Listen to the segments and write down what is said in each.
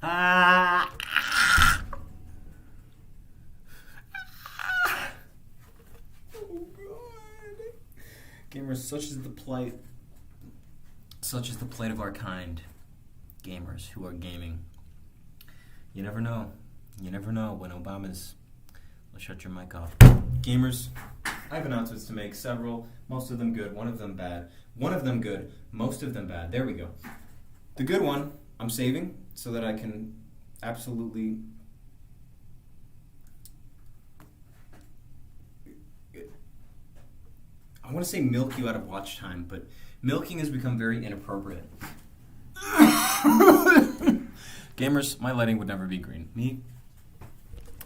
Ah! Oh God! Gamers, such is the plight. Such is the plight of our kind. Gamers who are gaming. You never know. You never know when Obama's. I'll shut your mic off. Gamers, I have announcements to make. Several. Most of them good. One of them bad. One of them good. Most of them bad. There we go. The good one I'm saving so that I can absolutely. I want to say milk you out of watch time, but milking has become very inappropriate. Gamers, my lighting would never be green.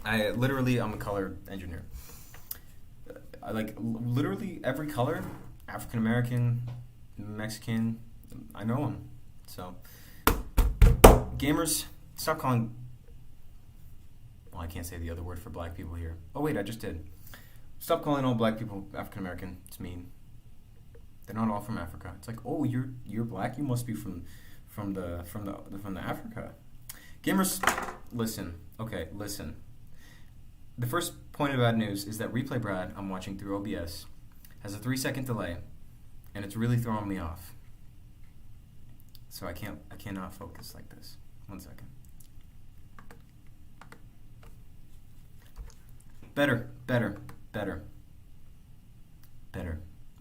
I'm a color engineer. I like literally every color, African American, Mexican, I know them. So, gamers, stop calling. Well, I can't say the other word for black people here. Oh wait, I just did. Stop calling all black people African American. It's mean. They're not all from Africa. It's like, oh, you're black. You must be from the Africa. Gamers, listen. Okay, listen. The first point of bad news is that Replay Brad, I'm watching through OBS, has a 3-second delay, and it's really throwing me off. So I cannot focus like this. 1 second. Better.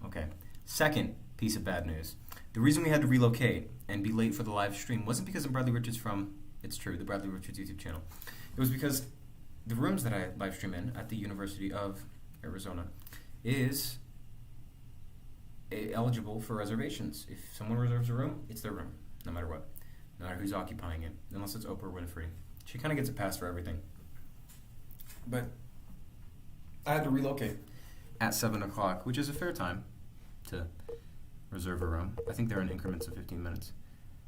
Okay. Second piece of bad news. The reason we had to relocate and be late for the live stream wasn't because of Bradley Richards from, it's true, the Bradley Richards YouTube channel. It was because the rooms that I live stream in at the University of Arizona is eligible for reservations. If someone reserves a room, it's their room, no matter what. No matter who's occupying it, unless it's Oprah Winfrey. She kind of gets a pass for everything. But I had to relocate at 7 o'clock, which is a fair time to reserve a room. I think they're in increments of 15 minutes.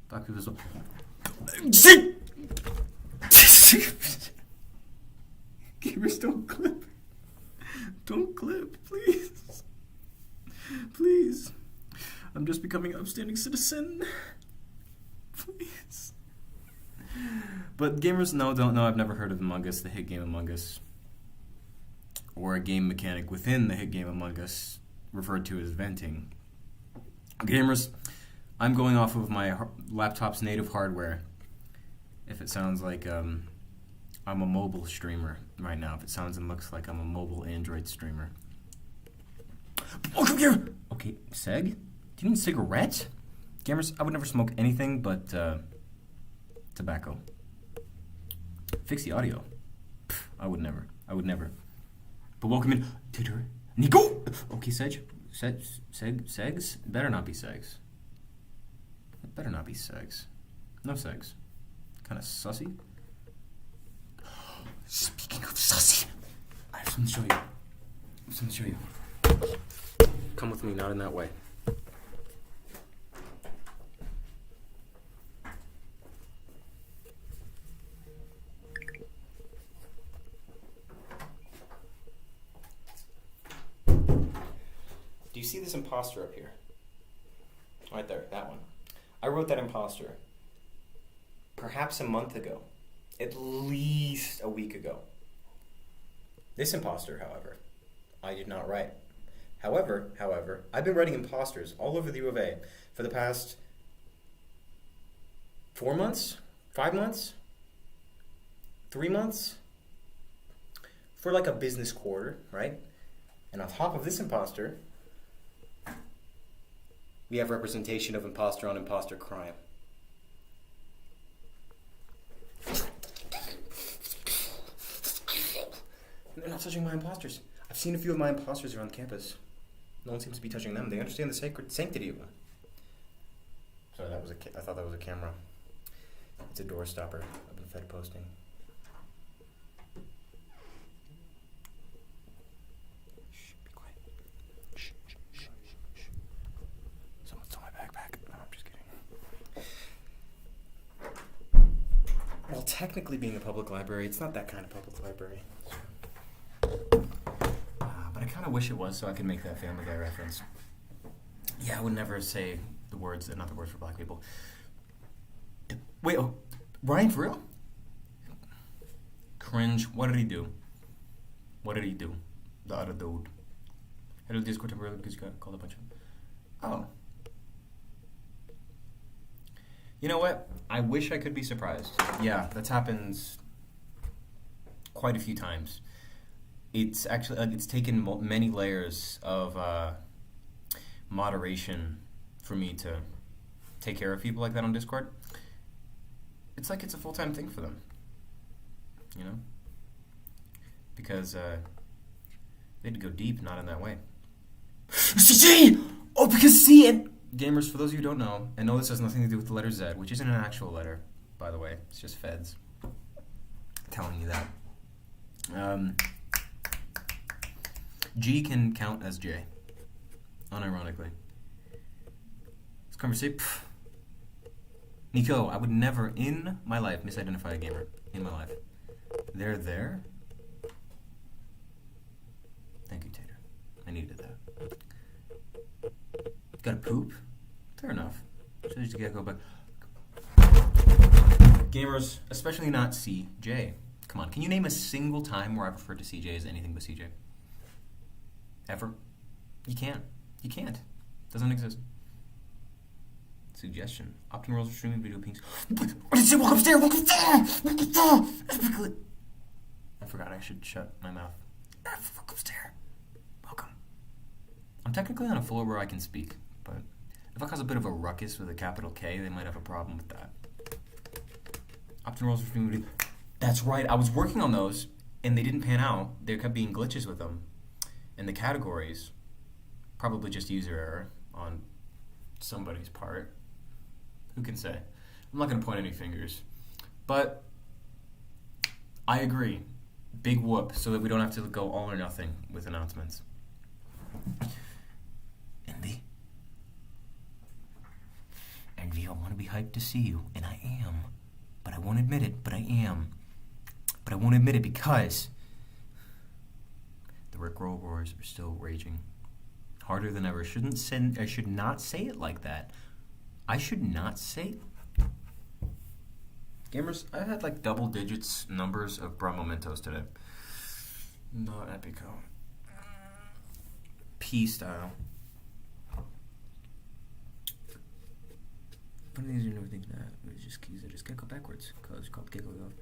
Black people still... Gamers, don't clip. Don't clip, please. Please. I'm just becoming an upstanding citizen. Please. But gamers, no, don't know. I've never heard of Among Us, the hit game Among Us. Or a game mechanic within the hit game Among Us, referred to as venting. Gamers, I'm going off of my laptop's native hardware. If it sounds like I'm a mobile streamer right now, if it sounds and looks like I'm a mobile Android streamer. Oh, come here! Okay, Seg? Do you mean cigarette? Gamers, I would never smoke anything but tobacco. Fix the audio. Pff, I would never. But welcome in, Tutor Nico! Okay, Segs? Better not be Segs. It better not be Segs. No Segs. Kind of sussy. Speaking of sussy, I have something to show you. Come with me, not in that way. Do you see this imposter up here? Right there, that one. I wrote that imposter perhaps a month ago. At least a week ago. This imposter, however, I did not write. However, I've been writing imposters all over the U of A for the past 4 months, 5 months, 3 months, for like a business quarter, right? And on top of this imposter, we have representation of imposter on imposter crime. They're not touching my imposters. I've seen a few of my imposters around campus. No one seems to be touching them. They understand the sacred sanctity of them. Sorry, I thought that was a camera. It's a door stopper. I've been fed posting. Shh, be quiet. Shh. Someone stole my backpack. No, I'm just kidding. Well, technically being a public library, it's not that kind of public library. But I kind of wish it was so I could make that Family Guy reference. Yeah, I would never say the words, not the words for black people. Wait, oh, Ryan, for real? cringe. What did he do? What did he do? The other dude. Hello, Discord temporarily because you got called a bunch of... Oh. You know what? I wish I could be surprised. Yeah, that's happened quite a few times. It's actually it's taken many layers of moderation for me to take care of people like that on Discord. It's like it's a full-time thing for them, you know? Because they had to go deep, not in that way. C! Oh, because C and... Gamers, for those of you who don't know, I know this has nothing to do with the letter Z, which isn't an actual letter, by the way. It's just feds telling you that. G can count as J, unironically. This conversation... Nico, I would never in my life misidentify a gamer. In my life. They're there? Thank you, Tater. I needed that. Gotta poop? Fair enough. So you gotta go back. Gamers, especially not CJ. Come on, can you name a single time where I've referred to CJ as anything but CJ? Ever? You can't. You can't. Doesn't exist. Suggestion. Opting roles for streaming video pings. What did you say? Welcome upstairs! Welcome upstairs! Welcome upstairs! I forgot I should shut my mouth. Welcome upstairs. Welcome. I'm technically on a floor where I can speak, but if I cause a bit of a ruckus with a capital K, they might have a problem with that. Opting roles for streaming video. That's right. I was working on those, and they didn't pan out. There kept being glitches with them. And the categories, probably just user error on somebody's part. Who can say? I'm not going to point any fingers. But I agree. Big whoop, so that we don't have to go all or nothing with announcements. Envy, I want to be hyped to see you, and I am. But I won't admit it, but I am. But I won't admit it because the Rickroll wars are still raging. Harder than ever. I should not say it like that. I should not say... Gamers, I had like double digits numbers of bra mementos today. Not epico. P style. One of these are new things that it's just keys that just can't go backwards because it's called giggle off.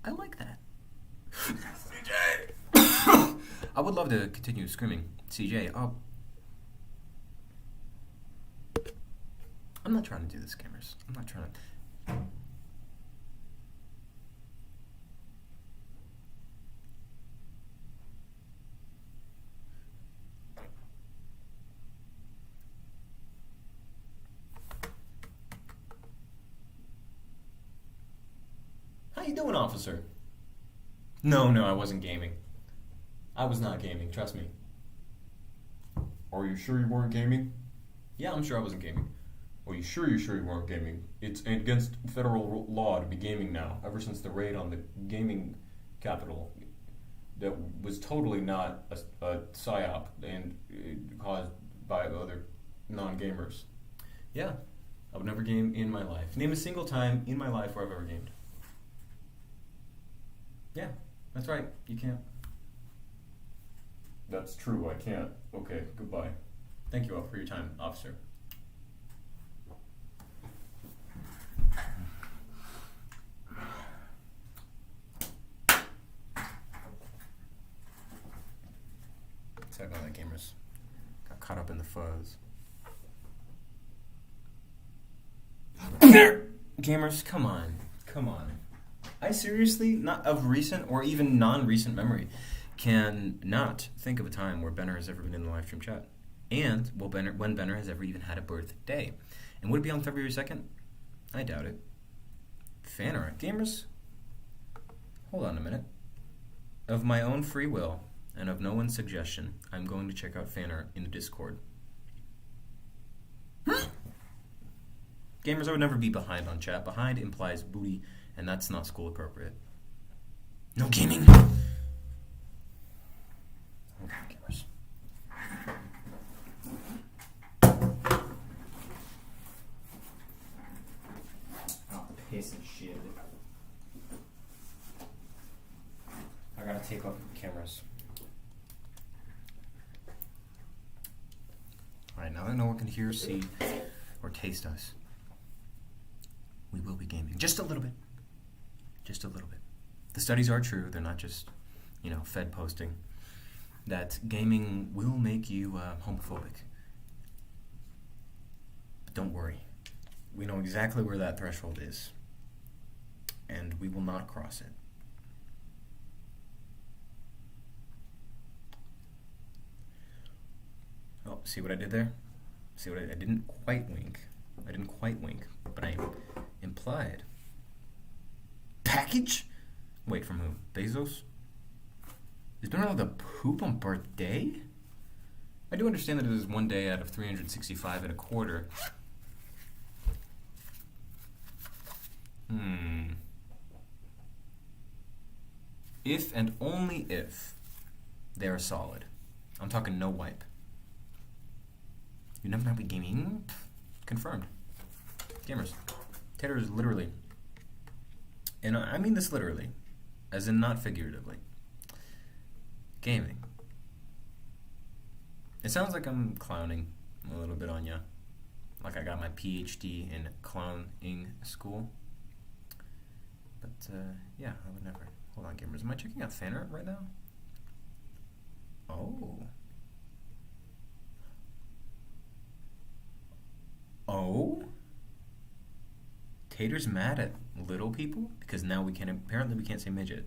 I like that. CJ! I would love to continue screaming. CJ, oh. I'm not trying to do this, gamers. I'm not trying to. How you doing, officer? No, I wasn't gaming. I was not gaming, trust me. Are you sure you weren't gaming? Yeah, I'm sure I wasn't gaming. Are you sure you weren't gaming? It's against federal law to be gaming now, ever since the raid on the gaming capital that was totally not a psyop and caused by other non-gamers. Yeah, I would never game in my life. Name a single time in my life where I've ever gamed. Yeah, that's right, you can't. That's true, I can't. Okay, goodbye. Thank you all for your time, officer. Sorry about that, gamers. Got caught up in the fuzz. Gamers, come on. I seriously, not of recent or even non-recent memory, can not think of a time where Benner has ever been in the live stream chat. And when Benner has ever even had a birthday. And would it be on February 2nd? I doubt it. Fan art. Gamers, hold on a minute. Of my own free will, and of no one's suggestion, I'm going to check out fan art in the Discord. Gamers, I would never be behind on chat. Behind implies booty, and that's not school appropriate. No gaming! Okay, gamers. Oh, piece of shit. tape up cameras. Alright, now that no one can hear, see, or taste us, we will be gaming. Just a little bit. Just a little bit. The studies are true. They're not just, Fed posting. That gaming will make you homophobic. But don't worry. We know exactly where that threshold is. And we will not cross it. Oh, see what I did there? See what I didn't quite wink. I didn't quite wink, but I implied. Package? Wait, from who? Bezos? Is Ben allowed to poop on birthday? I do understand that it is one day out of 365 and a quarter. If and only if they are solid. I'm talking no wipe. You never not be gaming? Confirmed. Gamers. Tater is literally, and I mean this literally, as in not figuratively, gaming. It sounds like I'm clowning a little bit on ya. Like I got my PhD in clowning school. But, yeah, I would never. Hold on, gamers. Am I checking out fan art right now? Oh. Oh? Tater's mad at little people? Because now apparently we can't say midget.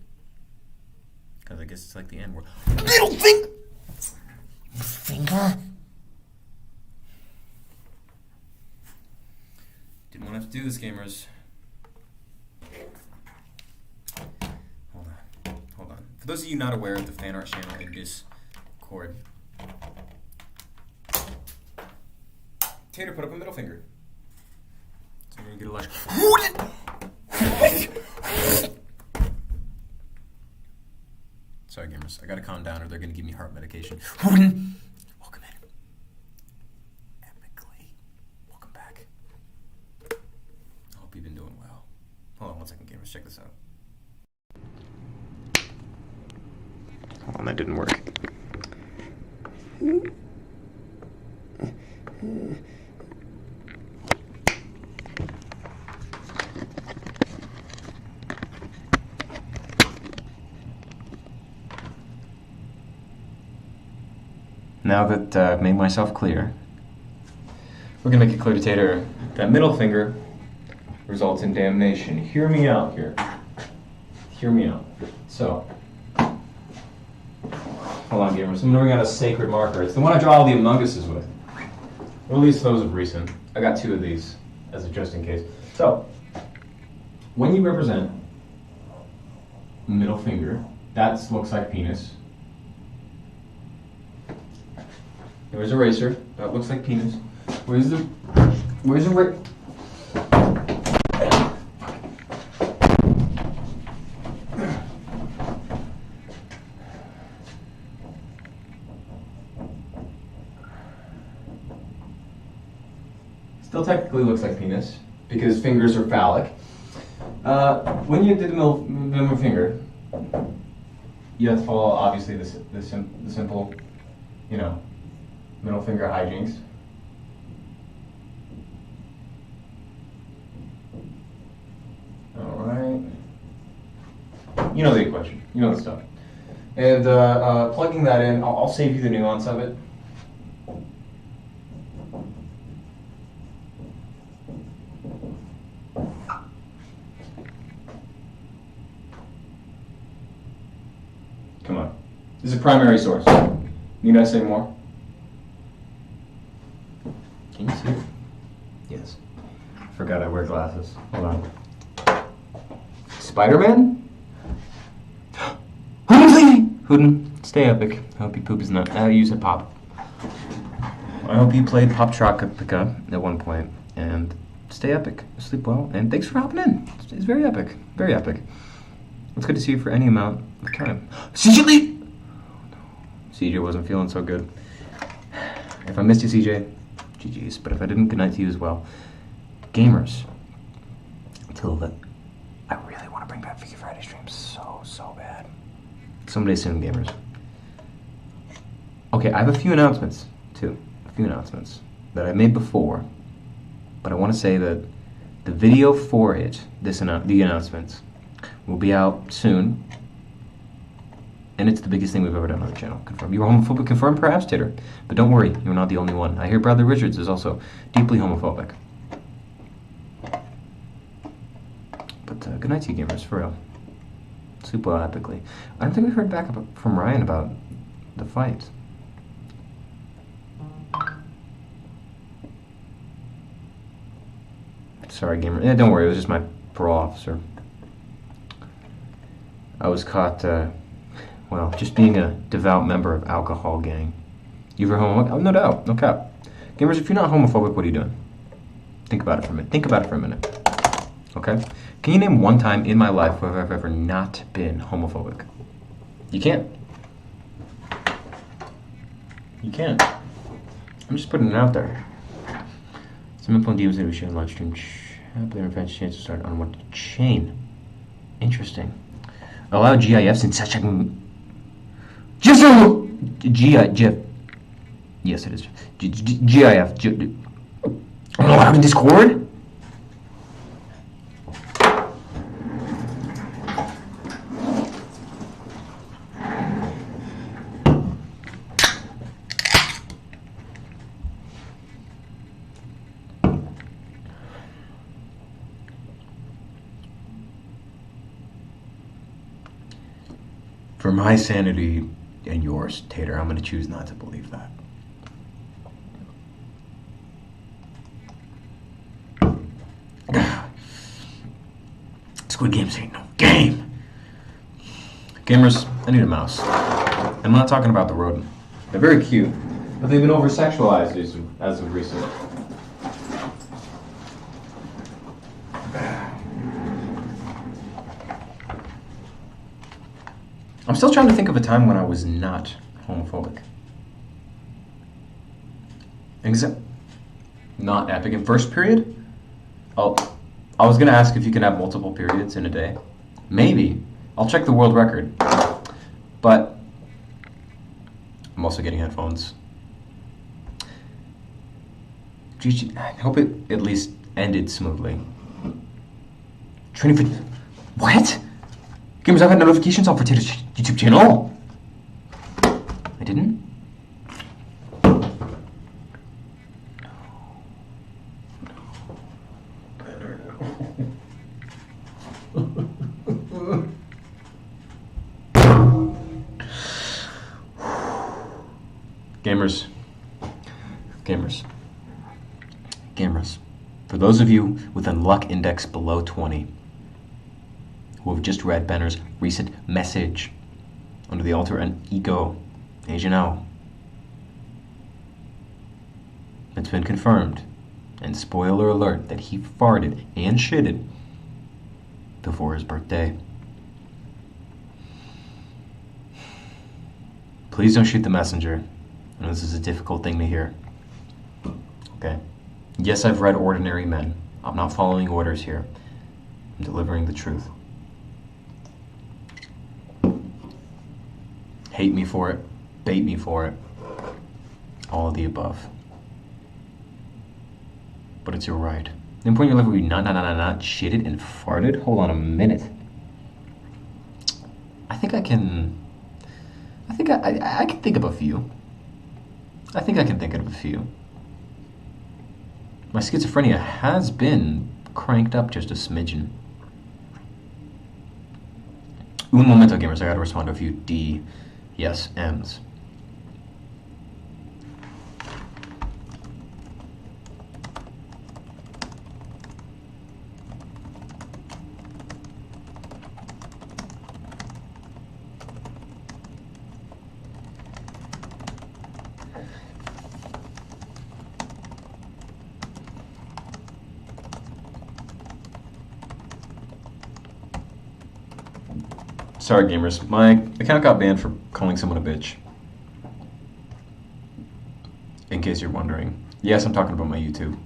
Because I guess it's like the N word. Little finger? Didn't want to have to do this, gamers. Hold on. For those of you not aware of the fan art channel in Discord, Tater put up a middle finger. So I'm gonna get a lush. Sorry, gamers. I gotta calm down or they're gonna give me heart medication. Welcome in. Epically. Welcome back. I hope you've been doing well. Hold on 1 second, gamers. Check this out. Hold on, that didn't work. Now that I've made myself clear, we're going to make it clear to Tater that middle finger results in damnation. Hear me out here. Hear me out. So, hold on, gamers. I'm going to bring out a sacred marker. It's the one I draw all the Among Us's with. Or at least those of recent. I got 2 of these, as a just in case. So, when you represent middle finger, that looks like penis. There's a eraser. That looks like penis. Where's the Still technically looks like penis because fingers are phallic. When you did the middle finger, you have to follow obviously the simple, middle finger hijinks. All right. You know the equation. You know the stuff. And plugging that in, I'll save you the nuance of it. Come on. This is a primary source. Need I say more? Can you see it? Yes. Forgot I wear glasses. Hold on. Spider-Man? Hooten, stay epic. I hope you poop is not. You said pop. I hope you played Pop Tropica at one point. And stay epic. Sleep well. And thanks for hopping in. It's very epic. Very epic. It's good to see you for any amount of time. CJ! Oh, no. CJ wasn't feeling so good. If I missed you, CJ, GG's. But if I didn't, good night to you as well. Gamers, I really want to bring back Freaky Friday streams so bad. Someday soon, gamers. Okay, I have a few announcements, too. A few announcements that I made before. But I want to say that the video for it, the announcements, will be out soon. And it's the biggest thing we've ever done on the channel. Confirm. You are homophobic, confirmed, perhaps, Tater. But don't worry, you're not the only one. I hear Bradley Richards is also deeply homophobic. But good night to you, gamers, for real. Super epically. I don't think we heard back from Ryan about the fight. Sorry, gamer. Yeah, don't worry, it was just my parole officer. I was caught, well, just being a devout member of alcohol gang. You ever homophobic? Oh, no doubt, no cap. Gamers, if you're not homophobic, what are you doing? Think about it for a minute. Think about it for a minute. Okay? Can you name one time in my life where I've ever not been homophobic? You can't. You can't. I'm just putting it out there. Some info demons that we share on live stream. Their advanced chance to start on what chain. Interesting. Allow GIFs in such a GIF. Yes, it is. GIF. Allowed in Discord. For my sanity and yours, Tater, I'm going to choose not to believe that. Squid Games ain't no game. Gamers, I need a mouse. I'm not talking about the rodent. They're very cute, but they've been over-sexualized as of recent. I'm still trying to think of a time when I was not homophobic. Not epic. In first period? Oh, I was going to ask if you can have multiple periods in a day. Maybe. I'll check the world record. But I'm also getting headphones. I hope it at least ended smoothly. Training for... What? Gamers, I've had notifications on for Tater's YouTube channel. I didn't? Gamers. Gamers. Gamers. For those of you with a luck index below 20, who have just read Benner's recent message under the altar and ego, as you know, it's been confirmed, and spoiler alert, that he farted and shitted before his birthday. Please don't shoot the messenger. I know this is a difficult thing to hear. Okay? Yes, I've read Ordinary Men. I'm not following orders here. I'm delivering the truth. Hate me for it, bait me for it, all of the above. But it's your right. The point in your life where you not shitted and farted? Hold on a minute. I can think of a few. I think I can think of a few. My schizophrenia has been cranked up just a smidgen. Un momento, gamers, I gotta respond to a few yes, M's. Sorry, gamers. My account got banned for calling someone a bitch. In case you're wondering. Yes, I'm talking about my YouTube.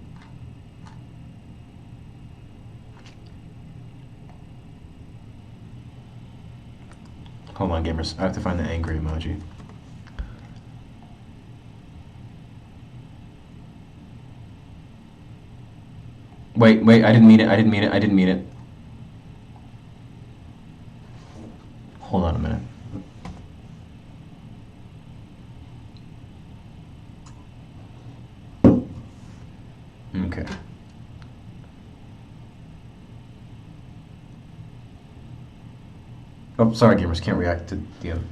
Hold on, gamers. I have to find the angry emoji. Wait, I didn't mean it. Hold on a minute. Okay. Oh, sorry, gamers. Can't react to DM.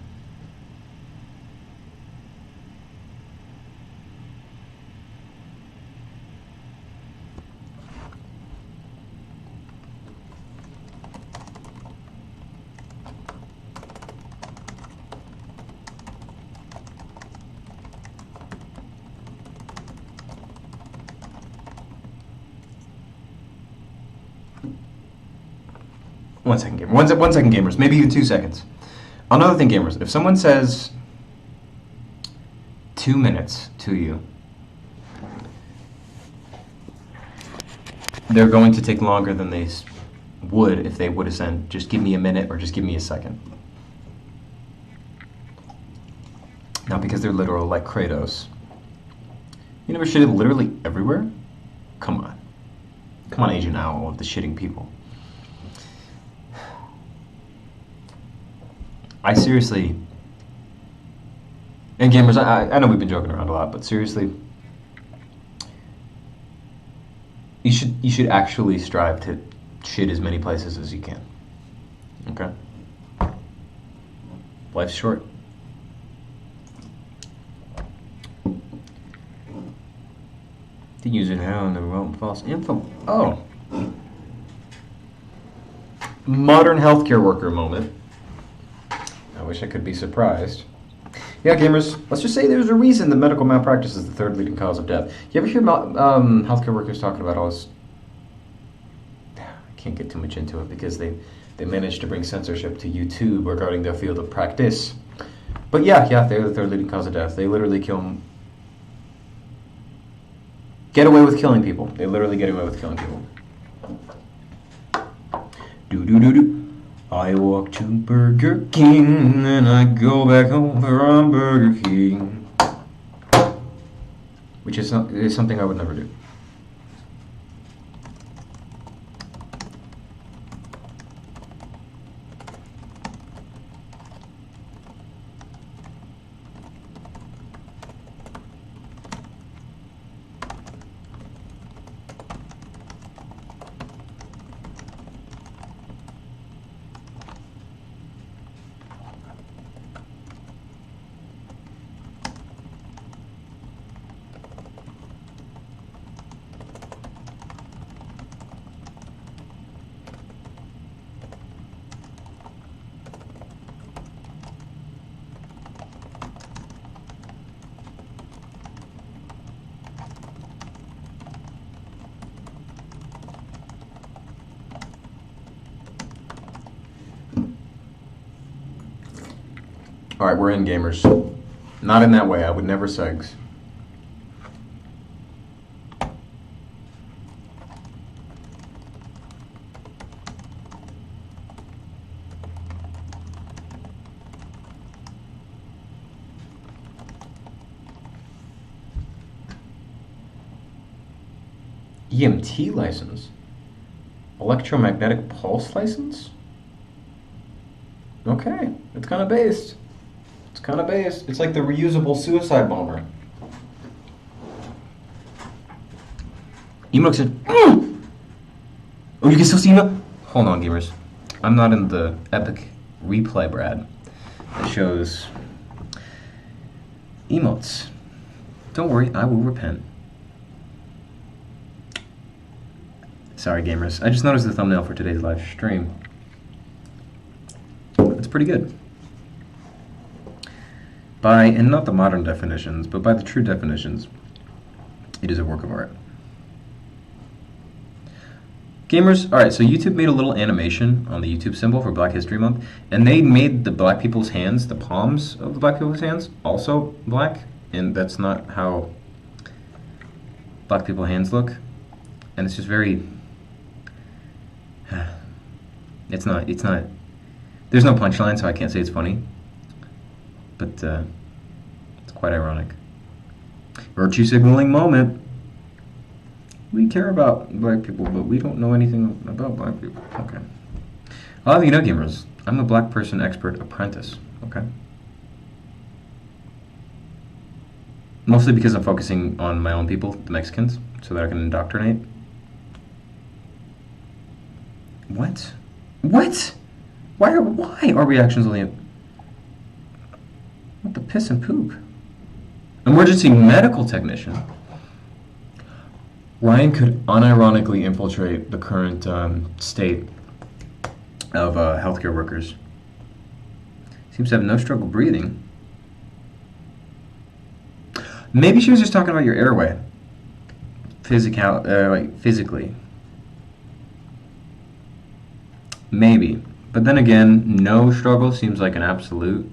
One second, gamers. One second, gamers. Maybe even 2 seconds. Another thing, gamers. If someone says 2 minutes to you, they're going to take longer than they would if they would have said, just give me a minute or just give me a second. Not because they're literal like Kratos. You never shitted literally everywhere? Come on. Come on, Agent Owl of the shitting people. I seriously, and gamers, I know we've been joking around a lot, but seriously, you should actually strive to shit as many places as you can. Okay? Life's short. The user now and the wrong false info. Oh. Modern healthcare worker moment. I wish I could be surprised. Yeah, gamers, let's just say there's a reason that medical malpractice is the 3rd leading cause of death. You ever hear healthcare workers talking about all this? I can't get too much into it because they managed to bring censorship to YouTube regarding their field of practice. But yeah, they're the 3rd leading cause of death. They literally get away with killing people. They literally get away with killing people. Do. I walk to Burger King and I go back over on Burger King. Which is something I would never do. Alright, we're in, gamers. Not in that way. I would never segs. EMT license? Electromagnetic pulse license? Okay, it's kind of based. It's like the reusable suicide bomber. Emote said, oh, you can still see emote? Hold on, gamers. I'm not in the epic replay, Brad, that shows emotes. Don't worry, I will repent. Sorry, gamers. I just noticed the thumbnail for today's live stream. It's pretty good. And not the modern definitions, but by the true definitions, it is a work of art. Gamers, alright, so YouTube made a little animation on the YouTube symbol for Black History Month, and they made the black people's hands, the palms of the black people's hands, also black, and that's not how black people's hands look. And it's just very... It's not... There's no punchline, so I can't say it's funny. but it's quite ironic. Virtue signaling moment. We care about black people, but we don't know anything about black people. Okay. I'll have you know, gamers, I'm a black person expert apprentice. Okay. Mostly because I'm focusing on my own people, the Mexicans, so that I can indoctrinate. What? What? Why are reactions only? What the piss and poop? Emergency medical technician. Ryan could unironically infiltrate the current state of healthcare workers. Seems to have no struggle breathing. Maybe she was just talking about your airway. Physically. Maybe. But then again, no struggle seems like an absolute.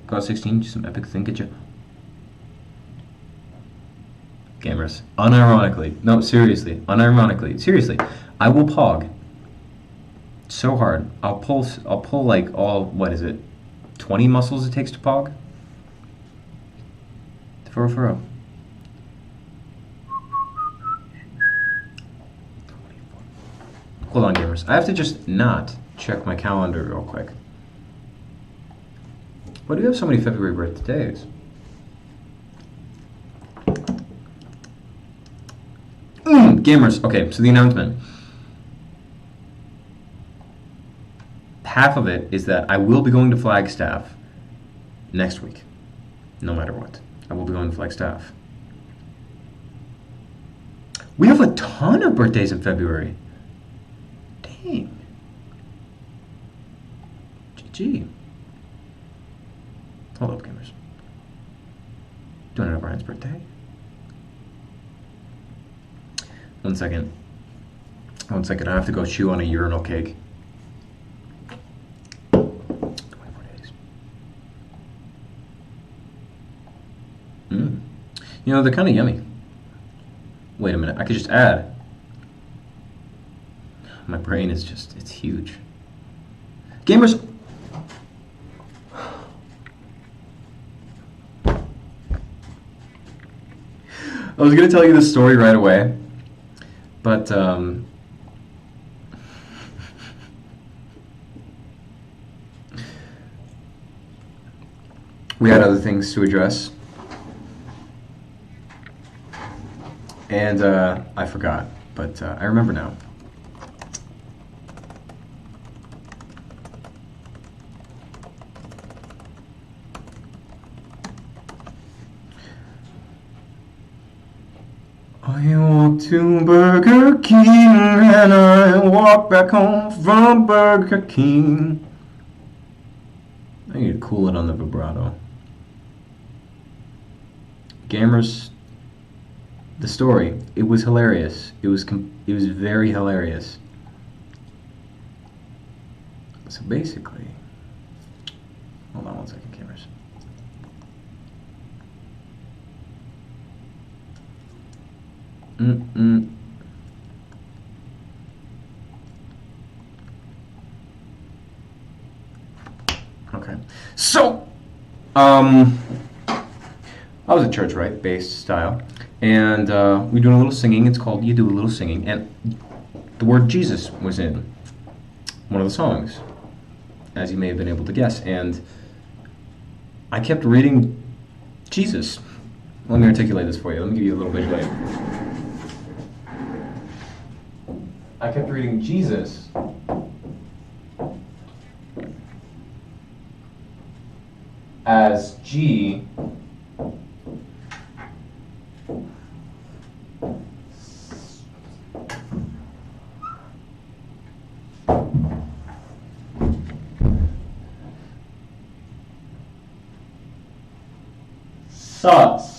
God 16, just some epic thing, get you. Gamers. Unironically. No, seriously. Unironically. Seriously. I will pog. So hard. I'll pull like all, what is it? 20 muscles it takes to pog? For Hold on, gamers. I have to just not check my calendar real quick. Why do you have so many February birthdays? Gamers. Okay, so the announcement. Half of it is that I will be going to Flagstaff next week, no matter what. I will be going to Flagstaff. We have a ton of birthdays in February. Dang. GG. Hold up, gamers. Doing it on Brian's birthday. One second. One second. I have to go chew on a urinal cake. 24 days. You know, they're kind of yummy. Wait a minute. I could just add. My brain is just, it's huge. Gamers. I was going to tell you this story right away, but we had other things to address, and I forgot, but I remember now. I walked to Burger King and I walked back home from Burger King. I need to cool it on the vibrato. Gamers, the story, it was hilarious. It was very hilarious. So basically, hold on one second, gamers. Okay. So, I was at church, right? Based style. And we're doing a little singing. It's called You Do a Little Singing. And the word Jesus was in one of the songs, as you may have been able to guess. And I kept reading Jesus. Let me articulate this for you. Let me give you a little visual aid. I kept reading Jesus as G sus.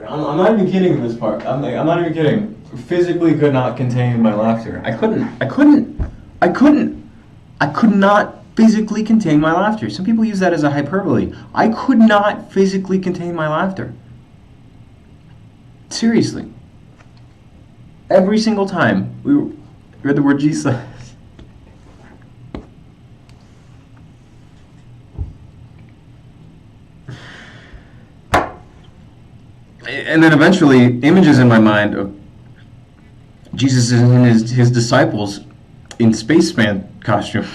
I'm not even kidding in this part. I'm not even kidding. Physically could not contain my laughter. I could not physically contain my laughter. Some people use that as a hyperbole. I could not physically contain my laughter. Seriously. Every single time we read the word Jesus. And then eventually, images in my mind of Jesus and his disciples in spaceman costume.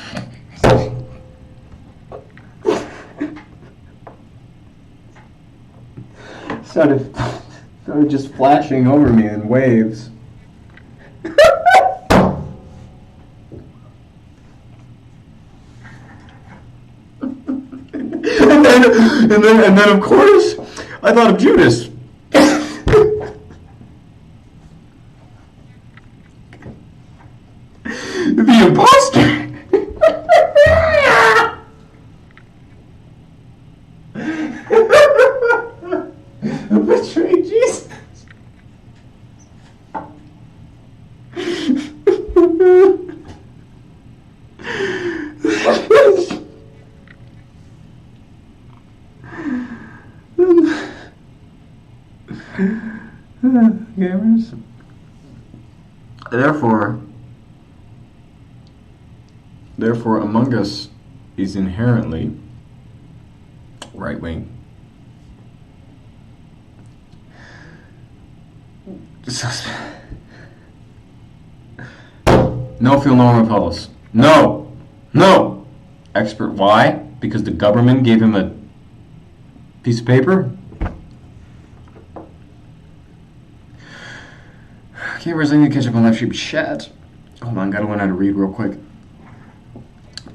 started just flashing over me in waves. and then of course I thought of Judas. The imposter. Who betrayed Jesus? Gamers. Therefore, Among Us is inherently right-wing. No feel no repulse. No! No! Expert. Why? Because the government gave him a piece of paper? Okay, where's I need to catch up on live stream chat? Hold on, gotta learn how to read real quick.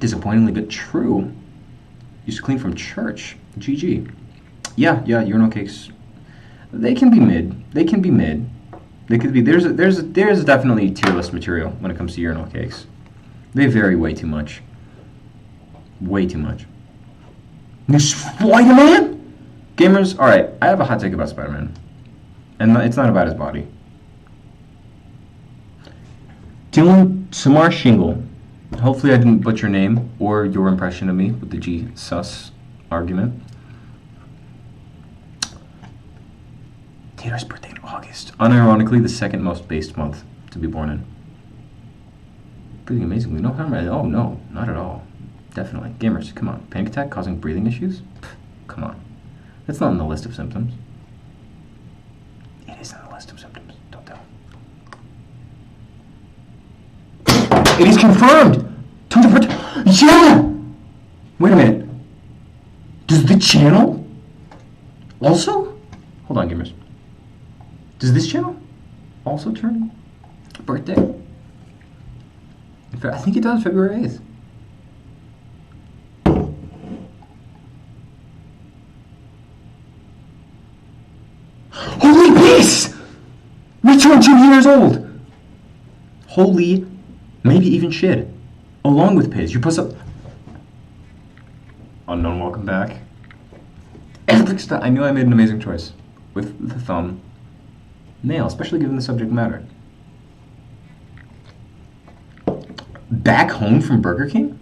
Disappointingly but true. Used to clean from church. GG. Yeah, urinal cakes. They can be mid. They can be mid. They could be. There's definitely tier list material when it comes to urinal cakes. They vary way too much. Way too much. Spider-Man? Gamers, alright, I have a hot take about Spider-Man. And it's not about his body. Dylan Samar Shingle. Hopefully I didn't butcher your name or your impression of me with the G-sus argument. Taylor's birthday in August. Unironically, the second most based month to be born in. Breathing amazingly. No harm. Oh, no. Not at all. Definitely. Gamers, come on. Panic attack causing breathing issues? Come on. That's not on the list of symptoms. It is on the list of symptoms. Don't tell. It is confirmed! Yeah! Wait a minute. Does the channel also? Hold on, gamers. Does this channel also turn birthday? In fact, I think it does, February 8th. Holy peace! We turned 2 years old! Holy, maybe even shit. Along with Piz, you press up. Unknown, welcome back. Epic stuff. I knew I made an amazing choice with the thumb nail, especially given the subject matter. Back home from Burger King?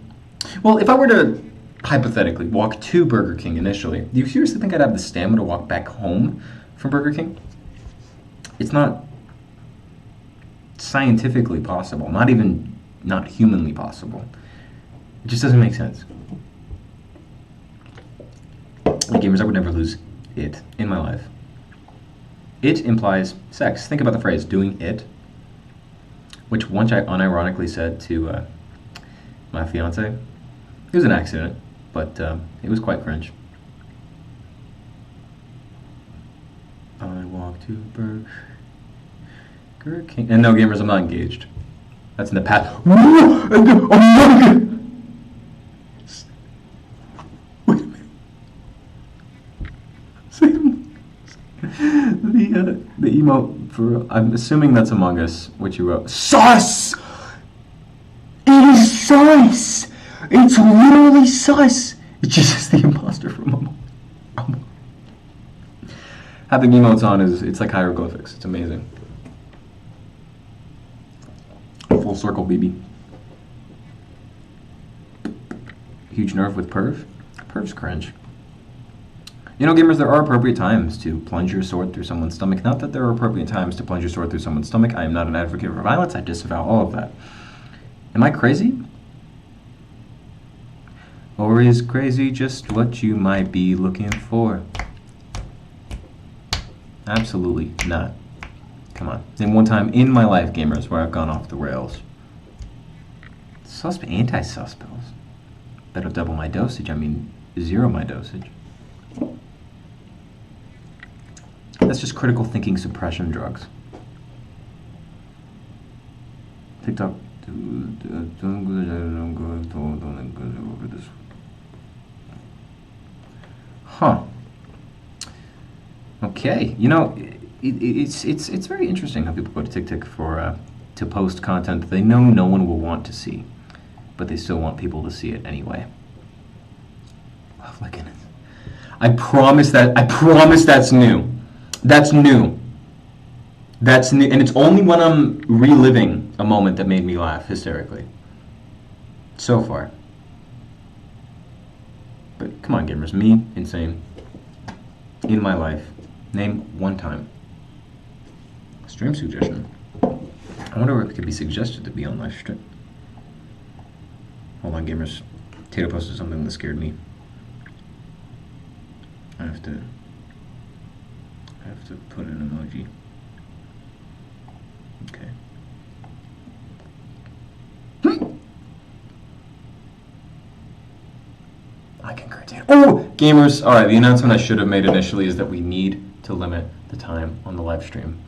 Well, if I were to hypothetically walk to Burger King initially, do you seriously think I'd have the stamina to walk back home from Burger King? It's not scientifically possible, not humanly possible. It just doesn't make sense. Like gamers, I would never lose it in my life. It implies sex. Think about the phrase, doing it, which once I unironically said to my fiance. It was an accident, but it was quite cringe. I walk to Burger King. And no, gamers, I'm not engaged. That's in the past. Oh my God! Wait a minute. The emote for, I'm assuming that's Among Us, which you wrote. Sus! It is sus! It's literally sus! It's just the imposter from Among Us. Having emotes on it's like hieroglyphics. It's amazing. Full circle, BB. Huge nerf with perv. Perv's cringe. You know, gamers, there are appropriate times to plunge your sword through someone's stomach. Not that there are appropriate times to plunge your sword through someone's stomach. I am not an advocate for violence. I disavow all of that. Am I crazy? Or is crazy just what you might be looking for? Absolutely not. Come on. Name one time in my life, gamers, where I've gone off the rails. Anti-sus pills. Better double my dosage. I mean, zero my dosage. That's just critical thinking suppression drugs. TikTok. Huh. Okay. You know, it's very interesting how people go to TikTok for to post content that they know no one will want to see, but they still want people to see it anyway. Oh, look at it. I promise that's new. That's new. That's new, and it's only when I'm reliving a moment that made me laugh hysterically. So far. But come on, gamers. Me, insane. In my life. Name one time. Stream suggestion. I wonder if it could be suggested to be on live stream. Hold on, gamers. Tato posted something that scared me. I have to put an emoji. Okay. I can curtail. Oh, gamers! All right, the announcement I should have made initially is that we need to limit the time on the live stream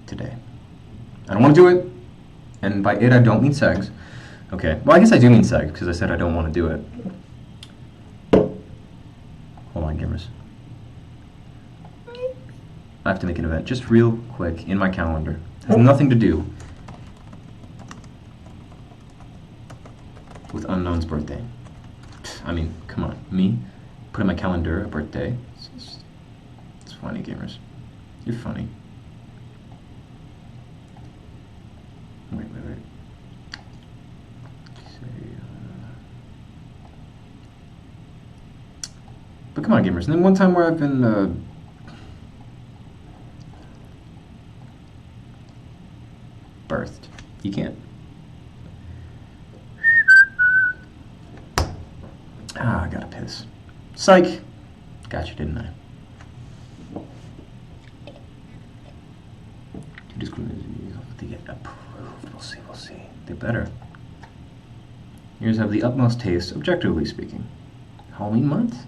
today. I don't want to do it, and by it I don't mean segs. Okay, well I guess I do mean seg because I said I don't want to do it. Hold on, gamers. I have to make an event just real quick in my calendar. It has nothing to do with Unknown's birthday. I mean, come on, me put in my calendar a birthday. It's funny, gamers. You're funny. Wait. But come on, gamers. And then one time where I've been birthed. You can't. Ah, I gotta piss. Psych! Got you, didn't I? They get approved. We'll see. They better. Yours have the utmost taste, objectively speaking. Halloween month?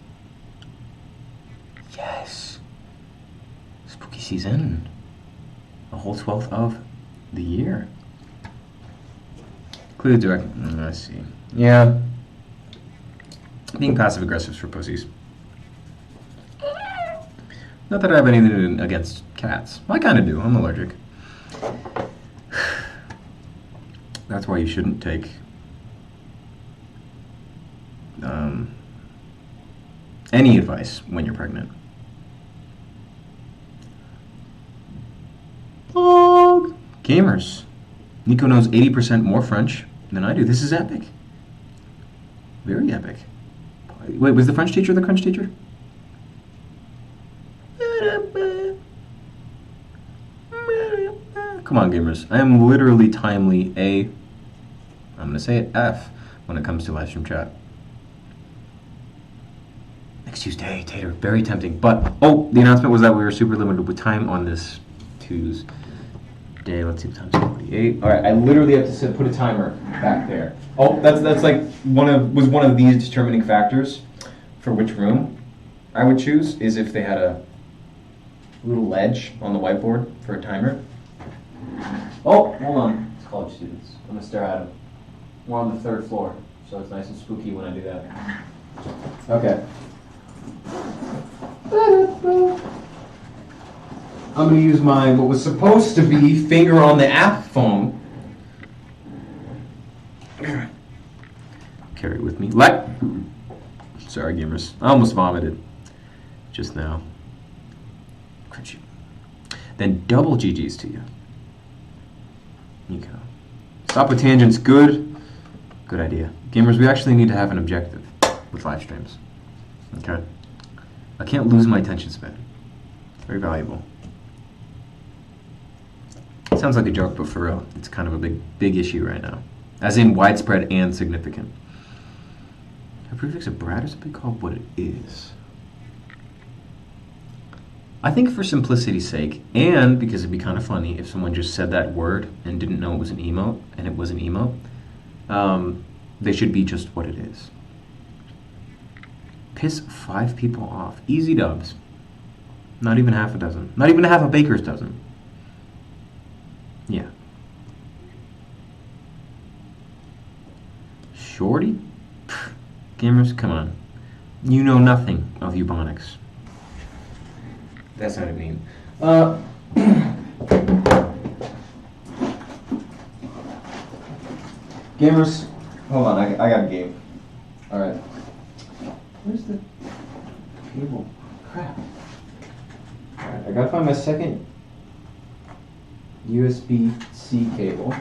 Yes. Spooky season. A whole 12th of the year. Clearly direct. I see. Yeah. Being passive aggressive for pussies. Not that I have anything against cats. I kind of do. I'm allergic. That's why you shouldn't take any advice when you're pregnant. Gamers. Nico knows 80% more French than I do. This is epic. Very epic. Wait, was the French teacher the crunch teacher? Come on, gamers. I am literally timely I'm going to say it F when it comes to live stream chat. Next Tuesday, Tater. Very tempting. But, oh, the announcement was that we were super limited with time on this Tuesday. Let's see, times 48. All right, I literally have to put a timer back there. Oh, that's like one of these determining factors for which room I would choose is if they had a little ledge on the whiteboard for a timer. Oh, hold on. It's college students. I'm going to stare at them. We're on the 3rd floor, so it's nice and spooky when I do that. Okay. I'm going to use my, what was supposed to be finger on the app phone. Carry it with me. Sorry, gamers. I almost vomited just now. Could you? Then double GG's to you. Nico. Stop with tangents. Good. Good idea. Gamers, we actually need to have an objective with live streams. Okay? I can't lose my attention span. It's very valuable. It sounds like a joke, but for real, it's kind of a big issue right now. As in widespread and significant. A prefix of Brad or something called what it is. I think for simplicity's sake, and because it'd be kind of funny if someone just said that word and didn't know it was an emote, and it was an emote, they should be just what it is. Piss 5 people off. Easy dubs. Not even half a dozen. Not even half a baker's dozen. Yeah. Shorty? Pfft. Gamers, come on. You know nothing of Ubonics. That sounded mean. Gamers, hold on, I got a game. Alright. Where's the cable? Crap. Alright, I gotta find my second USB-C cable.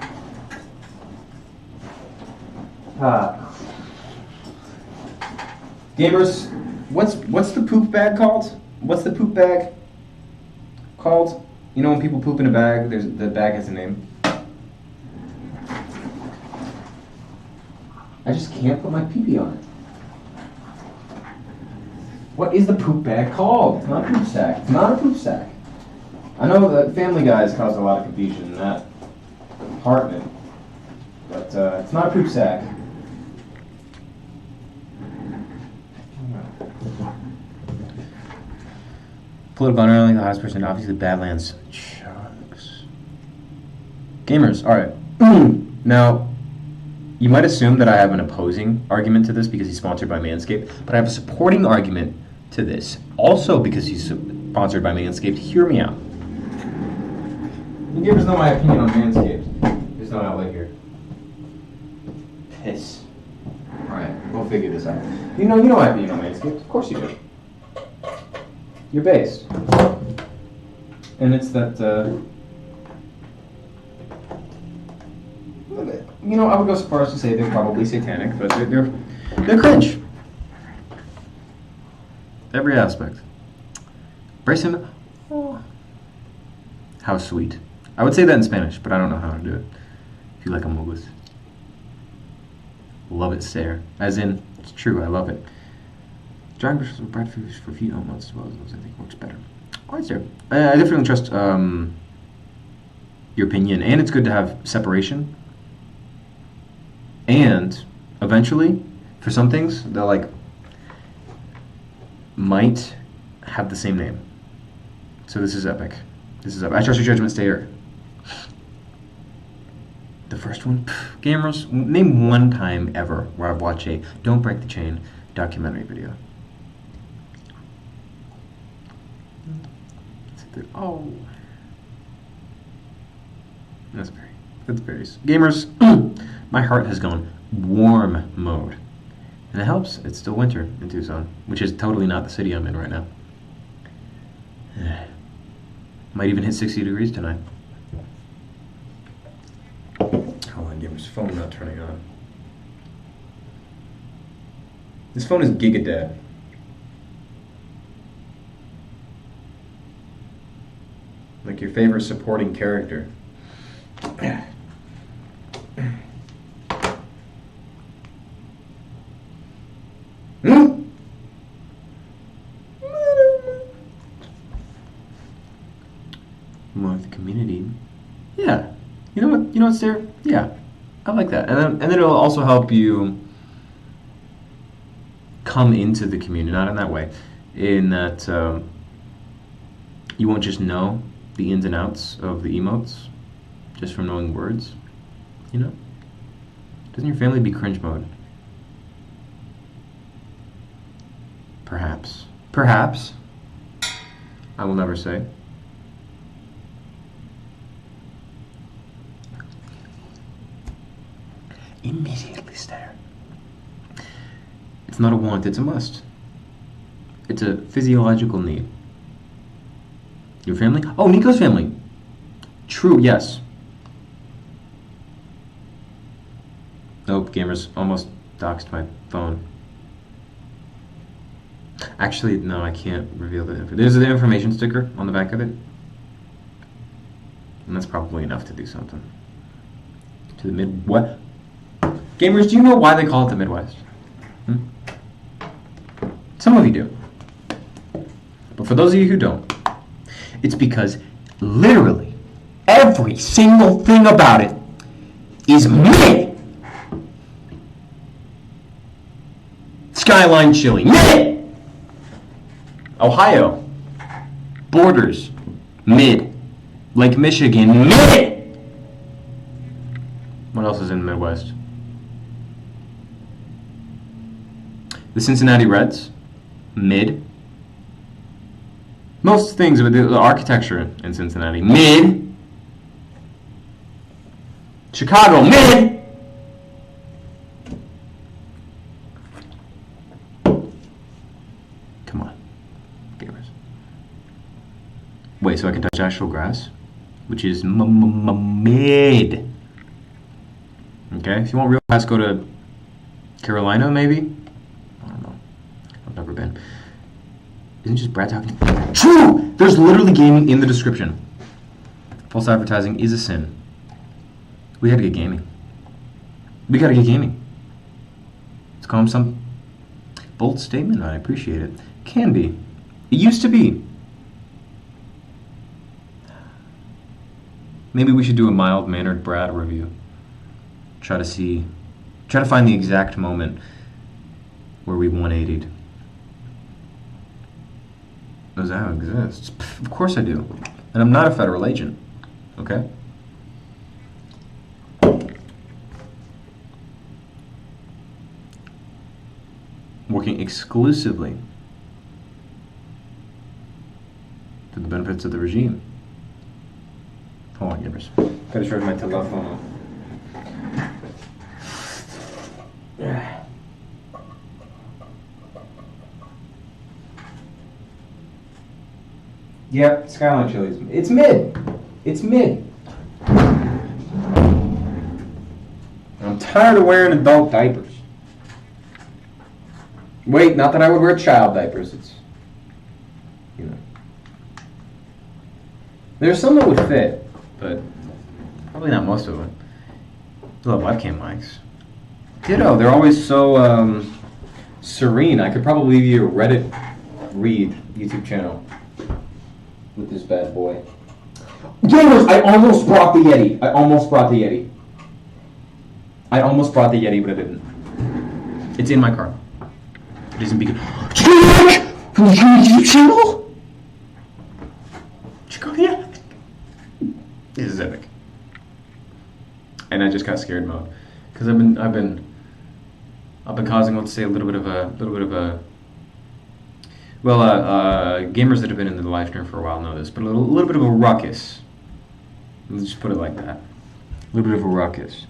Gamers, what's the poop bag called? What's the poop bag called? You know when people poop in a bag, the bag has a name. I just can't put my pee-pee on it. What is the poop bag called? It's not a poop sack. It's not a poop sack. I know that Family Guy has caused a lot of confusion in that department, but it's not a poop sack. Political honorary, the highest person, obviously Badlands. Shucks. Gamers, alright. Now, you might assume that I have an opposing argument to this because he's sponsored by Manscaped, but I have a supporting argument to this. Also because he's sponsored by Manscaped. Hear me out. You gamers know my opinion on Manscaped. There's no outlet here. Piss. Alright, we'll figure this out. You know my opinion on Manscaped. Of course you do. You're based. And it's that, you know, I would go so far as to say they're probably satanic, but they're cringe. Every aspect. Brace him. Oh. How sweet. I would say that in Spanish, but I don't know how to do it. If you like amogus. Love it, stare. As in, it's true, I love it. Dragon brushes with Brad for feet almost as well as those I think works better. Alright, sir. I definitely trust your opinion, and it's good to have separation. And eventually, for some things, they'll like might have the same name. So this is epic. This is epic. I trust your judgment, Stayer. The first one, gamers, name one time ever where I've watched a Don't Break the Chain documentary video. Oh, that's very. Gamers, my heart has gone warm mode, and it helps. It's still winter in Tucson, which is totally not the city I'm in right now. Might even hit 60 degrees tonight. Hold on, gamers, phone not turning on. This phone is giga dead. Like your favorite supporting character. More of the community. Yeah. You know what's there? Yeah. I like that. And then it'll also help you come into the community, not in that way. In that you won't just know the ins and outs of the emotes just from knowing words, you know? Doesn't your family be cringe mode? Perhaps. Perhaps. I will never say. Immediately stare. It's not a want, it's a must. It's a physiological need. Your family? Oh, Nico's family. True, yes. Nope, gamers almost doxed my phone. Actually, no, I can't reveal the info. There's the information sticker on the back of it. And that's probably enough to do something. To the mid... What? Gamers, do you know why they call it the Midwest? Some of you do. But for those of you who don't, it's because literally every single thing about it is mid. Skyline chili, mid. Ohio, borders, mid. Lake Michigan, mid. What else is in the Midwest? The Cincinnati Reds, mid. Most things with the architecture in Cincinnati, mid. Chicago, mid. Come on, gamers. Wait, so I can touch actual grass? Which is mid. Okay, if you want real grass, go to Carolina, maybe? I don't know. I've never been. Isn't just Brad talking? True! There's literally gaming in the description. False advertising is a sin. We gotta get gaming. We gotta get gaming. Let's call him some bold statement. I appreciate it. Can be. It used to be. Maybe we should do a mild-mannered Brad review. Try to find the exact moment where we 180'd. Does that exist? Of course I do. And I'm not a federal agent. Okay? Working exclusively for the benefits of the regime. Hold on, gamers. Gotta charge my telephone. Yep, Skyline Chili's. It's mid. It's mid. I'm tired of wearing adult diapers. Wait, not that I would wear child diapers. It's, you know. There's some that would fit, but probably not most of them. I love webcam mics. Ditto, they're always so serene. I could probably leave you a Reddit read YouTube channel with this bad boy. Gamers, I almost brought the Yeti. I almost brought the Yeti, but I didn't. It's in my car. It isn't because... From the YouTube channel? Yeah. This is epic. And I just got scared mode. Because I've been causing, let's say, a little bit of a well, gamers that have been in the live stream for a while know this, but a little bit of a ruckus. Let's just put it like that. A little bit of a ruckus.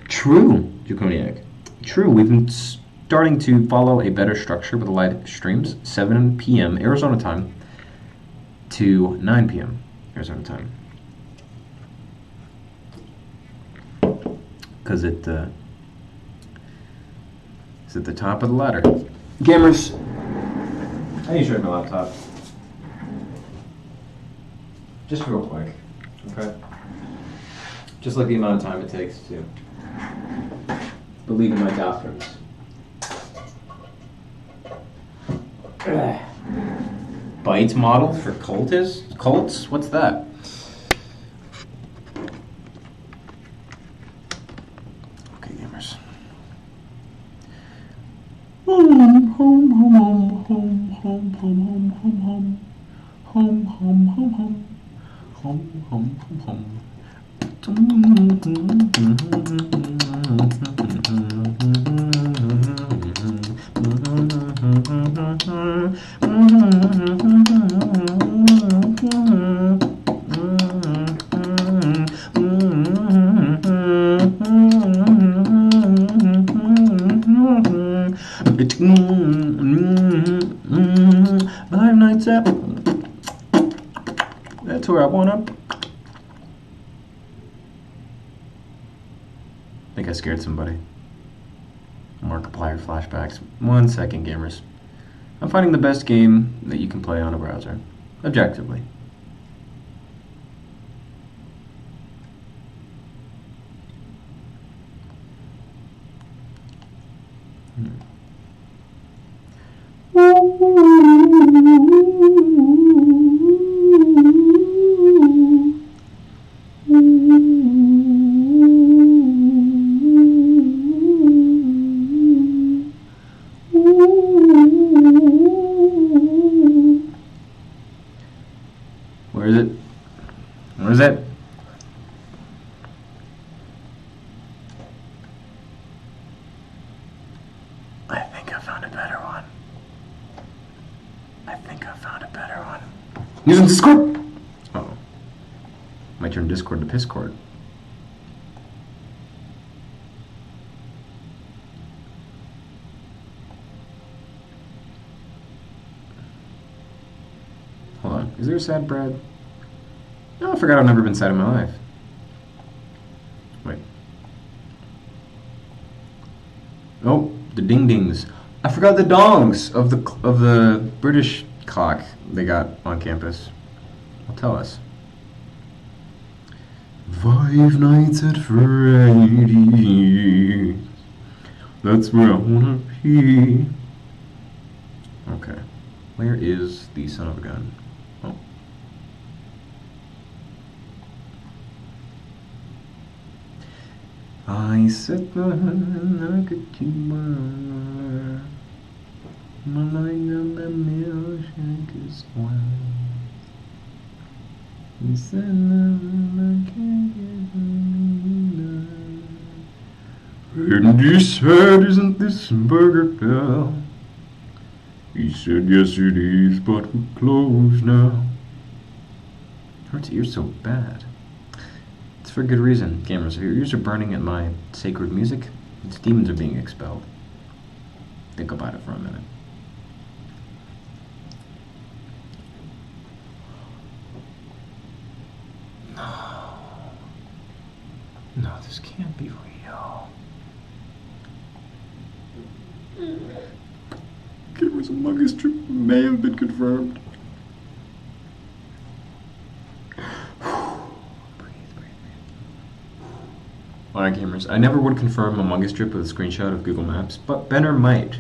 True, Draconiac. True, we've been starting to follow a better structure with the live streams, 7 p.m. Arizona time to 9 p.m. Arizona time. Because it's at the top of the ladder. Gamers, I need to share my laptop. Just real quick, okay? Just like the amount of time it takes to believe in my doctrines. Bytes model for cults? What's that? Okay, gamers. Home, home, home, home, home, home, home, home, home, home, home, home, home. Home, home, home, home. Five nights out. to where I wanna. I think I scared somebody. Markiplier flashbacks. 1 second, gamers. I'm finding the best game that you can play on a browser, objectively. Where is it? Where is it? I think I found a better one. I think I found a better one. Using Discord! Uh-oh. Might turn Discord to Pisscord. Hold on. Is there a sad Brad? No, I forgot I've never been sad in my life. Wait. Oh, the ding-dings. I forgot the dongs of the British clock they got on campus. Well, tell us. 5 nights at Freddy's. That's where I wanna be. Okay. Where is the son of a gun? Oh. I said I could keep my mind on the milkshake is wild. He said I can't get enough. And he said, isn't this Burger Bell? He said, yes it is, but we're closed now. Hurts ears so bad. It's for good reason, gamers. If your ears are burning at my sacred music, its demons are being expelled. Think about it for a minute. No, this can't be real. Gamers Among Us trip may have been confirmed. Alright, gamers. I never would confirm Among Us trip with a screenshot of Google Maps, but Benner might.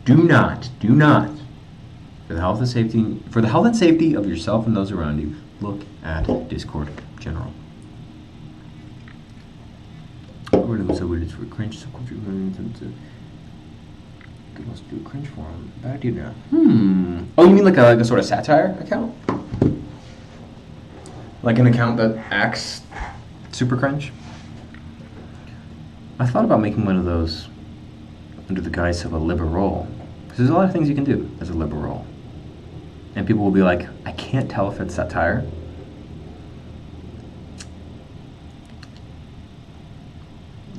Do not, for the health and safety of yourself and those around you, look at Discord General. So it's for cringe subculture. Let's do a cringe forum. Bad idea now. Oh, you mean like a sort of satire account? Like an account that acts super cringe? I thought about making one of those under the guise of a liberal. Because there's a lot of things you can do as a liberal. And people will be like, I can't tell if it's satire.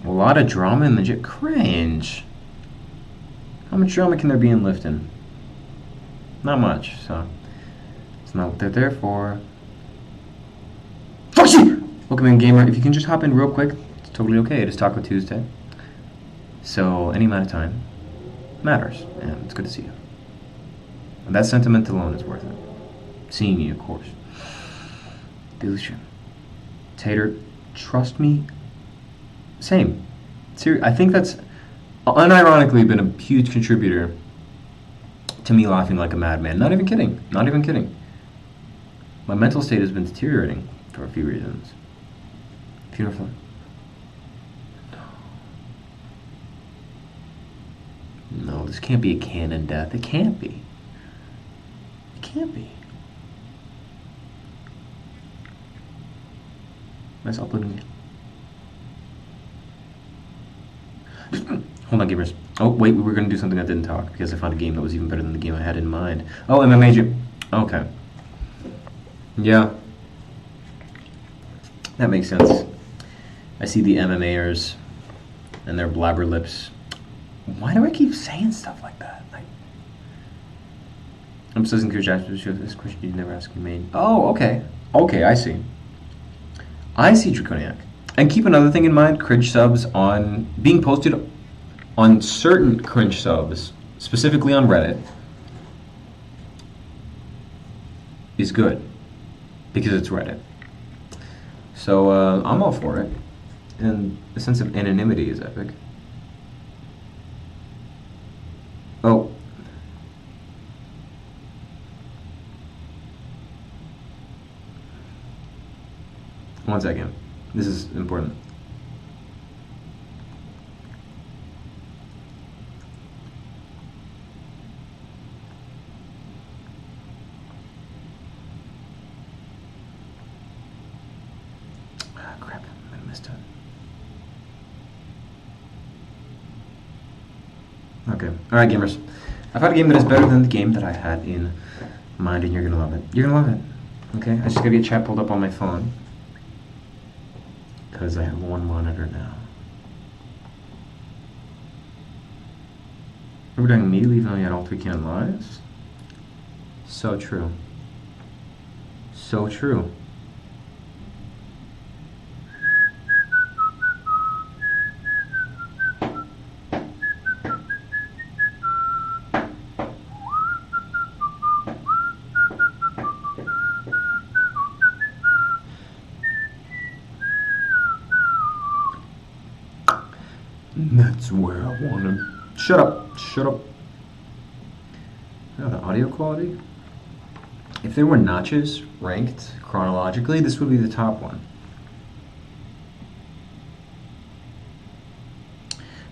A lot of drama and legit cringe. How much drama can there be in lifting? Not much, so it's not what they're there for. Fuck you! Welcome in, gamer. If you can just hop in real quick, it's totally okay. It is Taco Tuesday. So any amount of time matters, and it's good to see you. And that sentiment alone is worth it. Seeing you, of course. Delusion. Tater, trust me. Same. I think that's unironically been a huge contributor to me laughing like a madman. Not even kidding. Not even kidding. My mental state has been deteriorating for a few reasons. Funeral. No, this can't be a canon death. It can't be. It can't be. Nice uploading it. Hold on, gamers. Oh, wait, we were going to do something that didn't talk because I found a game that was even better than the game I had in mind. Oh, MMA Jam. Okay. Yeah. That makes sense. I see the MMAers and their blabber lips. Why do I keep saying stuff like that? I'm still in this question you never asked me. Oh, okay. Okay, I see. I see, Draconiac. And keep another thing in mind, cringe subs on being posted on certain cringe subs, specifically on Reddit, is good because it's Reddit. So I'm all for it. And the sense of anonymity is epic. Oh. One second. This is important. Ah, crap. I missed it. Okay. Alright, gamers. I've had a game that is better than the game that I had in mind, and you're going to love it. You're going to love it. Okay? I just got to get chat pulled up on my phone. Because I have one monitor now. We're doing immediately even though you had all 3 canon lives? So true. So true. That's where I want to. Shut up. Shut up. Oh, the audio quality? If there were notches ranked chronologically, this would be the top one.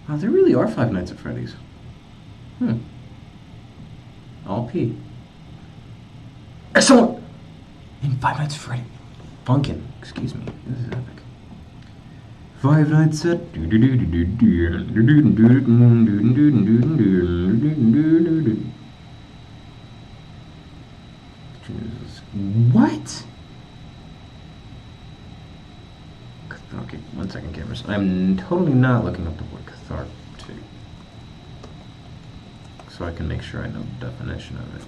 Wow, there really are 5 Nights at Freddy's. All P. Excellent! In 5 Nights at Freddy. Funkin'. Excuse me. This is epic. 5 Nights at... What? Okay, 1 second, cameras. I'm totally not looking up the word cathartic, so I can make sure I know the definition of it.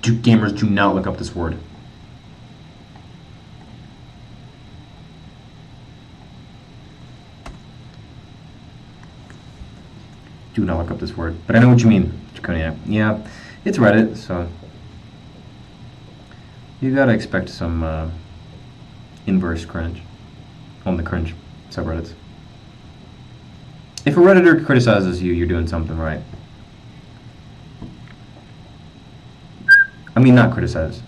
Gamers, do not look up this word. Do not look up this word. But I know what you mean, Draconiac. Yeah, it's Reddit, so you gotta expect some inverse cringe on the cringe subreddits. If a Redditor criticizes you, you're doing something right. I mean, not criticize.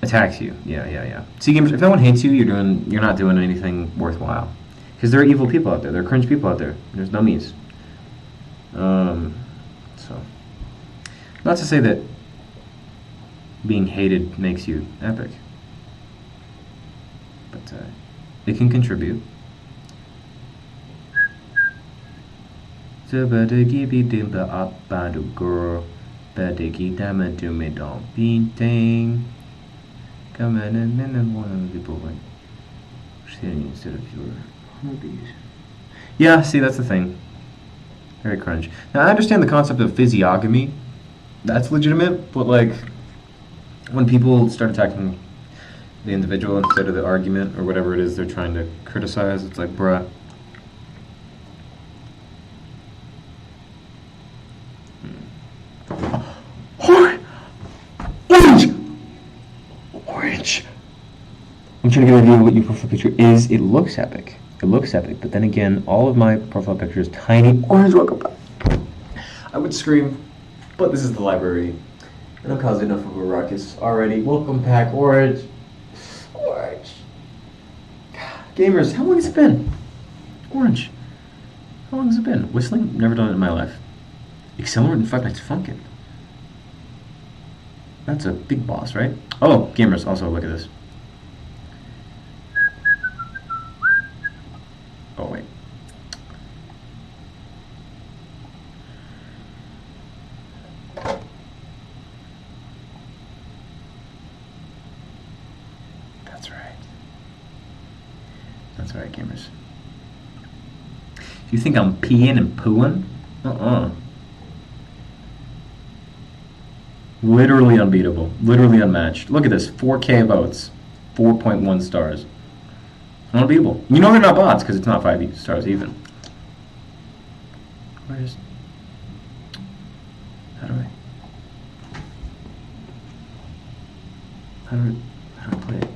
Attacks you. Yeah. See, gamers, if anyone hates you, you're not doing anything worthwhile. Because there are evil people out there. There are cringe people out there. There's dummies. So, not to say that being hated makes you epic, but it can contribute. Girl. Badiki dama to me don't painting. Come in and one of the people instead of your hobbies. Yeah, see, that's the thing. Very cringe. Now I understand the concept of physiognomy. That's legitimate, but like when people start attacking the individual instead of the argument or whatever it is they're trying to criticize, it's like, bruh. Orange! I'm trying to get an idea of what your profile picture is. It looks epic. It looks epic, but then again, all of my profile picture is tiny. Orange, welcome back. I would scream, but this is the library, and I'm causing enough of a ruckus already. Welcome back, Orange. Orange. Gamers, how long has it been? Orange. How long has it been? Whistling? Never done it in my life. Accelerant and 5 Nights Funkin'. That's a big boss, right? Oh, gamers, also look at this. Oh, wait. That's right. That's right, gamers. If You think I'm peeing and pooing? Literally unbeatable. Literally unmatched. Look at this. 4K votes. 4.1 stars. Unbeatable. You know they're not bots because it's not 5 stars even. Where's... How do I play it?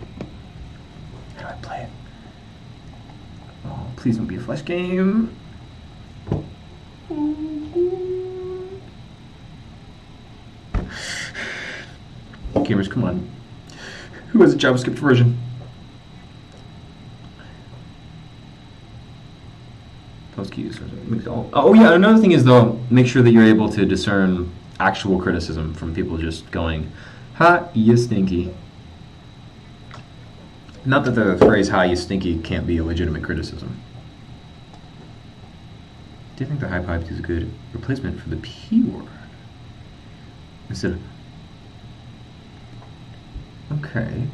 How do I play it? Oh, please don't be a flash game. Gamers, come on. Who has a JavaScript version? Post keys. Oh yeah, another thing is though, make sure that you're able to discern actual criticism from people just going, "Ha, you stinky." Not that the phrase "ha, you stinky" can't be a legitimate criticism. Do you think the high piped is a good replacement for the P word? Instead of... Okay.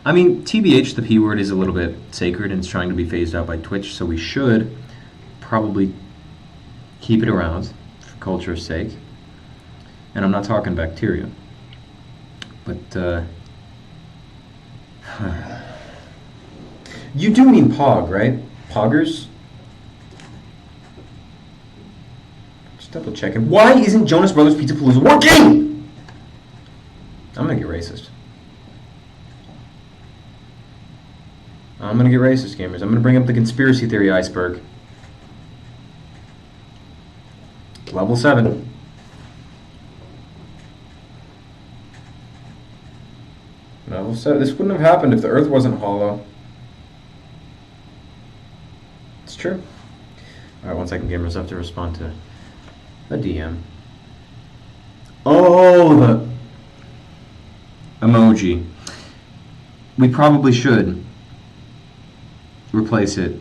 I mean, TBH, the P word, is a little bit sacred and it's trying to be phased out by Twitch, so we should probably keep it around for culture's sake. And I'm not talking bacteria. But, you do mean Pog, right? Poggers? Just double checking. Why isn't Jonas Brothers Pizza Palooza working? I'm gonna get racist. I'm gonna get racist, gamers. I'm gonna bring up the conspiracy theory iceberg. Level 7. Level 7. This wouldn't have happened if the Earth wasn't hollow. It's true. Alright, 1 second, gamers. I have to respond to a DM. Oh, the emoji. We probably should replace it.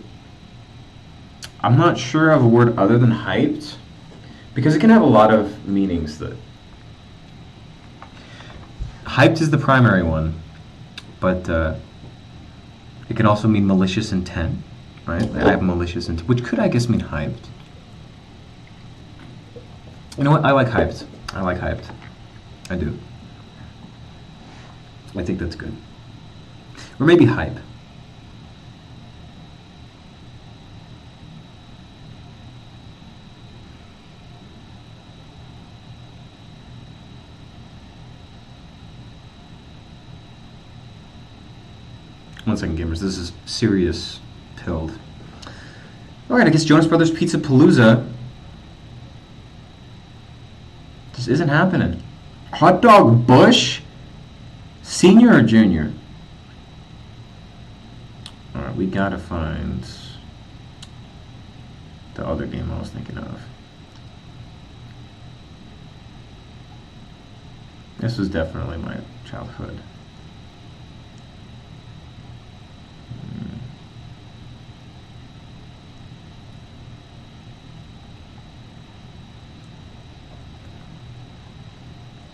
I'm not sure of a word other than hyped, because it can have a lot of meanings. That hyped is the primary one, but it can also mean malicious intent, right? I have malicious intent, which could, I guess, mean hyped. You know what? I like hyped. I like hyped. I do. I think that's good. Or maybe hype. One second, gamers. This is serious pilled. Alright, I guess Jonas Brothers Pizza Palooza just isn't happening. Hot Dog Bush? Senior or junior? Alright, we gotta find the other game I was thinking of. This was definitely my childhood.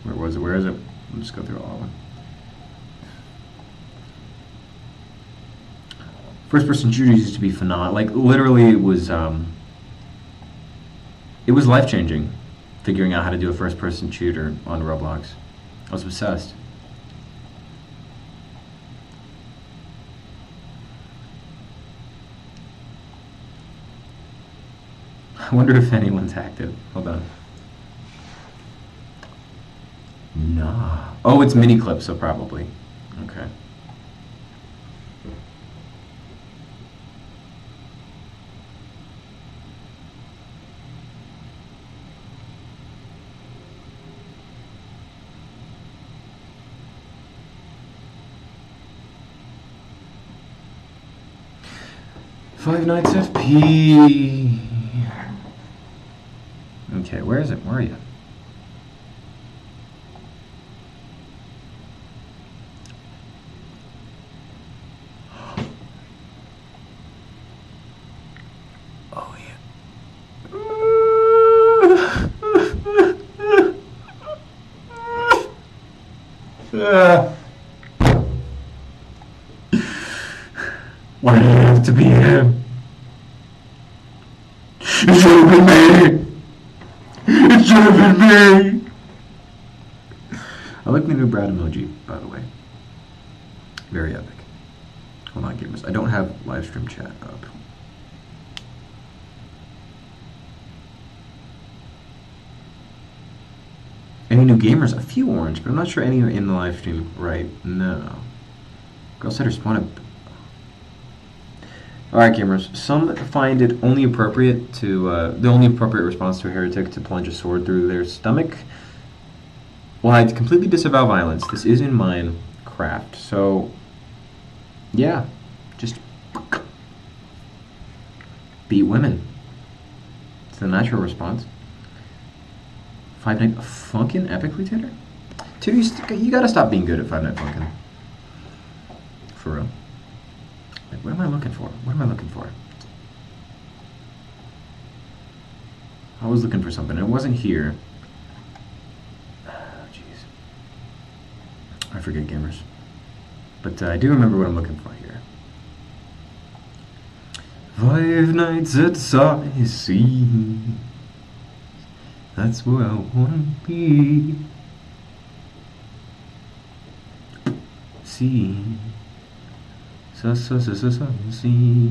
Where was it? Where is it? I'll just go through all of them. First-person shooters used to be phenomenal. Like, literally, it was life-changing, figuring out how to do a first-person shooter on Roblox. I was obsessed. I wonder if anyone's active. Hold on. Nah. Oh, it's mini clips, so probably. Okay. Five Nights FP. Okay, where is it? Where are you? Oh yeah. Why did it have to be him? It should have been me! It should have been me! I like the new Brad emoji, by the way. Very epic. Hold on, gamers. I don't have live stream chat up. Any new gamers? A few orange, but I'm not sure any are in the live stream right now. Girl said responded. Alright, gamers. Some find it only appropriate to, the only appropriate response to a heretic to plunge a sword through their stomach. Well, I completely disavow violence. This is in Minecraft, so yeah, just beat women. It's the natural response. Five Night Funkin' epically Tater? Dude, you gotta stop being good at Five Night Funkin'. For real. Like, what am I looking for? What am I looking for? I was looking for something. It wasn't here. Jeez. I forget, gamers. But I do remember what I'm looking for here. 5 nights at sea. That's where I wanna be. See. See.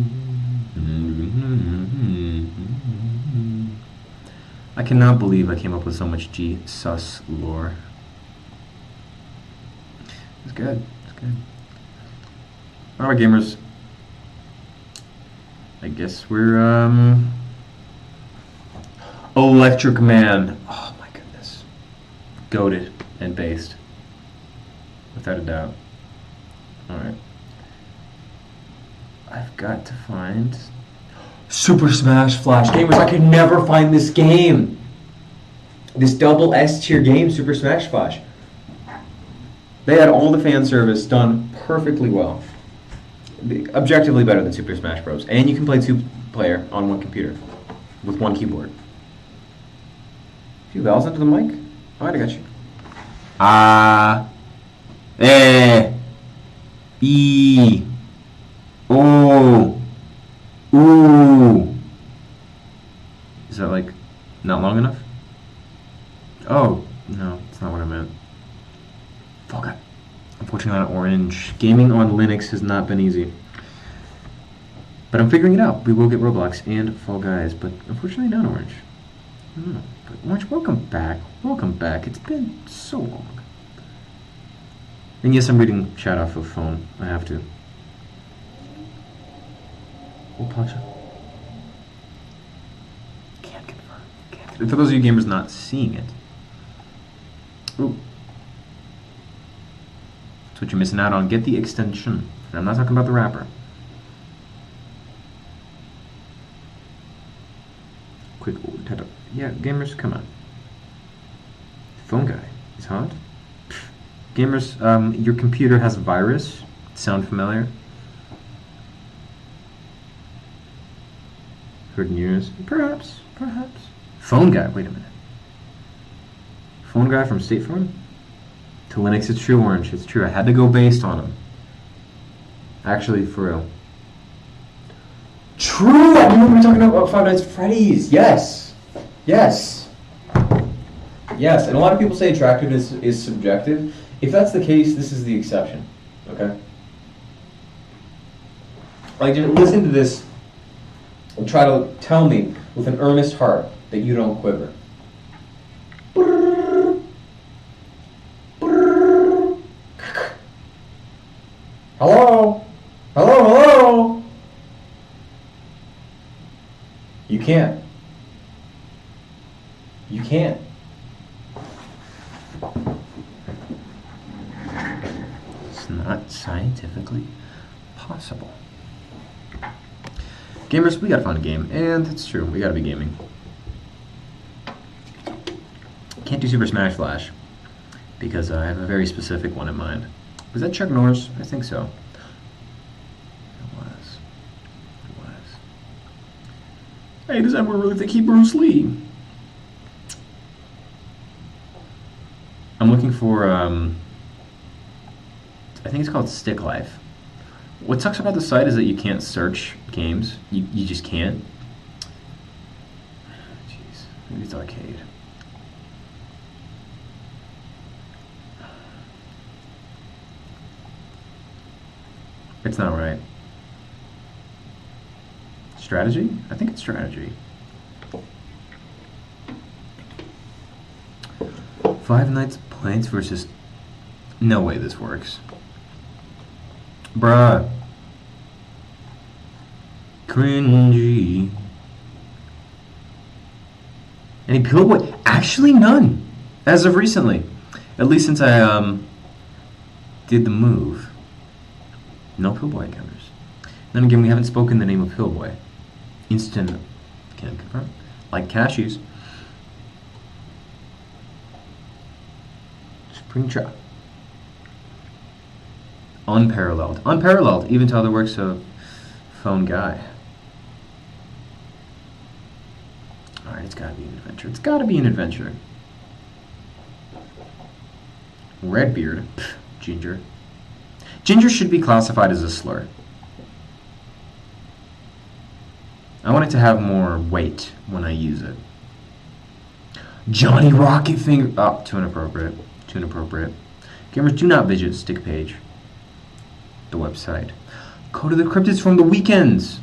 I cannot believe I came up with so much G-sus lore. It's good. It's good. Alright, gamers. I guess we're, Electric Man. Oh my goodness. Goated and based. Without a doubt. Alright. I've got to find Super Smash Flash. Gamers, I could never find this game. This double S tier game, Super Smash Flash. They had all the fan service done perfectly well. Objectively better than Super Smash Bros. And you can play 2-player on one computer with one keyboard. A few vowels into the mic? Alright, I got you. E. Oh. Ooh. Is that like not long enough? Oh, no, that's not what I meant. Fall Guy. Unfortunately not orange. Gaming on Linux has not been easy. But I'm figuring it out. We will get Roblox and Fall Guys, but unfortunately not orange. But Orange, welcome back. Welcome back. It's been so long. And yes, I'm reading chat off of phone. I have to. Oh, Pacha. Can't confirm. Can't confirm. For those of you gamers not seeing it. Ooh. That's what you're missing out on. Get the extension. And I'm not talking about the wrapper. Quick, yeah, gamers, come on. Phone Guy is hot. Gamers, your computer has a virus. Sound familiar? Heard news? Perhaps, perhaps. Phone Guy, wait a minute. Phone Guy from State Farm? To Linux, it's true, Orange. It's true. I had to go based on him. Actually, for real. True! I remember we were talking about Five Nights at Freddy's. Yes! Yes! Yes, and a lot of people say attractiveness is subjective. If that's the case, this is the exception. Okay? Like, just listen to this and try to tell me with an earnest heart that you don't quiver. Hello? Hello, hello? You can't. You can't. It's not scientifically possible. Gamers, we gotta find a game, and it's true, we gotta be gaming. Can't do Super Smash Flash, because I have a very specific one in mind. Was that Chuck Norris? I think so. It was. It was. Hey, does anyone really think he Bruce Lee? I'm looking for, I think it's called Stick Life. What sucks about the site is that you can't search games. You just can't. Maybe it's arcade. It's not right. Strategy? I think it's strategy. Five Nights at Plants versus... No way this works. Bruh. Cringy. Any Pillboy? Actually none. As of recently. At least since I did the move. No Pillboy encounters. Then again, we haven't spoken the name of Pillboy. Instant. Can't confirm. Like cashews. Springtrap. Unparalleled. Unparalleled, even to other works of Phone Guy. Alright, it's gotta be an adventure. It's gotta be an adventure. Redbeard. Pff, ginger. Ginger should be classified as a slur. I want it to have more weight when I use it. Johnny Rocket Finger. Oh, too inappropriate. Too inappropriate. Gamers, do not visit Stick Page. The website. Code of the Cryptids from the weekends.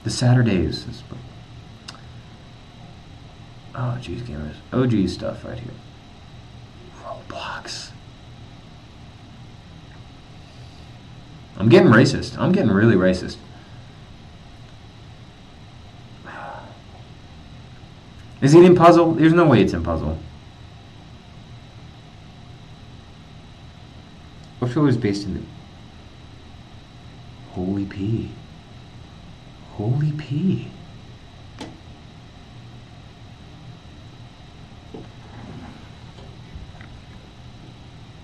The Saturdays. Oh, geez, gamers. OG stuff right here. Roblox. I'm getting racist. I'm getting really racist. Is it in Puzzle? There's no way it's in Puzzle. What show is based in the... Holy P. Holy P.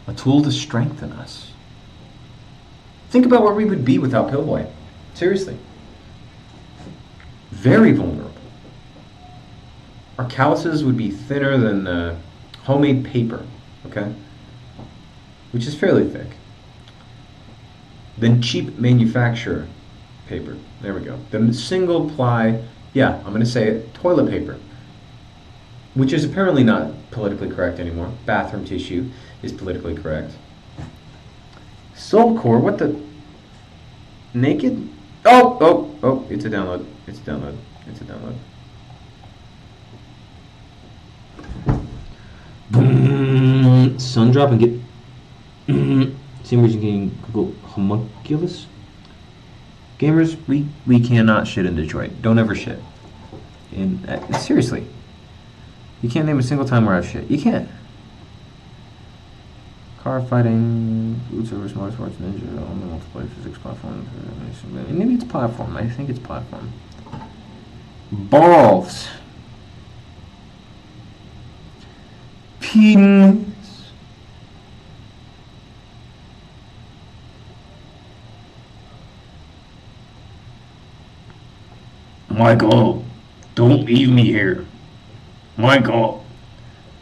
A tool to strengthen us. Think about where we would be without Pillboy. Seriously. Very vulnerable. Our calluses would be thinner than homemade paper, okay? Which is fairly thick. Then cheap manufacturer paper. There we go. Then single ply, yeah, I'm going to say it, toilet paper. Which is apparently not politically correct anymore. Bathroom tissue is politically correct. Soulcore, what the? Naked? Oh, it's a download. It's a download. It's a download. Sundrop and get same reason getting Google homunculus. Gamers, we cannot shit in Detroit. Don't ever shit. And seriously, you can't name a single time where I've shit. You can't. Car fighting, food service, motorsports, ninja, only multiplayer, physics platform. Maybe it's platform. I think it's platform. Balls. Penis. Michael, don't leave me here. Michael.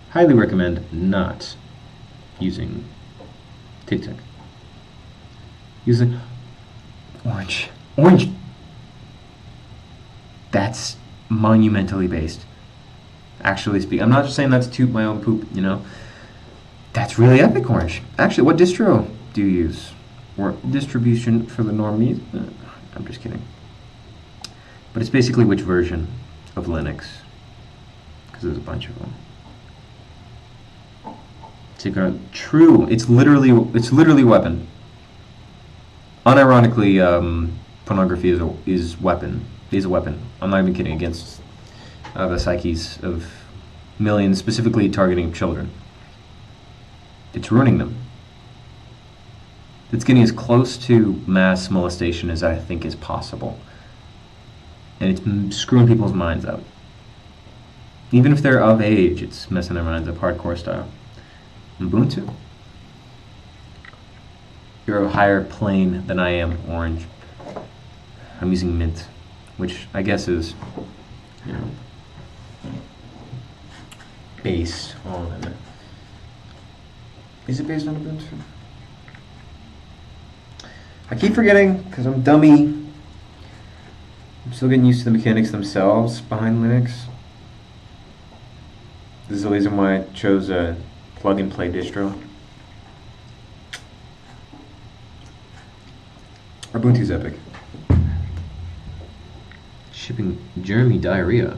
Highly recommend not using TikTok. Using orange. Orange. That's monumentally based. Actually speak. I'm not just saying that to toot my own poop, you know. That's really epic, Orange. Actually, what distro do you use? Or distribution for the normies? I'm just kidding. But it's basically which version of Linux. Because there's a bunch of them. Secret. True. It's literally weapon. Unironically, pornography is weapon. Is a weapon. I'm not even kidding. Against the psyches of millions, specifically targeting children. It's ruining them. It's getting as close to mass molestation as I think is possible. And it's screwing people's minds out. Even if they're of age, it's messing their minds up hardcore style. Ubuntu. You're a higher plane than I am, Orange. I'm using Mint, which I guess is, you know, based on... Is it based on Ubuntu? I keep forgetting, because I'm dummy. I'm still getting used to the mechanics themselves behind Linux. This is the reason why I chose a plug-and-play distro. Ubuntu's epic. Shipping Jeremy diarrhea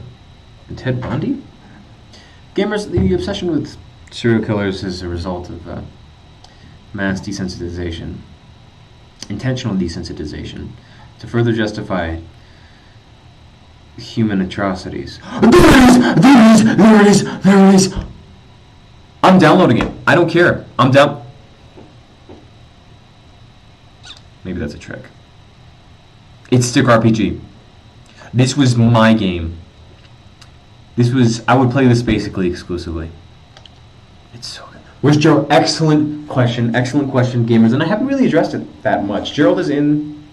and Ted Bundy? Gamers, the obsession with serial killers is a result of mass desensitization, intentional desensitization, to further justify human atrocities. There it is! I'm downloading it. I don't care. I'm down. Maybe that's a trick. It's Stick RPG. This was my game. I would play this basically exclusively. It's so good. Where's Gerald? Excellent question, gamers. And I haven't really addressed it that much. Gerald is in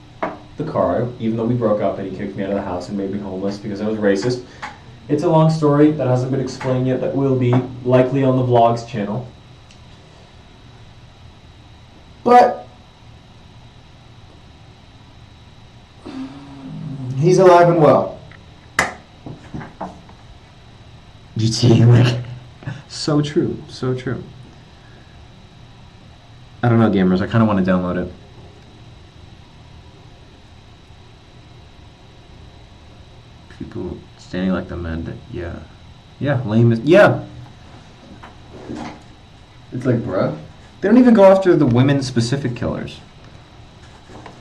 the car, even though we broke up and he kicked me out of the house and made me homeless because I was racist. It's a long story that hasn't been explained yet that will be likely on the vlogs channel. But he's alive and well. You see, like, so true, so true. I don't know, gamers. I kind of want to download it. People standing like the men. Yeah, lame. Yeah. It's like, bruh. They don't even go after the women-specific killers.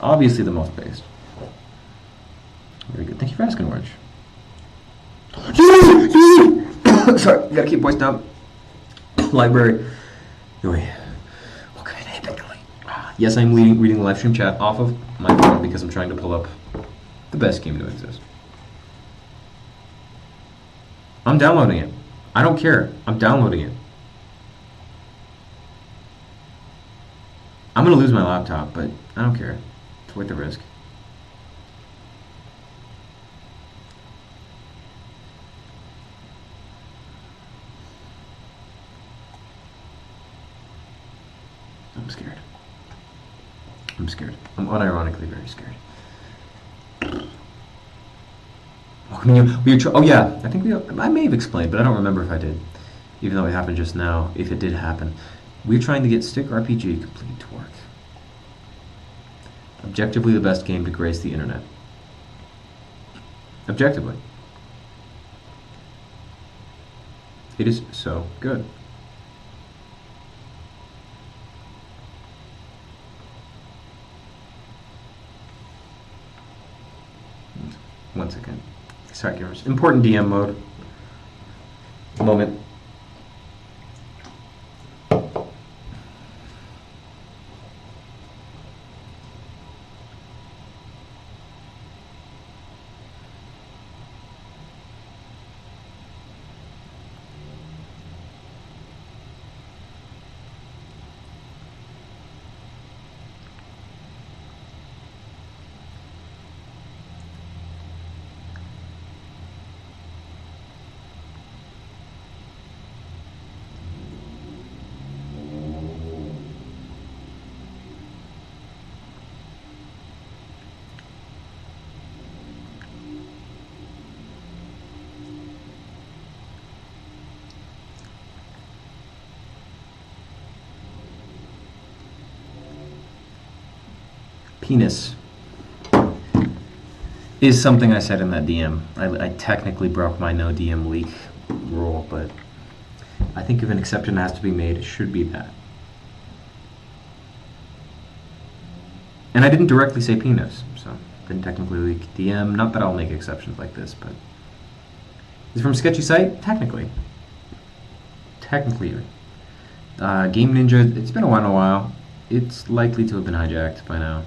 Obviously, the most based. Very good. Thank you for asking, Orange. Sorry, gotta keep voice down. Library. What can I name it? Yes, I'm reading the live stream chat off of my phone because I'm trying to pull up the best game to exist. I'm downloading it. I don't care. I'm downloading it. I'm gonna lose my laptop, but I don't care. It's worth the risk. I'm scared. I'm scared. I'm unironically very scared. Oh yeah, I think I may have explained, but I don't remember if I did. Even though it happened just now, if it did happen. We're trying to get Stick RPG complete to work. Objectively the best game to grace the internet. Objectively. It is so good. One second. Sorry, gamers. Important DM mode. Moment. Penis is something I said in that DM. I technically broke my no DM leak rule, but I think if an exception has to be made, it should be that. And I didn't directly say penis, so didn't technically leak DM. Not that I'll make exceptions like this, but is it from Sketchy Site? Technically. Technically. Game Ninja, it's been a while. It's likely to have been hijacked by now.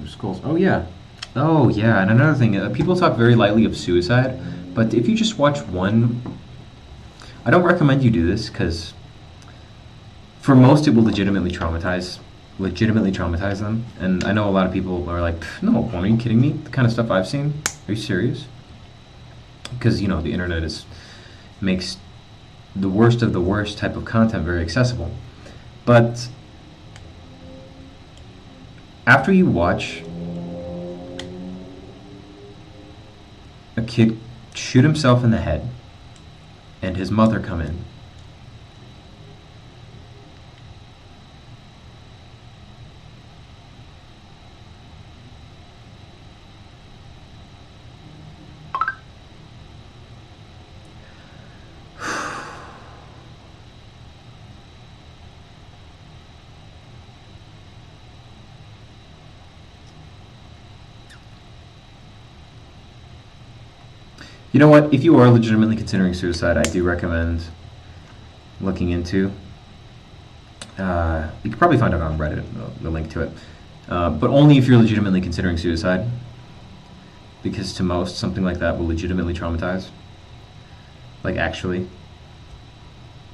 Skulls. Oh yeah, and another thing, people talk very lightly of suicide, but if you just watch one, I don't recommend you do this, because for most it will legitimately traumatize them, and I know a lot of people are like, no, are you kidding me? The kind of stuff I've seen, are you serious? Because, you know, the internet makes the worst of the worst type of content very accessible, but after you watch a kid shoot himself in the head, and his mother come in. You know what? If you are legitimately considering suicide, I do recommend looking into. You can probably find it on Reddit, the link to it. But only if you're legitimately considering suicide. Because to most, something like that will legitimately traumatize. Like, actually.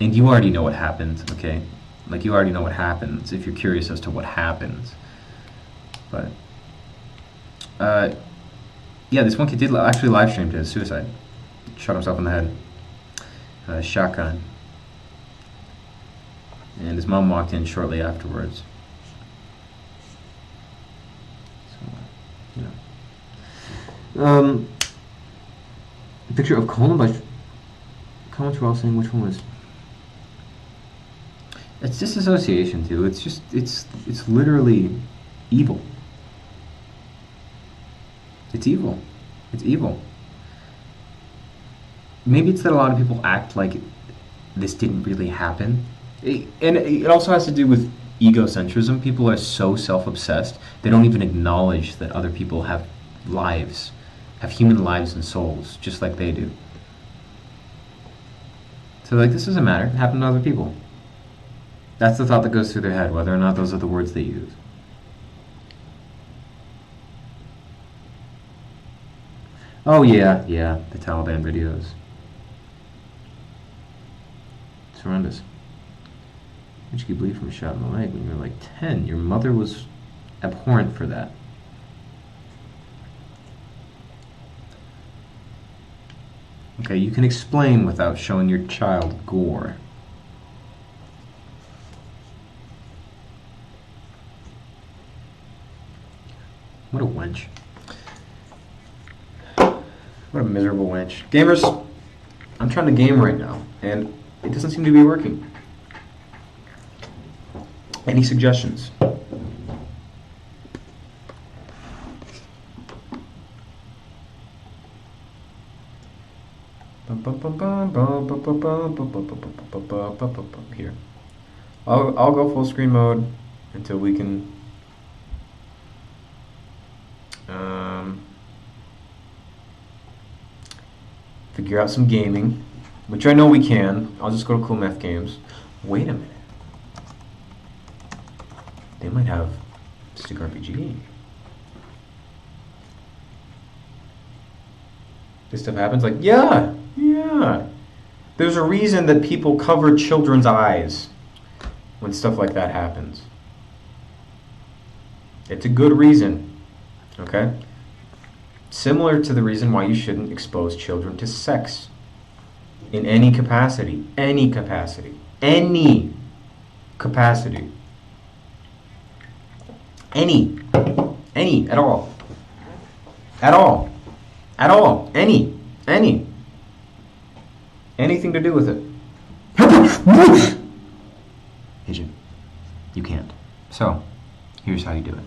And you already know what happened, okay? Like, you already know what happens if you're curious as to what happens. But, yeah, this one kid did actually live stream his suicide. Shot himself in the head. Shotgun. And his mom walked in shortly afterwards. So, yeah. A picture of Columbine. Comments were all saying which one was. It's disassociation too. It's just it's literally evil. It's evil. It's evil. Maybe it's that a lot of people act like this didn't really happen. And it also has to do with egocentrism. People are so self-obsessed, they don't even acknowledge that other people have lives, have human lives and souls, just like they do. So, like, this doesn't matter. It happened to other people. That's the thought that goes through their head, whether or not those are the words they use. Oh, yeah, the Taliban videos. It's horrendous. What did you believe from a shot in the leg when you were like 10? Your mother was abhorrent for that. Okay, you can explain without showing your child gore. What a wench. What a miserable wench. Gamers, I'm trying to game right now, and it doesn't seem to be working. Any suggestions? Here. I'll go full screen mode until we can figure out some gaming, which I know we can. I'll just go to Cool Math Games. Wait a minute. They might have Stick RPG. This stuff happens? Like, yeah. There's a reason that people cover children's eyes when stuff like that happens. It's a good reason, okay? Similar to the reason why you shouldn't expose children to sex in any capacity. Any capacity. Any capacity. Any. Any. At all. At all. At all. Any. Any. Anything to do with it. Agent, you can't. So, here's how you do it.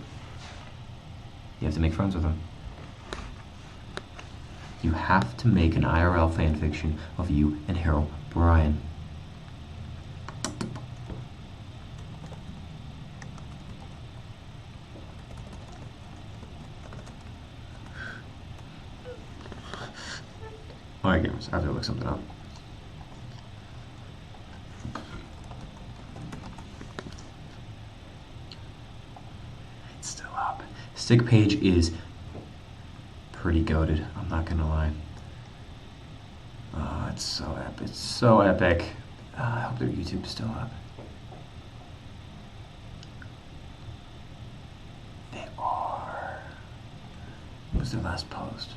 You have to make friends with them. You have to make an IRL fanfiction of you and Harold Bryan. Alright, gamers, I have to look something up. It's still up. Stick page is pretty goated, I'm not gonna lie. Oh, it's so epic. It's so epic. I hope their YouTube's still up. They are. What was their last post?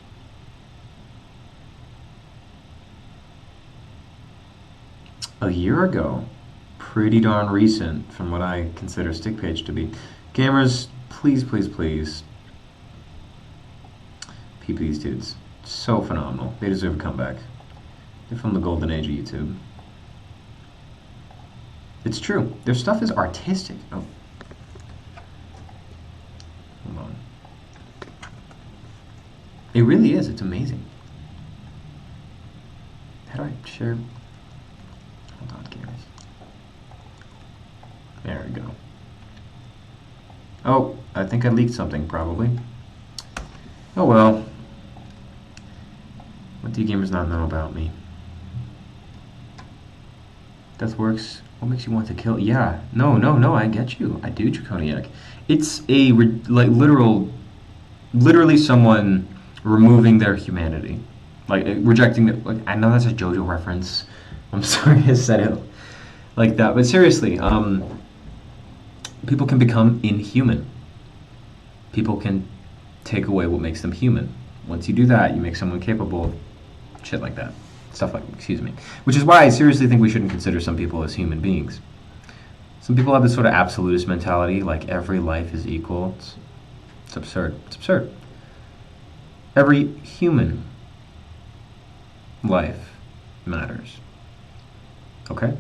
A year ago. Pretty darn recent from what I consider Stick page to be. Gamers, please, please, please. Peep these dudes. So phenomenal. They deserve a comeback. They're from the golden age of YouTube. It's true. Their stuff is artistic. Oh. Hold on. It really is. It's amazing. How do I share? Hold on, gamers. There we go. Oh, I think I leaked something, probably. Oh well. What do you gamers not know about me? Deathworks. What makes you want to kill? Yeah. No, I get you. I do, Draconiac. It's a, like, literally someone removing their humanity. Like, rejecting it. Like, I know that's a JoJo reference. I'm sorry I said it like that. But seriously, people can become inhuman. People can take away what makes them human. Once you do that, you make someone capable of shit like that. Stuff like, excuse me. Which is why I seriously think we shouldn't consider some people as human beings. Some people have this sort of absolutist mentality, like every life is equal. It's absurd. It's absurd. Every human life matters. Okay?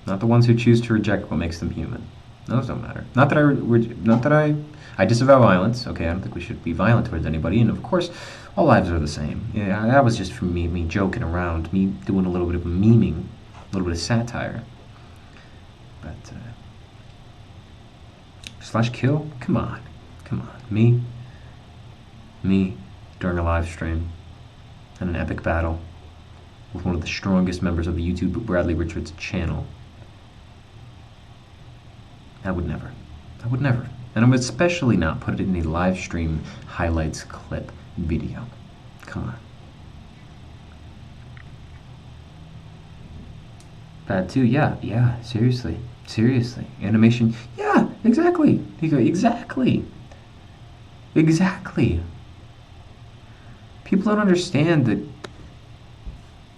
Not the ones who choose to reject what makes them human. Those don't matter. Not that I disavow violence. Okay, I don't think we should be violent towards anybody. And of course, all lives are the same. Yeah, that was just from me joking around, me doing a little bit of memeing, a little bit of satire. But slash kill? Come on. Me during a live stream and an epic battle with one of the strongest members of the YouTube Bradley Richards channel. I would never. And I would especially not put it in a live stream highlights clip video. Come on. Bad too, yeah, seriously. Animation, yeah, exactly. You go, exactly. People don't understand that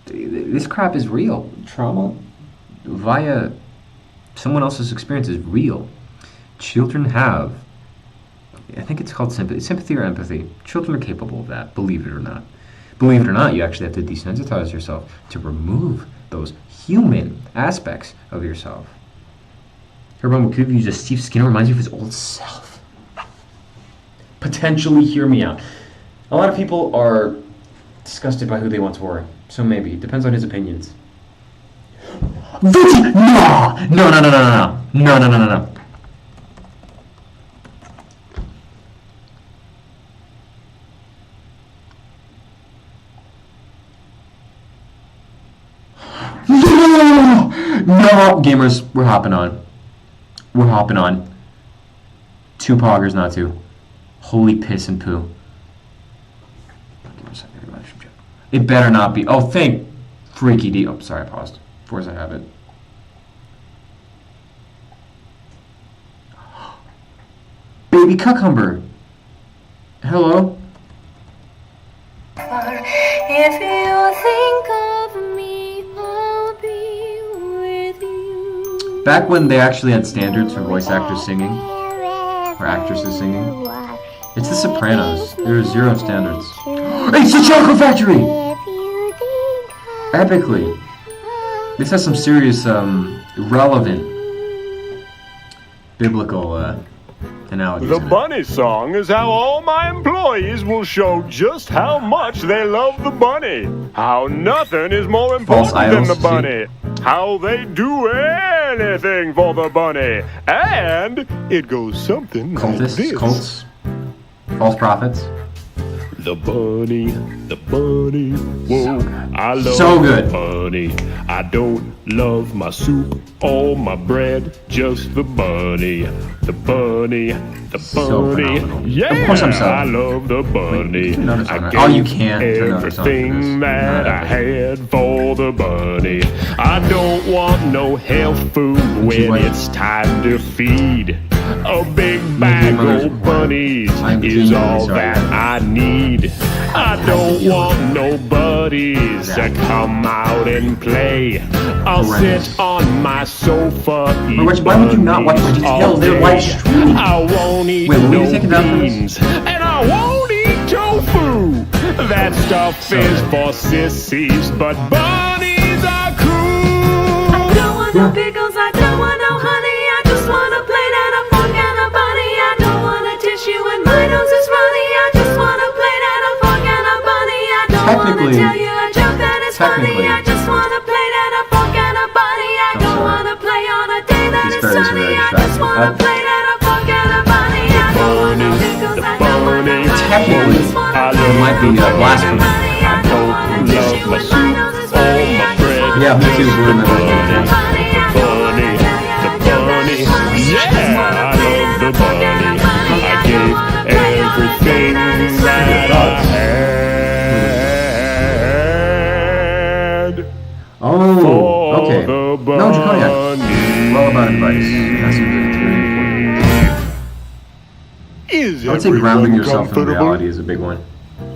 this crap is real. Trauma via someone else's experience is real. Children have, I think it's called sympathy or empathy. Children are capable of that, believe it or not. Believe it or not, you actually have to desensitize yourself to remove those human aspects of yourself. Everyone could use a Steve Skinner reminds you of his old self. Potentially, hear me out. A lot of people are disgusted by who they once were, so maybe. It depends on his opinions. No. No, gamers, we're hopping on. Two poggers, not two. Holy piss and poo. It better not be. Oh, thank freaky D. Oh, sorry, I paused. Forza Habit. Baby Cucumber. Hello. If you think of me, I'll be with you. Back when they actually had standards for voice actors singing, or actresses singing, it's The Sopranos. There are zero standards. It's the Chocolate Factory! Epically. This has some serious, relevant biblical analogies. The bunny song is how all my employees will show just how much they love the bunny. How nothing is more important than the bunny. How they do anything for the bunny. And it goes something like this. Cults, false prophets. The bunny, whoa, I love good. the bunny. I don't love my soup or my bread, just the bunny. The bunny, So phenomenal. yeah, Of course I'm so. I love the bunny. I You can't turn on this. everything that I had for the bunny. I don't want no health food when it's time to feed. A big bag of bunnies is all that I need. I don't want no buddies to come out and play. I'll sit on my sofa, eat Why would you not watch the all details? They're live day. streaming. I won't eat Wait, what were you no thinking about this? beans, and I won't eat tofu. That stuff is for sissies, but bunnies are cool. I don't want no pickles, I don't want no honey. I just want a plate and a fork and a bunny. I don't want a tissue when my nose is runny. I just want a plate and a fork and a bunny. I don't want to tell you a joke that is funny. I just want a plate and a fork and a bunny. I don't want to play on a day that is sunny. I just want a plate and a fork and a bunny. I don't want no pickles, I don't want no honey. Technically, it might be blasphemy. I don't love my soup or my bread. Yeah, me too. We're in the bunny, yeah, I love the bunny. I gave everything that I had. Oh, okay. The No, Draconiac. bunny. Well about advice. That seems like it's very important. Is I would say grounding everyone yourself in comfortable? reality is a big one.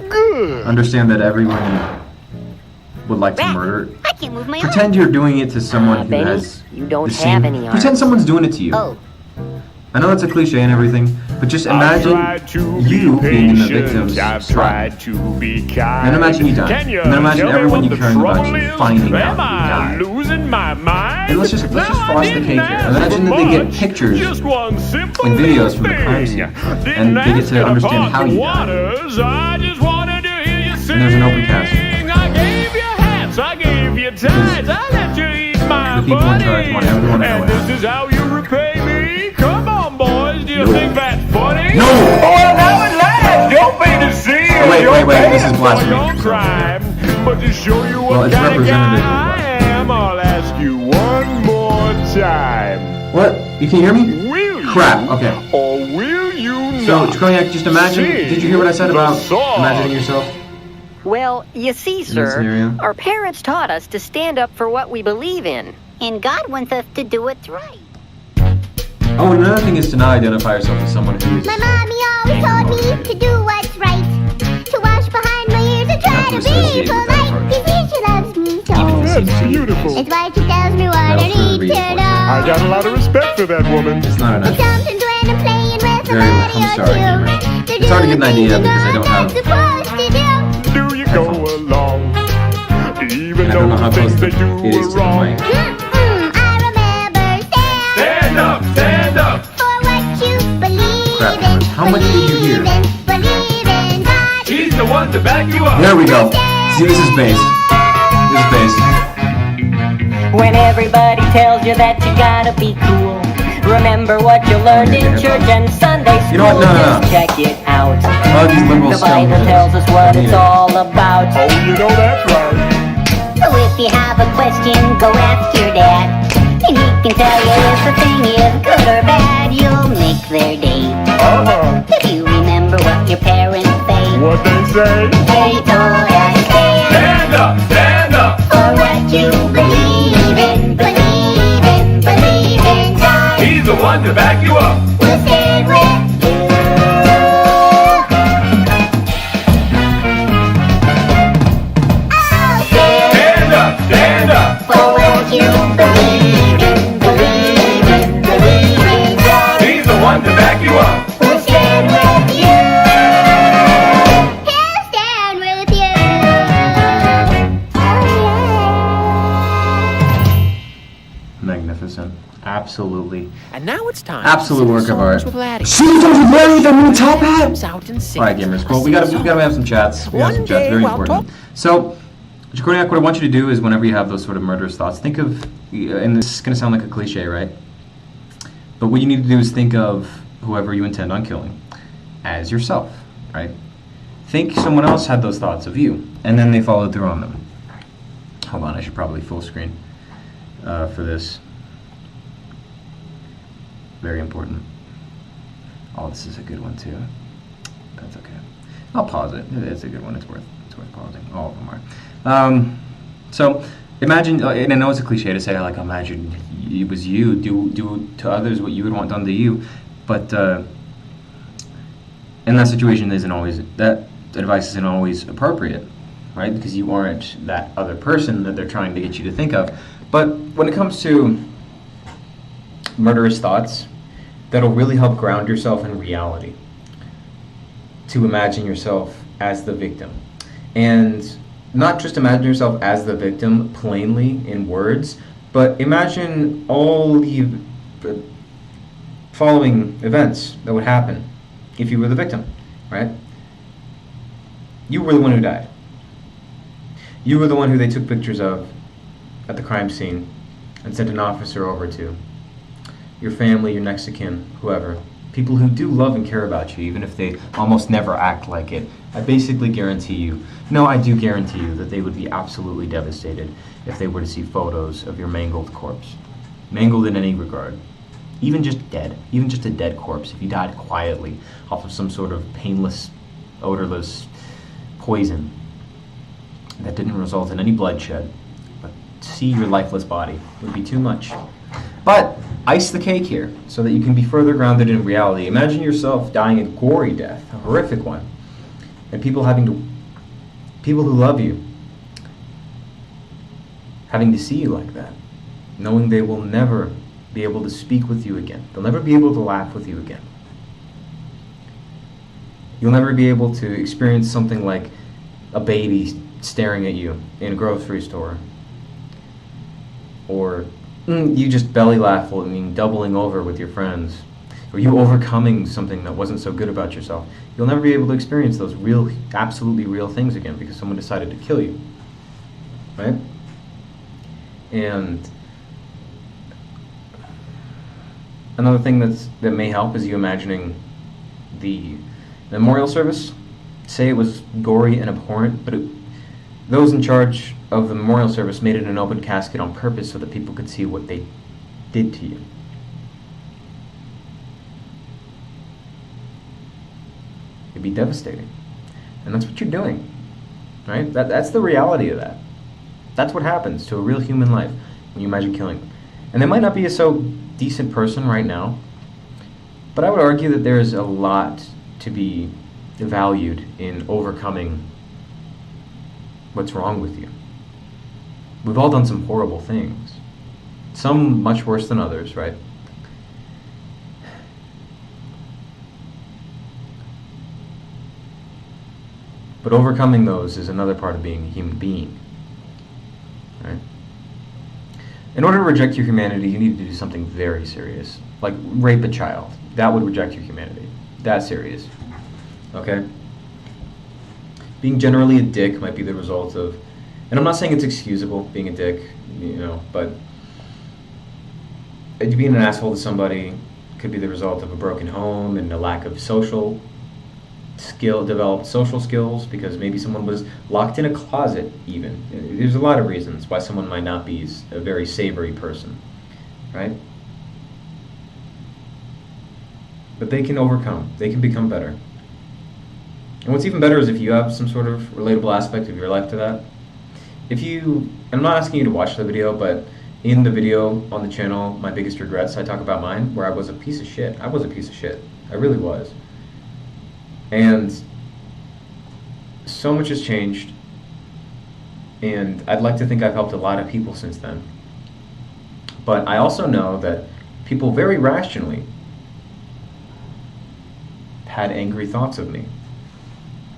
Good. Understand that everyone would like to murder. I can't move my arm. Pretend you're doing it to someone who Benny, has you don't the have same. any arms. Pretend someone's doing it to you. Oh, I know that's a cliche and everything, but just I've imagine tried to you be being in the patient. victim's I've spot. tried to be kind. And imagine you die. Can you And then imagine tell me everyone what you the care about trouble you is? finding out Am you I died. losing my mind? And let's just No, frost the I cake didn't here. ask Imagine for that they get much. pictures Just one simple and videos from the thing. crime scene, Didn't and they get ask to you understand part how the you died. waters. I just wanted to hear you sing. And there's an open cast. I gave you hats, I gave you ties, I let you eat my The people in charge want everyone to know and what this is how you repay me. Come on, boys, do you No. think that's funny? No! Well, now at last, don't be deceived. Oh, wait, You're wait, this is paying for blasphemy. your crime. But to show you Well, what it's kind of representative of guy I am, I'll ask you one more time. What? You can hear me? Will you? Crap, okay. Or will you So, not? Draconiac, just imagine. Sing Did you hear what I said the about song. imagining yourself? well, you see, sir, scenario? our parents taught us to stand up for what we believe in. And God wants us to do what's right. Oh, and another thing is to not identify yourself as someone who is. My mommy always told me to do what's right. To wash behind my ears and try Not to to be associate with that polite. part. You see, she loves me so. Even if it seems That's to be. beautiful. It's why she tells me what I That'll further need to reinforce it. know. I got a lot of respect for that woman. It's not enough. Sometimes when I'm playing with Very somebody well. I'm or sorry, two, Gamer. to It's hard to get an idea because I don't have. supposed to do. Do you go along? Even I don't know how though things close they do it is to are the wrong. mic. I remember Stand up! Stand up! for what you believe Crap, in. how much did you hear? Believe in God. He's the one to back you up! There we go. See, this is bass. This is bass. When everybody tells you that you gotta be cool, remember what you learned in church and Sunday school. You know what? No. Just check it out. Oh, these liberal The Bible scoundrels. tells us what I mean it's it. all about. Oh, you know that's right. So if you have a question, go ask your dad. And he can tell you if the thing is good or bad. You'll make their day. Uh-huh. If you remember what your parents say. What they say? They told us Stand up! Stand up! for what you believe in. Believe in, believe in God. He's the one to back you up! We'll stand with you. I'll stand Stand up! Stand up! for what you believe in. Believe in, believe in God. He's the one to back you up! We'll stand with you. He'll stand with you. Oh, yeah. Magnificent. Absolutely. And now it's time. Absolute work of art. With Laddie. Shoot with Larry with a new top hat! Comes out and sings. Alright, gamers. Cool. We gotta have some chats. We have some One chats. day Very while important. So, Draconiac, what I want you to do is whenever you have those sort of murderous thoughts, think of, and this is gonna sound like a cliche, right? But what you need to do is think of whoever you intend on killing as yourself, right? Think someone else had those thoughts of you, and then they followed through on them. Hold on, I should probably full screen for this. Very important. Oh, this is a good one too. That's okay. I'll pause it. It's a good one. It's worth pausing. All of them are. So imagine, and I know it's a cliche to say, like, imagine it was you. Do to others what you would want done to you. But in that situation, that advice isn't always appropriate, right? Because you aren't that other person that they're trying to get you to think of. But when it comes to murderous thoughts, that'll really help ground yourself in reality. To imagine yourself as the victim. And not just imagine yourself as the victim plainly in words, but imagine all the following events that would happen if you were the victim, right? You were the one who died. You were the one who they took pictures of at the crime scene and sent an officer over to. Your family, your next of kin, whoever. People who do love and care about you, even if they almost never act like it. I basically guarantee you, no, I do guarantee you that they would be absolutely devastated if they were to see photos of your mangled corpse. Mangled in any regard. Even just dead. Even just a dead corpse. If you died quietly off of some sort of painless, odorless poison that didn't result in any bloodshed, but to see your lifeless body would be too much. But ice the cake here so that you can be further grounded in reality. Imagine yourself dying a gory death, a horrific one, and people who love you having to see you like that, knowing they will never be able to speak with you again. They'll never be able to laugh with you again. You'll never be able to experience something like a baby staring at you in a grocery store, or you just belly laugh while doubling over with your friends, or you overcoming something that wasn't so good about yourself. You'll never be able to experience those real, absolutely real things again because someone decided to kill you, right? And another thing that may help is you imagining the memorial service. Say it was gory and abhorrent, but those in charge of the memorial service made it an open casket on purpose so that people could see what they did to you. It'd be devastating. And that's what you're doing, right? That's the reality of that. That's what happens to a real human life when you imagine killing them. And they might not be a so decent person right now, but I would argue that there is a lot to be valued in overcoming what's wrong with you. We've all done some horrible things. Some much worse than others, right? But overcoming those is another part of being a human being, right? In order to reject your humanity, you need to do something very serious, like rape a child. That would reject your humanity. That serious, okay? Being generally a dick might be the result of, and I'm not saying it's excusable, being a dick, but being an asshole to somebody could be the result of a broken home and a lack of developed social skills, because maybe someone was locked in a closet even. There's a lot of reasons why someone might not be a very savory person, right? But they can overcome, they can become better. And what's even better is if you have some sort of relatable aspect of your life to that. And I'm not asking you to watch the video, but in the video on the channel, My Biggest Regrets, I talk about mine, where I was a piece of shit. I was a piece of shit. I really was. And so much has changed, and I'd like to think I've helped a lot of people since then. But I also know that people very rationally had angry thoughts of me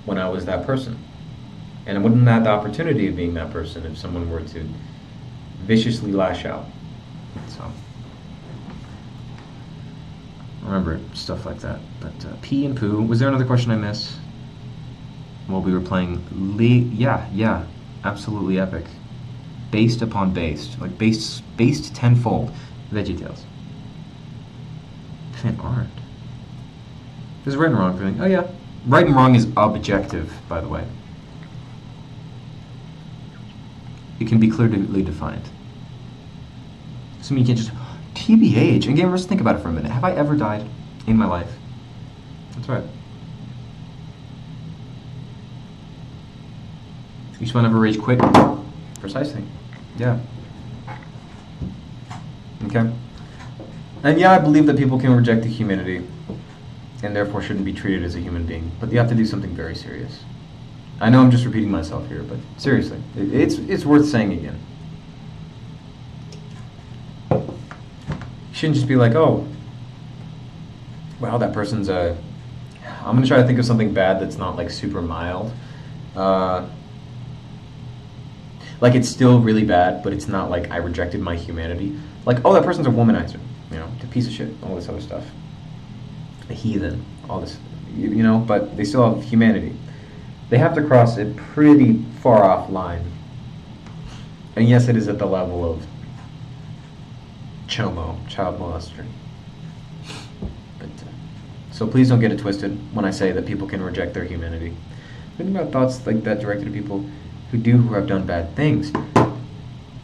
when I was that person. And I wouldn't have had the opportunity of being that person if someone were to viciously lash out. So remember stuff like that. But pee and poo. Was there another question I missed? While we were playing yeah, absolutely epic. Based upon based. Like based tenfold. VeggieTales. Fan art. There's right and wrong thing. Oh yeah. Right and wrong is objective, by the way. It can be clearly defined. So you can't just TBH. And gamers, think about it for a minute. Have I ever died in my life? That's right. Each one ever rage quit? Precisely. Yeah. Okay. And yeah, I believe that people can reject the humanity and therefore shouldn't be treated as a human being. But you have to do something very serious. I know I'm just repeating myself here, but seriously, it's worth saying again. You shouldn't just be like, oh, wow, that person's I'm going to try to think of something bad that's not like super mild. Like, it's still really bad, but it's not like I rejected my humanity. Like, oh, that person's a womanizer, you know, a piece of shit, all this other stuff. A heathen, all this, you know, but they still have humanity. They have to cross a pretty far off line. And yes, it is at the level of chomo, child molester. But, so please don't get it twisted when I say that people can reject their humanity. Think about thoughts like that directed at people who have done bad things.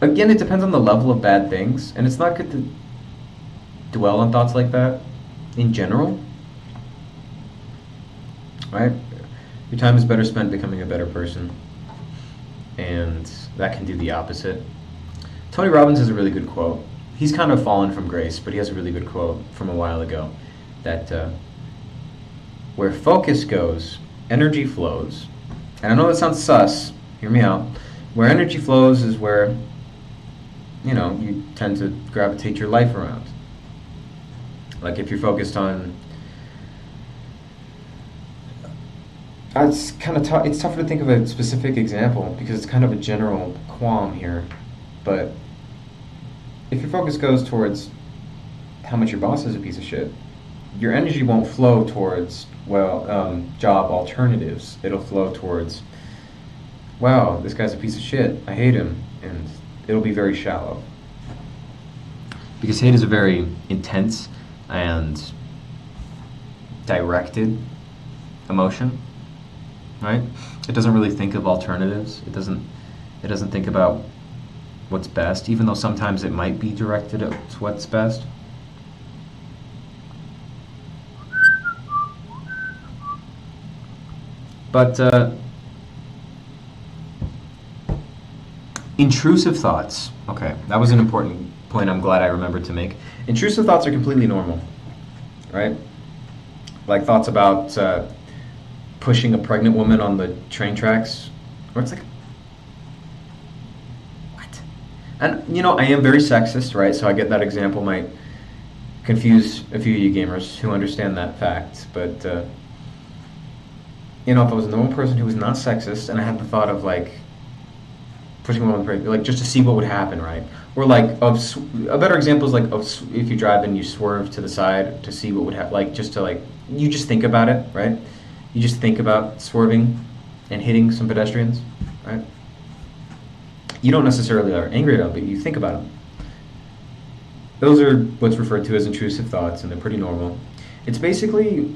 Again, it depends on the level of bad things, and it's not good to dwell on thoughts like that in general. Right? Your time is better spent becoming a better person, and that can do the opposite. Tony Robbins has a really good quote. He's kind of fallen from grace, but he has a really good quote from a while ago that where focus goes, energy flows. And I know that sounds sus, hear me out. Where energy flows is where, you know, you tend to gravitate your life around. Like if you're focused on, it's kind of tough. It's tougher to think of a specific example because it's kind of a general qualm here. But if your focus goes towards how much your boss is a piece of shit, your energy won't flow towards, well, job alternatives. It'll flow towards, wow, this guy's a piece of shit, I hate him, and it'll be very shallow. Because hate is a very intense and directed emotion, right? It doesn't really think of alternatives. It doesn't think about what's best, even though sometimes it might be directed at what's best. But intrusive thoughts. Okay, that was an important point I'm glad I remembered to make. Intrusive thoughts are completely normal, right? Like thoughts about pushing a pregnant woman on the train tracks, or it's like, what? And you know, I am very sexist, right? So I get that example might confuse a few of you gamers who understand that fact, but you know, if I was a normal person who was not sexist and I had the thought of like pushing a woman, like just to see what would happen, right? Or like a better example is like if you drive and you swerve to the side to see what would happen, like just to like, you just think about it, right? You just think about swerving and hitting some pedestrians, right? You don't necessarily are angry at them, but you think about them. Those are what's referred to as intrusive thoughts, and they're pretty normal. It's basically,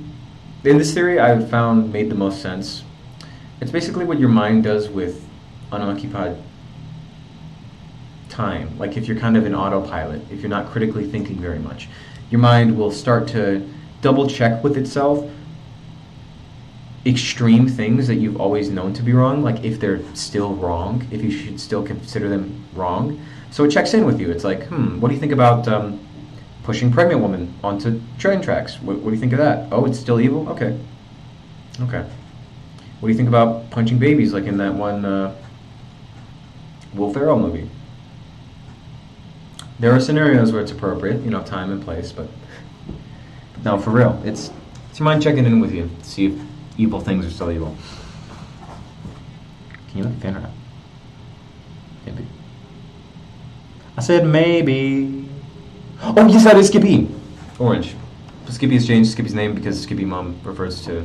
in this theory I've found made the most sense. It's basically what your mind does with unoccupied time. Like if you're kind of in autopilot, if you're not critically thinking very much, your mind will start to double check with itself extreme things that you've always known to be wrong, like if they're still wrong, if you should still consider them wrong. So it checks in with you. It's like, what do you think about pushing pregnant women onto train tracks? What do you think of that? Oh, it's still evil? Okay. Okay. What do you think about punching babies, like in that one Will Ferrell movie? There are scenarios where it's appropriate, you know, time and place, but no, for real, it's your mind checking in with you to see if evil things are still evil. Can you look at fan or not? Maybe. I said maybe. Oh, yes, that is Skippy. Orange. Skippy has changed Skippy's name because Skippy mom refers to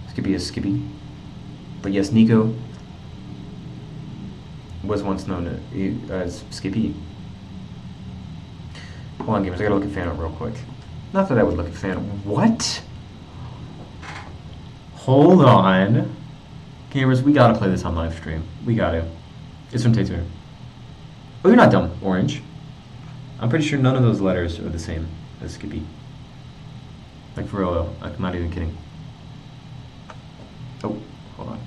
Skippy as Skippy. But yes, Nico was once known as Skippy. Hold on, gamers. I gotta look at fan art real quick. Not that I would look at fan art. What? Hold on. Gamers, we gotta play this on live stream. We gotta. It's from Tater. Oh, you're not dumb, Orange. I'm pretty sure none of those letters are the same as Skippy. Like for real though. I'm not even kidding. Oh, hold on.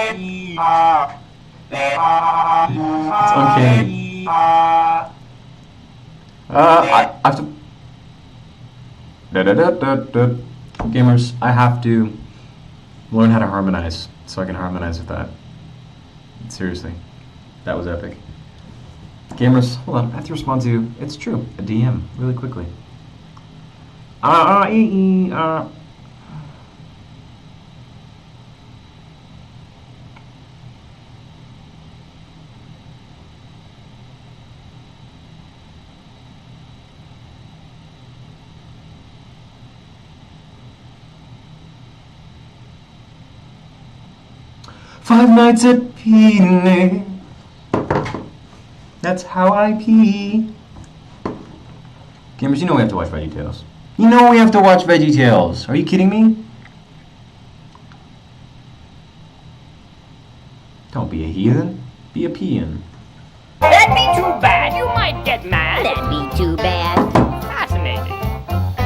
It's uncanny. I have to. Gamers, I have to learn how to harmonize so I can harmonize with that. Seriously, that was epic. Gamers, hold on, I have to respond to, it's true, a DM really quickly. Five Nights at Peony. That's how I pee. Gamers, you know we have to watch VeggieTales. You know we have to watch VeggieTales. Are you kidding me? Don't be a heathen. Be a peon. That'd be too bad. You might get mad. That'd be too bad. Fascinating.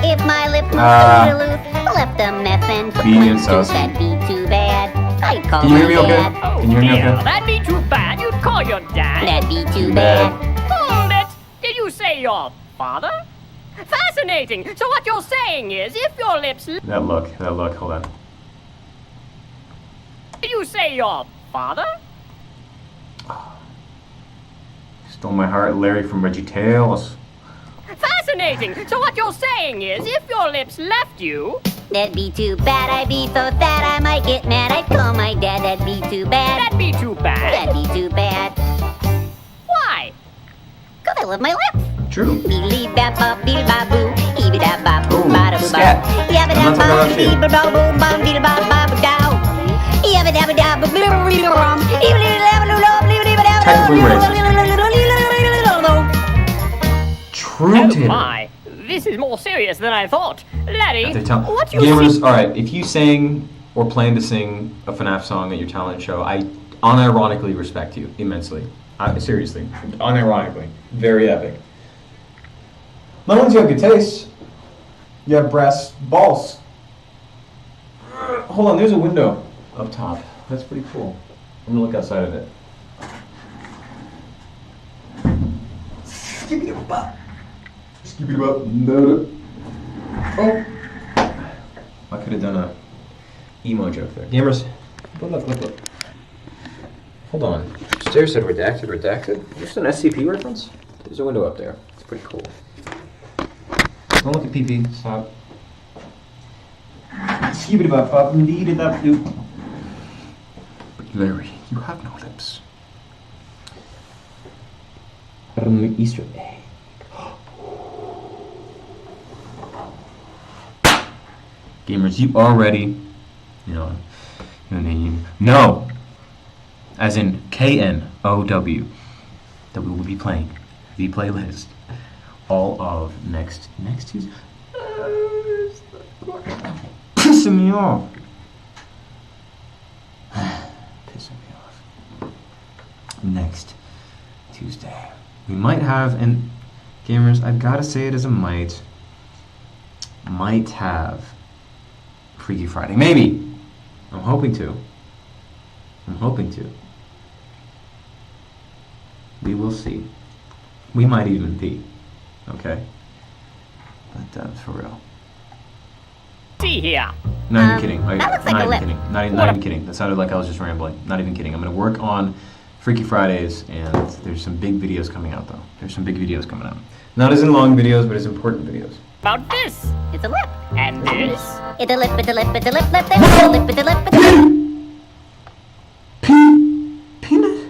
If my lip moved a little loose, left a mess and Peony and sauce. that'd be too bad. I'd call Can you hear my me okay? dad. Oh Can you hear me dear, okay? that'd be too bad. You'd call your dad. That'd be too Too bad. Hold it! Did you say your father? Fascinating. So what you're saying is, if your lips... That look, hold on. Did you say your father? Stole my heart, Larry from VeggieTales. Fascinating. So what you're saying is, if your lips left you... That'd be too bad. I'd be so sad I might get mad. I'd call my dad. That'd be too bad. That'd be too bad. That'd be too bad. Why? 'Cause I love my lips. True. Beep bap bop beep bop boo. Eep bap bop Ooh, boom bada boo scat. bop. Yabba I'm not dab talking bop about you. beep bop boom bom beep bop bop dow. Yabba dabba dab beep bop beep bop. Technically True, Oh Taylor. my. This is more serious than I thought. Larry, They tell- what you Gamers, see... alright, if you sang or plan to sing a FNAF song at your talent show, I unironically respect you immensely. Seriously. Unironically. Very epic. Not only do you have good taste, you have brass balls. Hold on, there's a window up top. That's pretty cool. I'm gonna look outside of it. Give me a butt. Skip it up. No. Oh. I could have done a emo joke there. Gamers, look. Hold on. Stair said redacted. Just an SCP reference? There's a window up there. It's pretty cool. Don't look at PP. Stop. Skip it up. Indeed it up. But Larry, you have no lips. From the Easter egg. Gamers, you already, your name. No! As in KNOW. That we will be playing the playlist all of next Tuesday. Pissing me off. Pissing me off. Next Tuesday. We might have, and gamers, I've got to say it as a might have Freaky Friday. Maybe. I'm hoping to. We will see. We might even be. Okay? But for real. See here. Not even kidding. that looks like not a even lip. kidding. Not even kidding. That sounded like I was just rambling. Not even kidding. I'm going to work on Freaky Fridays, and there's some big videos coming out, though. Not as in long videos, but as important videos. About this. It's a lip. And this. It's a lip. It's a lip. It's a lip. Lip. It's a lip. It's a lip. It's a lip. Penis?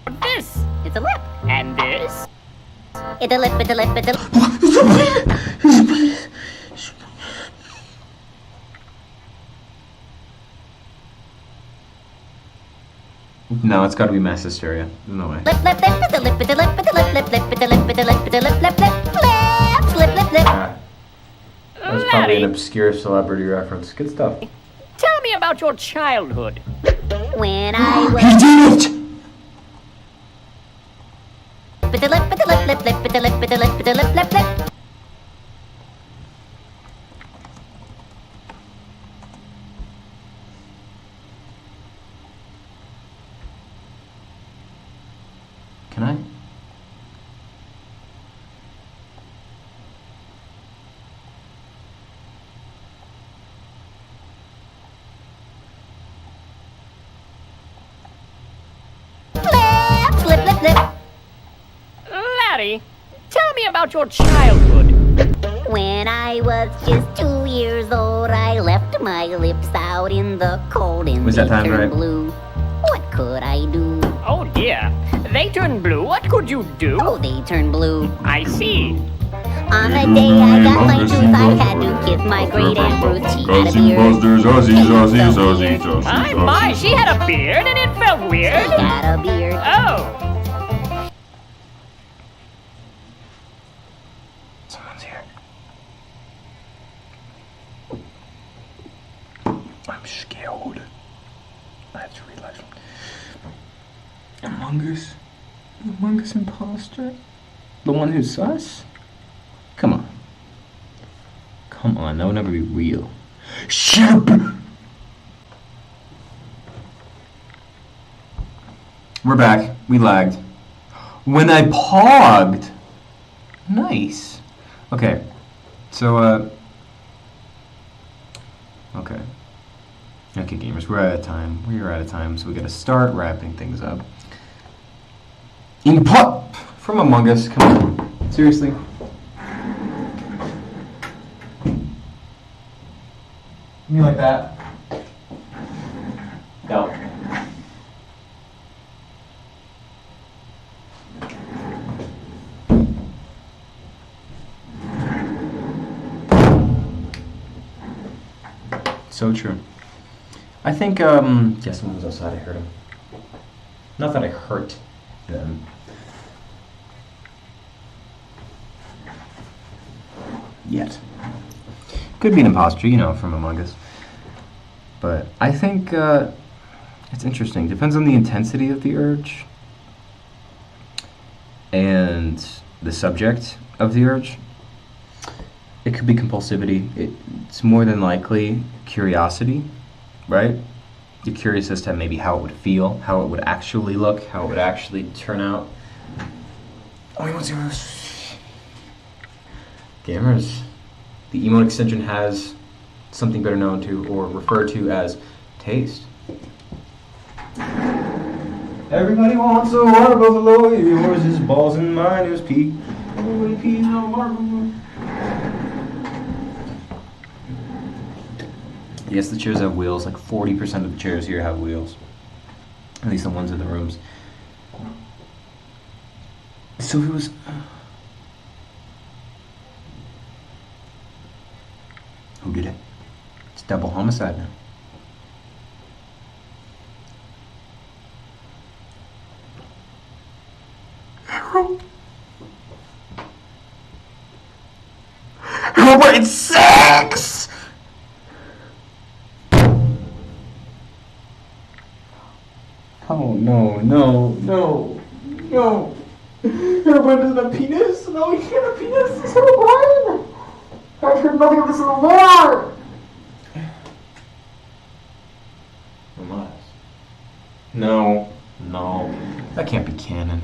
About this. It's a lip. And this. It's a lip. It's a lip. It's a lip. No, it's got to be mass hysteria. There's no way. Lip. Lip. Lip. It's a lip. It's a lip. It's a lip. Lip. Lip. It's a lip. It's a lip. It's a lip. Lip. Lip. Lip. Lip. Lip. Ah, that was probably an Larry, obscure celebrity reference. Good stuff. tell me about your childhood. When I was. He did it! It's a lip. It's a lip. Lip. Lip. It's a lip. It's a lip. It's a lip. Lip. Lip. Can I? Molly. Tell me about your childhood. When I was just 2 years old, I left my lips out in the cold and Was they that time turned right? blue. What could I do? Oh dear. They turned blue. What could you do? Oh, they turned blue. I see. On the day I got my tooth, I had to kiss my great Aunt Ruth. She had a beard. My, she had a beard and it felt weird. She had a beard. Oh. Someone's here. I'm scared. I have to realize. Among Us? Among Us imposter? The one who's sus? Come on. Come on, that would never be real. Shut up! We're back. We lagged. When I pogged! Nice. Okay. So, okay. Okay, gamers, we're out of time. We're out of time, so we gotta start wrapping things up. Input from Among Us. Come on. Seriously? You like that? No. So true. I think, yeah, someone was outside, I heard him. Not that I hurt them. Yet. Could be an imposter, you know, from Among Us. But I think, it's interesting. Depends on the intensity of the urge and the subject of the urge. It could be compulsivity. It's more than likely curiosity, right? You're curious as to maybe how it would feel, how it would actually look, how it would actually turn out. Gamers, the emote extension has something better known to or referred to as taste. Everybody wants a water buffalo. Yours is balls and mine is pee. Everybody pees on water buffalo. Yes, the chairs have wheels. Like 40% of the chairs here have wheels. At least the ones in the rooms. So it was... Who did it? It's double homicide now. Who went sex? Oh no, no, no, no. Everyone doesn't have penis? No, he can't have penis. He's so blind. I've heard nothing of this in the lore. Unless. No, no. That can't be canon.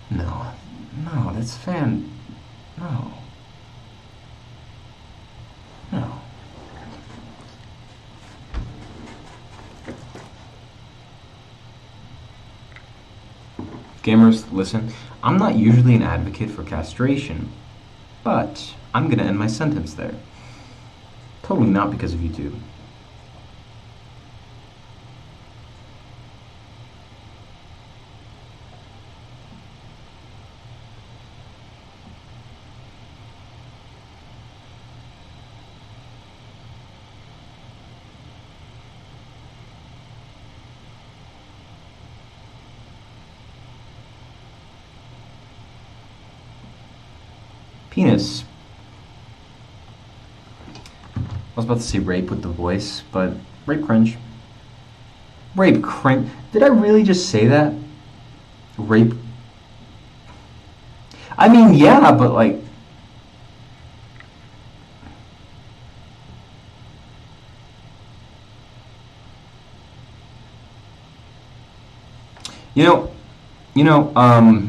No, no, that's fan. No. No. Gamers, listen, I'm not usually an advocate for castration, but I'm gonna end my sentence there. Totally not because of YouTube. Penis. I was about to say rape with the voice, but rape cringe. Rape cringe. Did I really just say that? Rape. I mean, yeah, but like.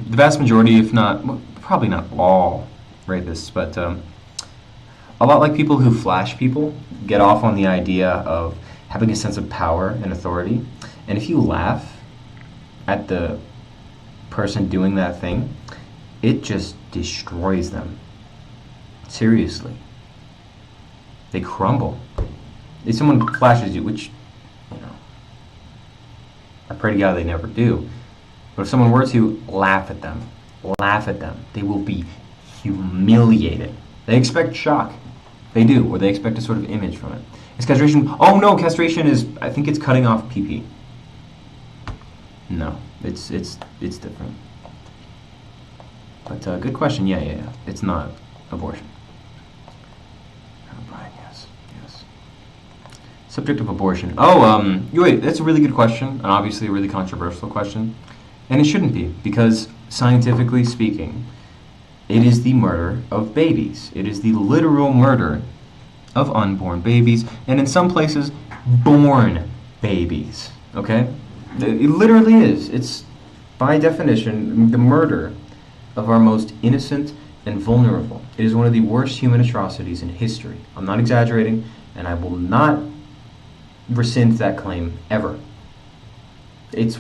The vast majority, if not, well, probably not all rapists, but a lot like people who flash people get off on the idea of having a sense of power and authority. And if you laugh at the person doing that thing, it just destroys them. Seriously. They crumble. If someone flashes you, which, I pray to God they never do, but if someone were to laugh at them, they will be humiliated. They expect shock. They do, or they expect a sort of image from it. Is castration? Oh no, castration is, I think it's cutting off PP. No, it's different. But good question. Yeah. It's not abortion. Brian, yes. Subject of abortion. Oh, wait, that's a really good question, and obviously a really controversial question. And it shouldn't be, because scientifically speaking, it is the murder of babies. It is the literal murder of unborn babies, and in some places, born babies. Okay? It literally is. It's, by definition, the murder of our most innocent and vulnerable. It is one of the worst human atrocities in history. I'm not exaggerating, and I will not rescind that claim ever. It's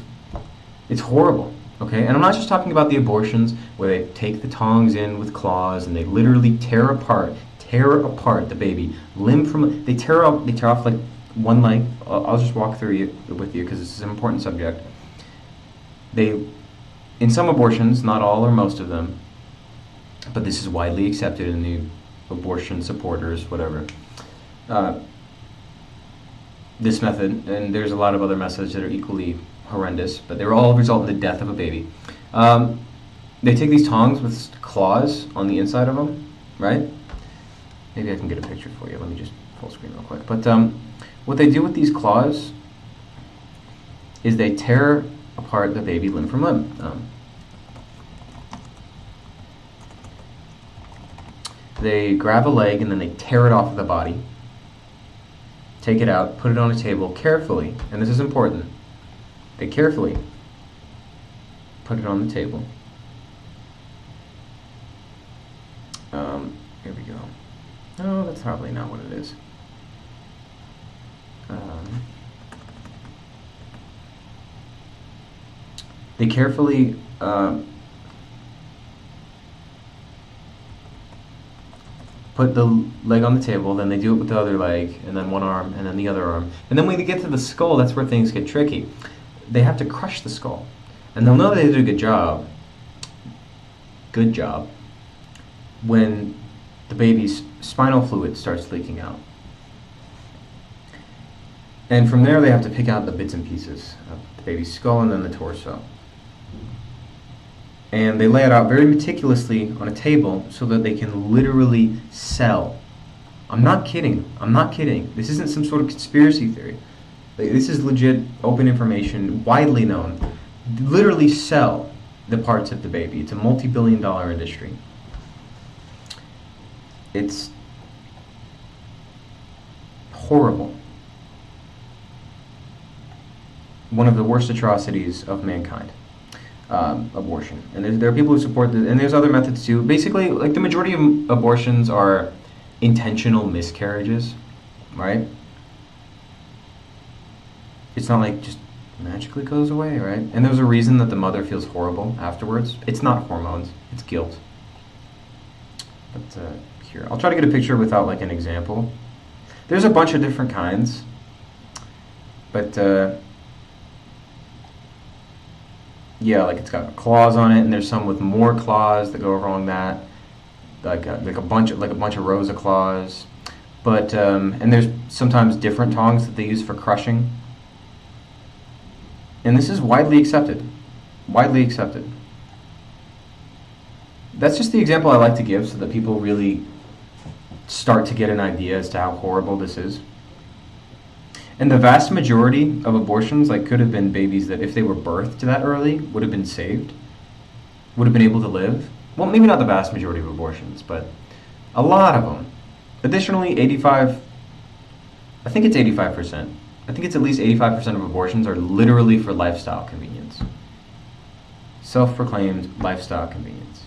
horrible, okay? And I'm not just talking about the abortions where they take the tongs in with claws and they literally tear apart the baby, limb from, they tear off like one leg. I'll just walk through it with you because this is an important subject. In some abortions, not all or most of them, but this is widely accepted in the abortion supporters, whatever, this method, and there's a lot of other methods that are equally horrendous, but they all result in the death of a baby. They take these tongs with claws on the inside of them, right? Maybe I can get a picture for you. Let me just full screen real quick. But what they do with these claws is they tear apart the baby limb from limb. They grab a leg and then they tear it off of the body, take it out, put it on a table carefully, and this is important. They carefully put it on the table. Here we go. No, that's probably not what it is. They carefully put the leg on the table, then they do it with the other leg, and then one arm, and then the other arm. And then when they get to the skull, that's where things get tricky. They have to crush the skull. And they'll know they did a good job, when the baby's spinal fluid starts leaking out. And from there, they have to pick out the bits and pieces of the baby's skull and then the torso. And they lay it out very meticulously on a table so that they can literally sell. I'm not kidding. This isn't some sort of conspiracy theory. This is legit open information, widely known. Literally sell the parts of the baby. It's a multi-billion-dollar industry. It's horrible. One of the worst atrocities of mankind. Abortion. And there are people who support this, and there's other methods too. Basically, like the majority of abortions are intentional miscarriages, right? It's not like just magically goes away, right? And there's a reason that the mother feels horrible afterwards. It's not hormones, it's guilt. But here, I'll try to get a picture without like an example. There's a bunch of different kinds, but yeah, like it's got claws on it, and there's some with more claws that go along that, like a bunch of rows of claws. But and there's sometimes different tongs that they use for crushing. And this is widely accepted. Widely accepted. That's just the example I like to give so that people really start to get an idea as to how horrible this is. And the vast majority of abortions could have been babies that if they were birthed that early would have been saved, would have been able to live. Well, maybe not the vast majority of abortions, but a lot of them. Additionally, I think it's 85%. I think it's at least 85% of abortions are literally for lifestyle convenience. Self-proclaimed lifestyle convenience.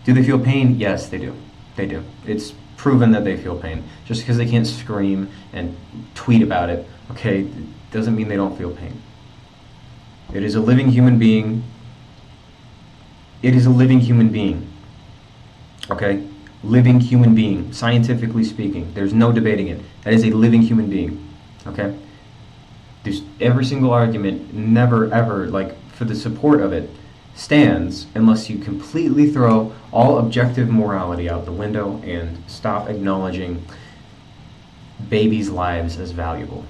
Do they feel pain? Yes, they do. They do. It's proven that they feel pain. Just because they can't scream and tweet about it, okay, doesn't mean they don't feel pain. It is a living human being. It is a living human being. Okay? Living human being, scientifically speaking. There's no debating it. That is a living human being. Okay? There's every single argument, never ever, like, for the support of it, stands unless you completely throw all objective morality out the window and stop acknowledging babies' lives as valuable.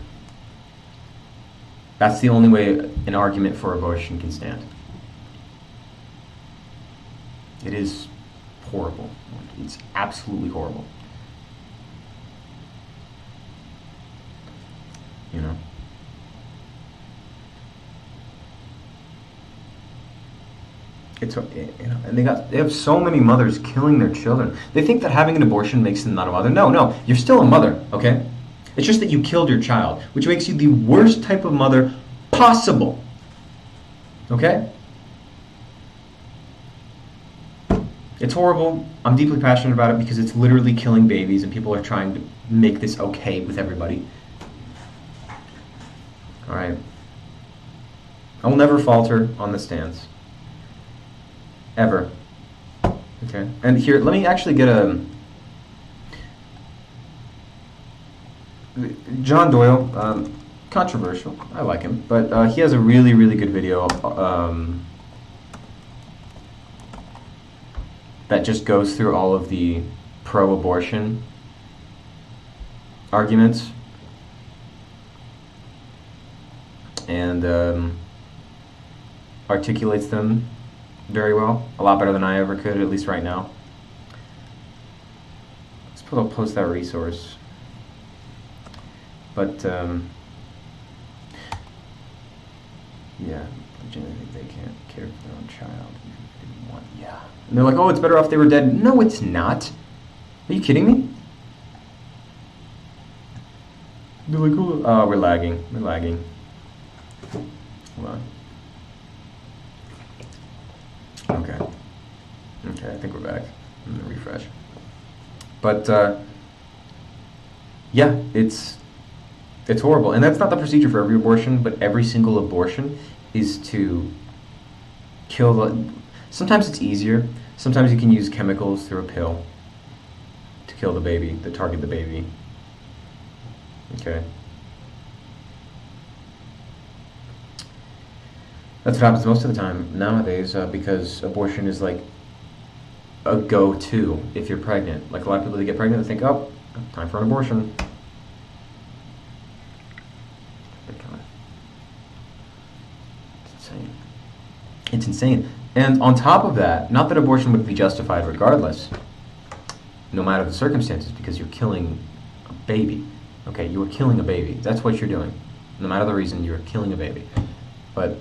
That's the only way an argument for abortion can stand. It is horrible. It's absolutely horrible. You know? It's, you know, and they have so many mothers killing their children. They think that having an abortion makes them not a mother. No, you're still a mother, okay? It's just that you killed your child, which makes you the worst type of mother possible. Okay? It's horrible. I'm deeply passionate about it because it's literally killing babies, and people are trying to make this okay with everybody. All right. I will never falter on the stance. Ever. Okay? And here, let me actually get a... John Doyle, controversial. I like him. But he has a really, really good video that just goes through all of the pro-abortion arguments. And articulates them very well. A lot better than I ever could, at least right now. I'll post that resource. But, yeah, I genuinely think they can't care for their own child. Yeah. And they're like, oh, it's better off they were dead. No, it's not. Are you kidding me? They're like, oh, we're lagging. We're lagging. Hold on. Okay. Okay, I think we're back. I'm gonna refresh. But, yeah, it's horrible. And that's not the procedure for every abortion, but every single abortion is to kill the... Sometimes it's easier. Sometimes you can use chemicals through a pill to kill the baby, to target the baby. Okay. That's what happens most of the time nowadays, because abortion is like a go-to if you're pregnant. Like a lot of people that get pregnant, they think, oh, time for an abortion. It's insane. It's insane. And on top of that, not that abortion would be justified regardless, no matter the circumstances, because you're killing a baby. Okay, you are killing a baby. That's what you're doing. No matter the reason, you're killing a baby. But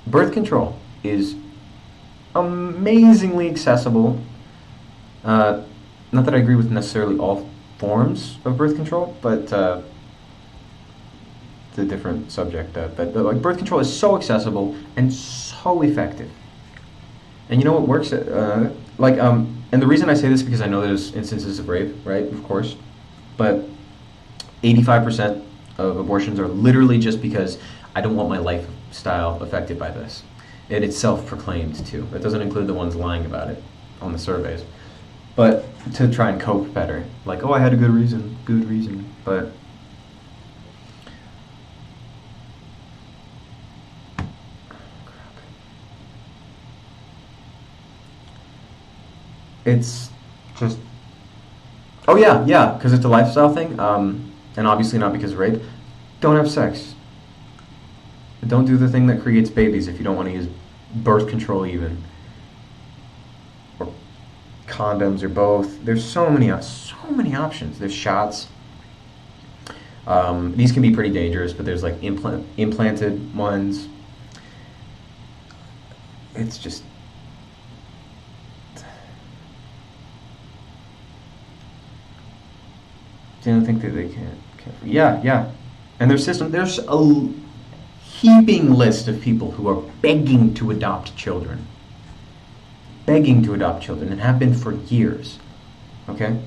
birth control is amazingly accessible. Not that I agree with necessarily all forms of birth control, but it's a different subject. But like birth control is so accessible and so effective. And you know what works? And the reason I say this is because I know there's instances of rape, right? Of course, but 85% of abortions are literally just because I don't want my lifestyle affected by this. And it's self-proclaimed too. That doesn't include the ones lying about it on the surveys. But to try and cope better. Like, oh, I had a good reason. But it's just, oh yeah, because it's a lifestyle thing, and obviously not because of rape. Don't have sex. Don't do the thing that creates babies if you don't want to use birth control even. Or condoms or both. There's so many options. There's shots. These can be pretty dangerous, but there's like implanted ones. It's just... They don't think that they can't. Yeah. And there's a heaping list of people who are begging to adopt children. And have been for years. Okay?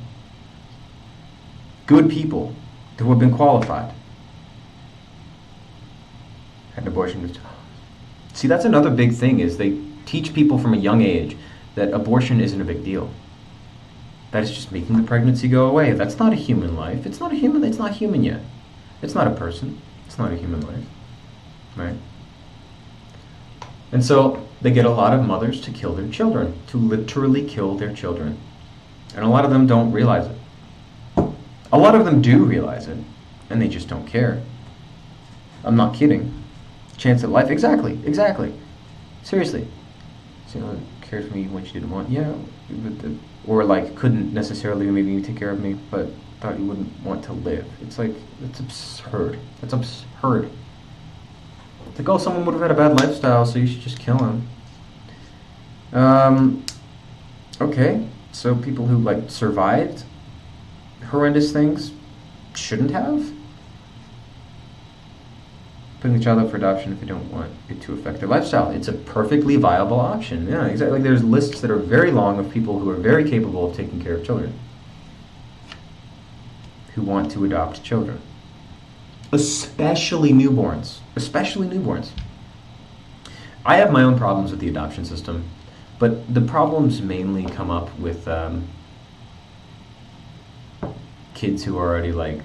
Good people who have been qualified. Had an abortion. See, that's another big thing, is they teach people from a young age that abortion isn't a big deal. That is just making the pregnancy go away. That's not a human life. It's not a human. It's not human yet. It's not a person. It's not a human life, right? And so they get a lot of mothers to kill their children, to literally kill their children. And a lot of them don't realize it. A lot of them do realize it, and they just don't care. I'm not kidding. Chance at life, exactly. Seriously. So, you know, cared for me when she didn't want, yeah, or like couldn't necessarily maybe take care of me, but thought you wouldn't want to live. It's like, it's absurd. It's absurd. It's like, oh, someone would have had a bad lifestyle, so you should just kill him. Okay, so people who like survived horrendous things shouldn't have? Putting the child up for adoption if you don't want it to affect their lifestyle. It's a perfectly viable option. Yeah, exactly. Like there's lists that are very long of people who are very capable of taking care of children, who want to adopt children. Especially newborns. Especially newborns. I have my own problems with the adoption system, but the problems mainly come up with kids who are already like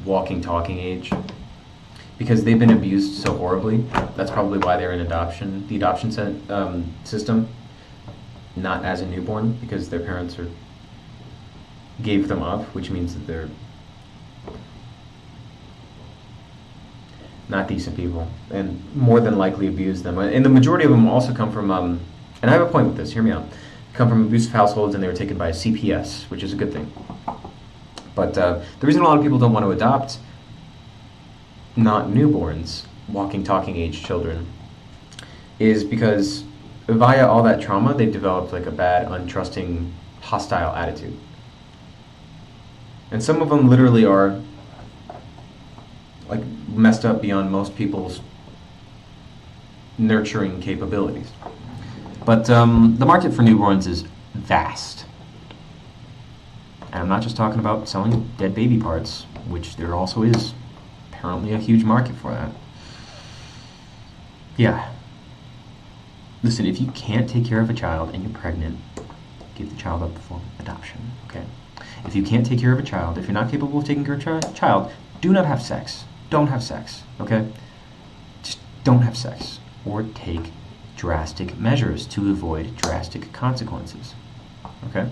walking, talking age, because they've been abused so horribly. That's probably why they're in adoption, the adoption system, not as a newborn, because their parents gave them up, which means that they're not decent people, and more than likely abused them. And the majority of them also come from, and I have a point with this, hear me out, come from abusive households, and they were taken by a CPS, which is a good thing. But the reason a lot of people don't want to adopt not newborns, walking, talking age children, is because via all that trauma, they've developed like a bad, untrusting, hostile attitude. And some of them literally are like messed up beyond most people's nurturing capabilities. But the market for newborns is vast. And I'm not just talking about selling dead baby parts, which there also is apparently a huge market for that. Yeah. Listen, if you can't take care of a child and you're pregnant, give the child up for adoption, okay? If you can't take care of a child, if you're not capable of taking care of a child, do not have sex. Don't have sex, okay? Just don't have sex. Or take drastic measures to avoid drastic consequences, okay?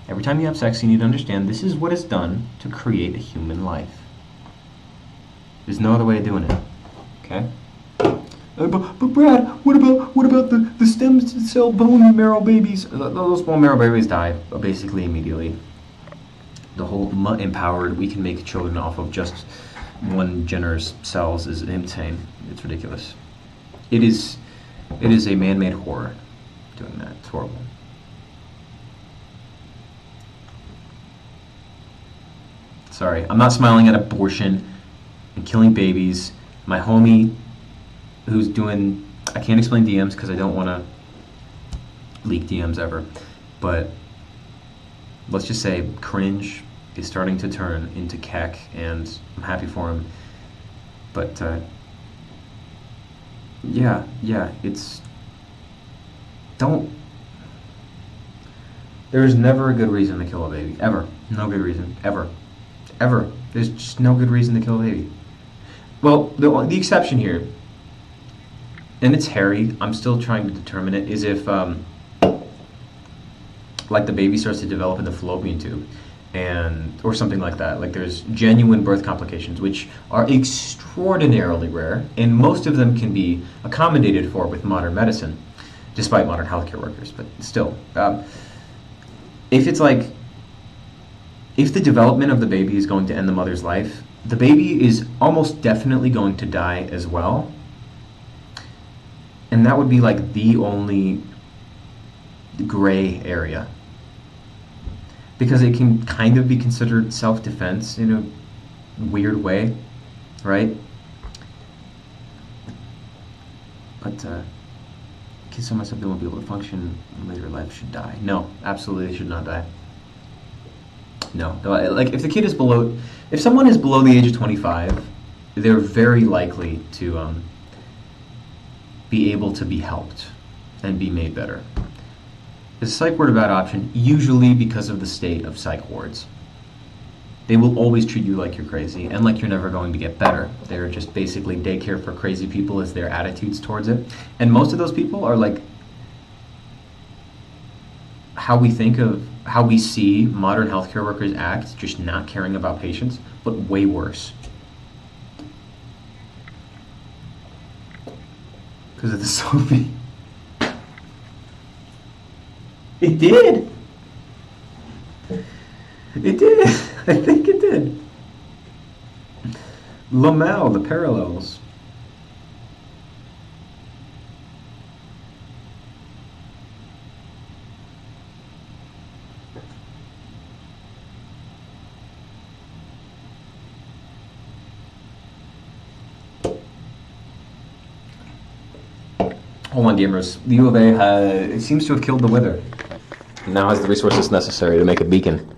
Every time you have sex, you need to understand this is what is done to create a human life. There's no other way of doing it, okay? But Brad, what about the stem cell bone marrow babies? Those bone marrow babies die basically immediately. The whole empowered, we can make children off of just one generous cells is insane. It's ridiculous. It is a man-made horror doing that. It's horrible. Sorry, I'm not smiling at abortion and killing babies. My homie who's doing, I can't explain DMs because I don't want to leak DMs ever, but let's just say cringe is starting to turn into keck, and I'm happy for him. But yeah, it's, there's never a good reason to kill a baby, ever. No good reason, ever. There's just no good reason to kill a baby. Well, the exception here, and it's hairy, I'm still trying to determine it, is if like the baby starts to develop in the fallopian tube, or something like that. Like there's genuine birth complications, which are extraordinarily rare, and most of them can be accommodated for with modern medicine, despite modern healthcare workers, but still. If the development of the baby is going to end the mother's life, the baby is almost definitely going to die as well. And that would be like the only gray area. Because it can kind of be considered self-defense in a weird way, right? But kids so messed up they won't be able to function in later life should die. No, absolutely they should not die. No, like if the kid is if someone is below the age of 25, they're very likely to be able to be helped and be made better. Is a psych ward a bad option? Usually because of the state of psych wards. They will always treat you like you're crazy and like you're never going to get better. They're just basically daycare for crazy people as their attitudes towards it. And most of those people are like how we see modern healthcare workers act, just not caring about patients, but way worse. Because of the Sophie. It did. It did. I think it did. Lamau, the parallels. Hold on, gamers. The U of A it seems to have killed the Wither. Now has the resources necessary to make a beacon.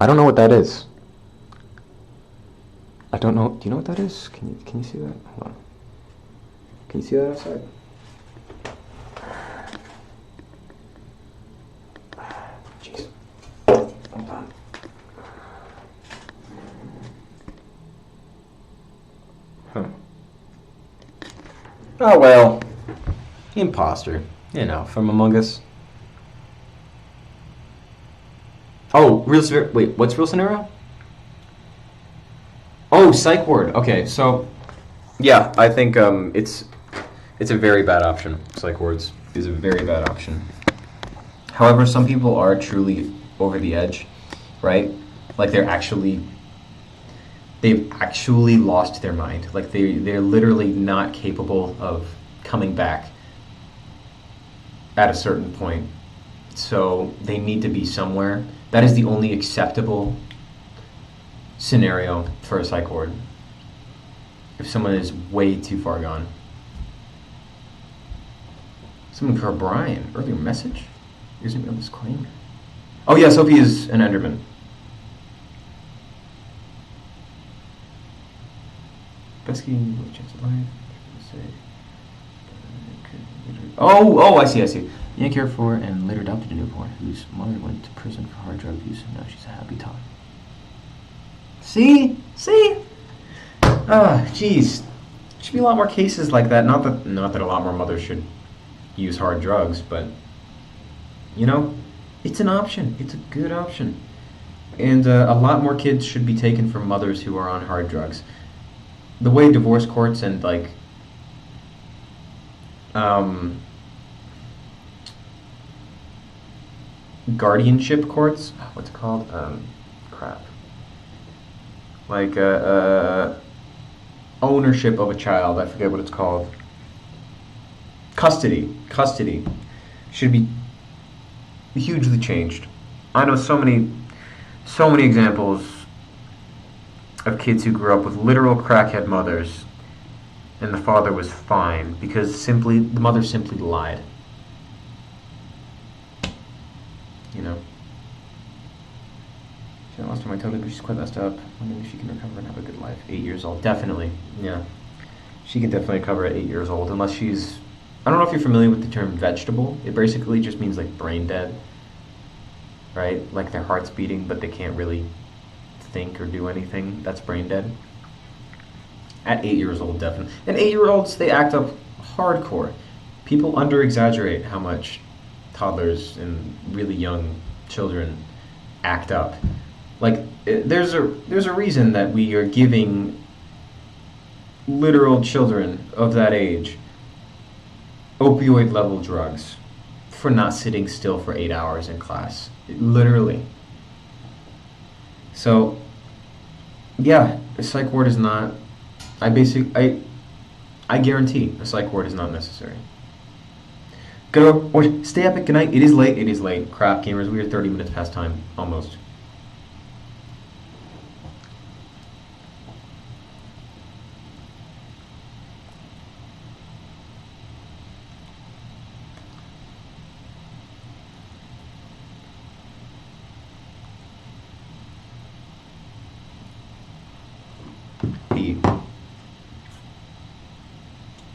I don't know what that is. I don't know. Do you know what that is? Can you see that? Hold on. Can you see that outside? Jeez. Hold on. Huh. Oh well. Imposter. You know, from Among Us. Oh, real scenario. Wait, what's real scenario? Oh, psych ward. Okay, so yeah, I think it's a very bad option. Psych wards is a very bad option. However, some people are truly over the edge, right? Like they've actually lost their mind. Like they're literally not capable of coming back at a certain point. So they need to be somewhere. That is the only acceptable scenario for a psych ward. If someone is way too far gone. Someone for Brian. Earlier message? Isn't real disclaimer. Oh yeah, Sophie is an Enderman. Best game, what chance of life? Oh, I see. Yank cared for and later adopted a newborn whose mother went to prison for hard drug use, and now she's a happy tot. See? Jeez. Should be a lot more cases like that. Not that a lot more mothers should use hard drugs, but you know, it's an option. It's a good option, and a lot more kids should be taken from mothers who are on hard drugs. The way divorce courts and like guardianship courts, what's it called? Like ownership of a child, I forget what it's called. Custody should be hugely changed. I know so many examples of kids who grew up with literal crackhead mothers and the father was fine because the mother simply lied. You know. She lost her mind totally, but she's quite messed up. Wondering if she can recover and have a good life. 8 years old. Definitely. Yeah. She can definitely recover at 8 years old, unless she's... I don't know if you're familiar with the term vegetable. It basically just means like brain dead. Right? Like their heart's beating, but they can't really think or do anything. That's brain dead. At 8 years old, definitely. And 8-year-olds, they act up hardcore. People under-exaggerate how much toddlers and really young children act up. Like, there's a reason that we are giving literal children of that age opioid-level drugs for not sitting still for 8 hours in class. Literally. So, yeah, a psych ward is not... I guarantee a psych ward is not necessary. Go, or stay epic. Good night. It is late. Crap, gamers. We are 30 minutes past time, almost.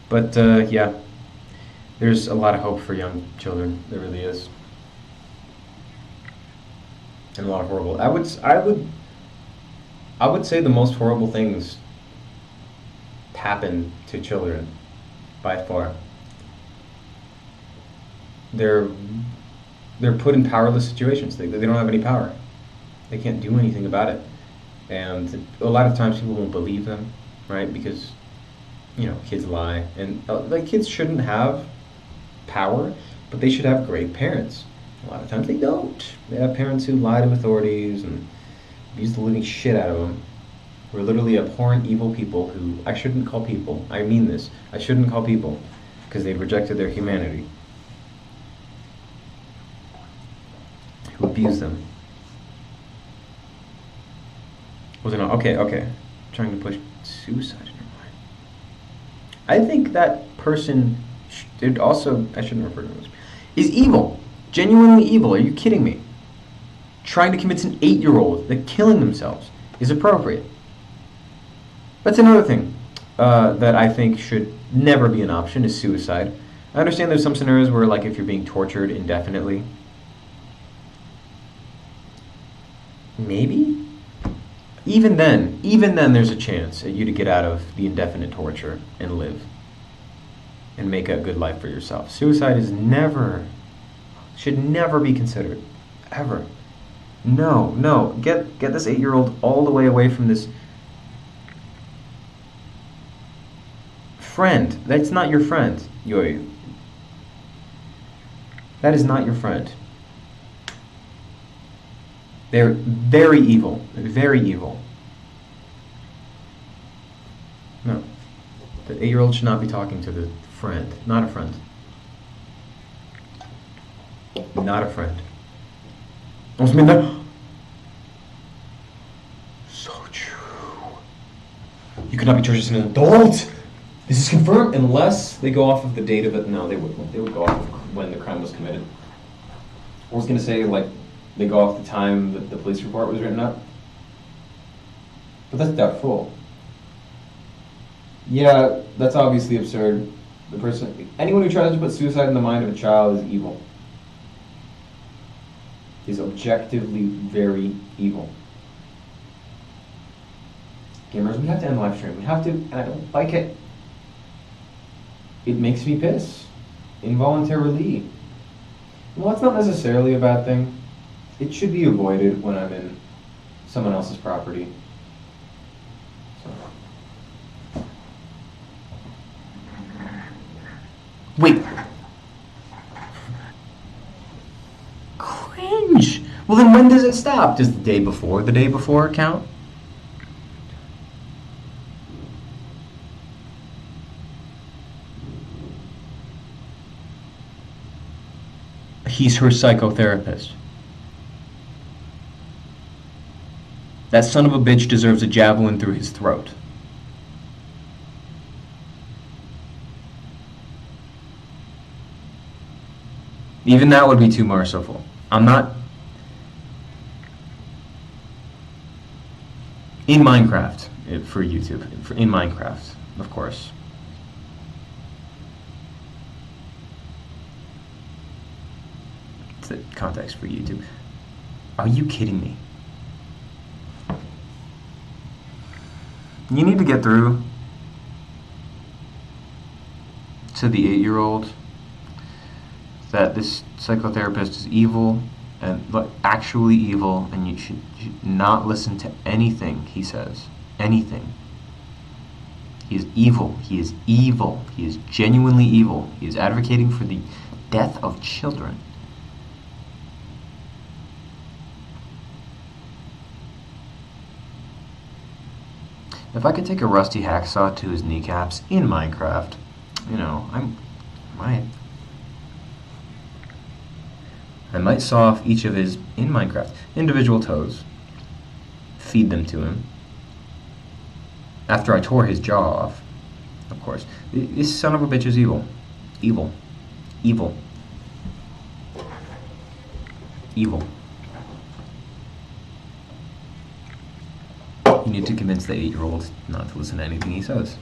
But yeah, There's a lot of hope for young children. There really is. And a lot of horrible. I would say the most horrible things happen to children by far. They're put in powerless situations. They don't have any power. They can't do anything about it. And a lot of times people won't believe them, right? Because, kids lie. And kids shouldn't have power, but they should have great parents. A lot of times they don't. They have parents who lie to authorities and abuse the living shit out of them. We're literally abhorrent, evil people who I shouldn't call people. I mean this. I shouldn't call people because they've rejected their humanity. Who abuse them. Okay. Trying to push suicide in your mind. I think that person I shouldn't refer to this, is evil. Genuinely evil. Are you kidding me? Trying to convince an 8-year-old that killing themselves is appropriate. That's another thing that I think should never be an option, is suicide. I understand there's some scenarios where, like, if you're being tortured indefinitely, maybe? Even then there's a chance at you to get out of the indefinite torture and live and make a good life for yourself. Suicide should never be considered, ever. No, get this 8-year-old all the way away from this friend. That's not your friend, Yoi. That is not your friend. They're very evil. Very evil. No. The 8-year-old should not be talking to the friend. Not a friend. Not a friend. Almost mean that. So true. You could not be charged as an adult. This is confirmed unless they go off of the date of it. No, they wouldn't. They would go off of when the crime was committed. I was going to say, like, they go off the time that the police report was written up. But that's doubtful. Yeah, that's obviously absurd. Anyone who tries to put suicide in the mind of a child is evil. Is objectively very evil. Gamers, we have to end the live stream. We have to, and I don't like it. It makes me piss. Involuntarily. Well, that's not necessarily a bad thing. It should be avoided when I'm in someone else's property. So. Wait. Cringe. Well, then when does it stop? Does the day before count? He's her psychotherapist. That son of a bitch deserves a javelin through his throat. Even that would be too merciful. I'm not... In Minecraft, for YouTube. In Minecraft, of course. It's the context for YouTube. Are you kidding me? You need to get through to the 8-year-old that this psychotherapist is evil, and actually evil, and you should not listen to anything he says. Anything. He is evil. He is evil. He is genuinely evil. He is advocating for the death of children. If I could take a rusty hacksaw to his kneecaps in Minecraft, I might saw off each of his, in Minecraft, individual toes, feed them to him, after I tore his jaw off, of course. This son of a bitch is evil. Evil. Evil. Evil. You need to convince the 8-year-old not to listen to anything he says.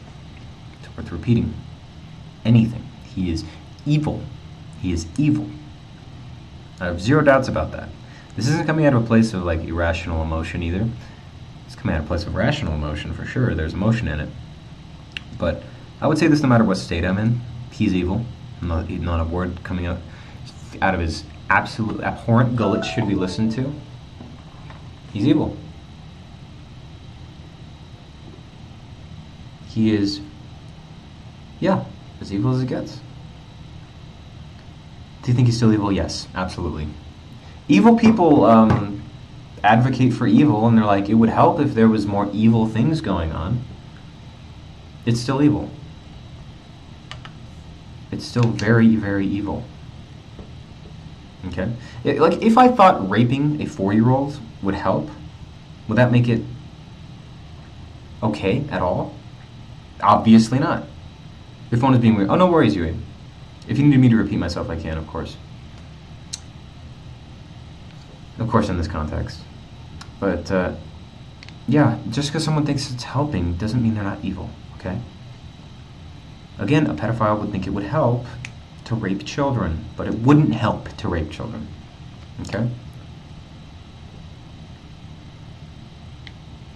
It's worth repeating. Anything. He is evil. He is evil. I have zero doubts about that. This isn't coming out of a place of like irrational emotion either. It's coming out of a place of rational emotion for sure. There's emotion in it. But I would say this no matter what state I'm in. He's evil. Not a word coming out of his absolute abhorrent gullet should be listened to. He's evil. He is, yeah, as evil as it gets. Do you think he's still evil? Yes, absolutely. Evil people advocate for evil, and they're like, it would help if there was more evil things going on. It's still evil. It's still very, very evil. Okay? Like, if I thought raping a 4-year-old would help, would that make it okay at all? Obviously not. Your phone is being weird. Oh, no worries, Yui. If you need me to repeat myself, I can, of course. Of course, in this context. But, yeah, just because someone thinks it's helping doesn't mean they're not evil, okay? Again, a pedophile would think it would help to rape children, but it wouldn't help to rape children, okay?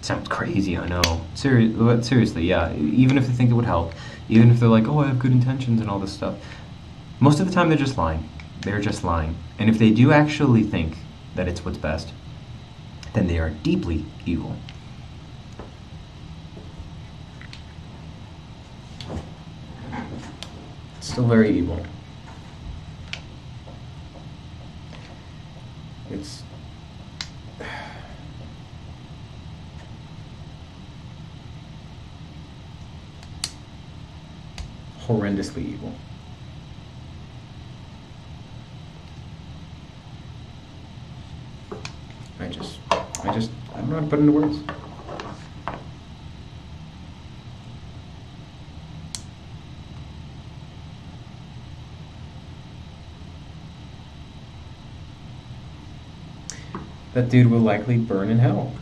Sounds crazy, I know. But seriously, yeah, even if they think it would help, even if they're like, oh, I have good intentions and all this stuff, most of the time they're just lying. They're just lying. And if they do actually think that it's what's best, then they are deeply evil. Still very evil. It's horrendously evil. I don't know how to put it into words. That dude will likely burn in hell.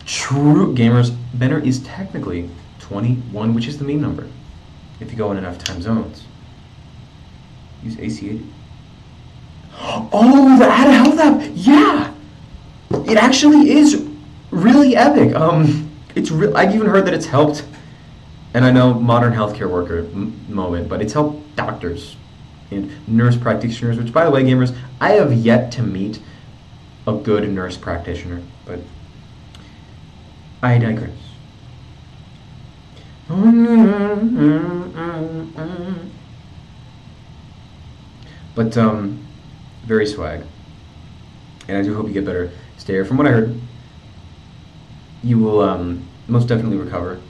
True gamers, Benner is technically 21, which is the mean number, if you go in enough time zones. Use AC80. Oh, the Add a Health app! Yeah! It actually is really epic. It's I've even heard that it's helped, and I know modern healthcare worker moment, but it's helped doctors and nurse practitioners, which, by the way, gamers, I have yet to meet a good nurse practitioner, but I digress. But, very swag. And I do hope you get better. Stayer, from what I heard, you will most definitely recover.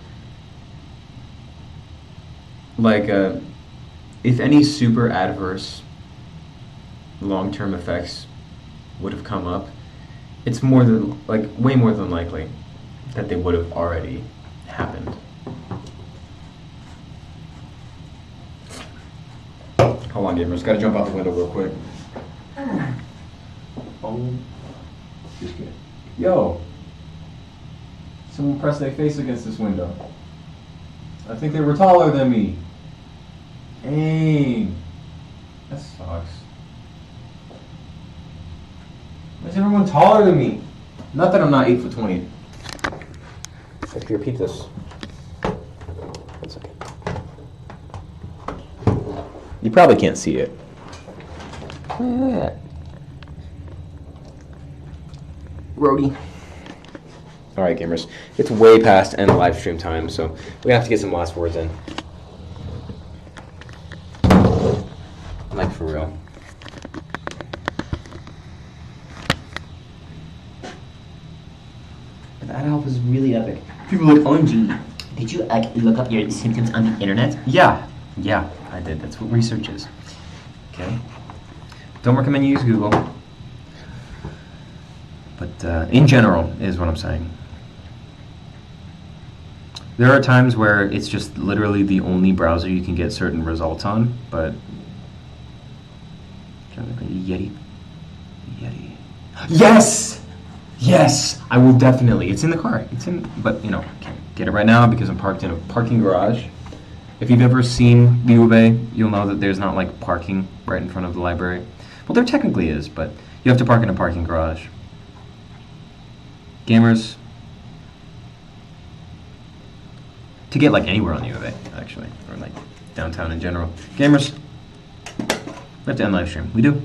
Like, if any super adverse long-term effects would have come up, it's more than, like, way more than likely that they would have already happened. Hold on, gamers. Gotta jump out the window real quick. Oh, just kidding. Yo, someone pressed their face against this window. I think they were taller than me. Dang, that sucks. Why is everyone taller than me? Not that I'm not 8'20". I have to repeat this. That's okay. You probably can't see it. Roadie. Alright, gamers. It's way past end of live stream time, so we have to get some last words in. Like, for real. That help is really epic. People are like, OMG, did you look up your symptoms on the internet? Yeah, I did. That's what research is. Okay. Don't recommend you use Google. But in general is what I'm saying. There are times where it's just literally the only browser you can get certain results on, but Yeti. Yes! Yes, I will definitely. It's in the car. It's in, but you know, I can't get it right now because I'm parked in a parking garage. If you've ever seen the U of A, you'll know that there's not like parking right in front of the library. Well, there technically is, but you have to park in a parking garage. Gamers, to get like anywhere on the U of A, actually, or like downtown in general. Gamers, we have to end live stream. We do.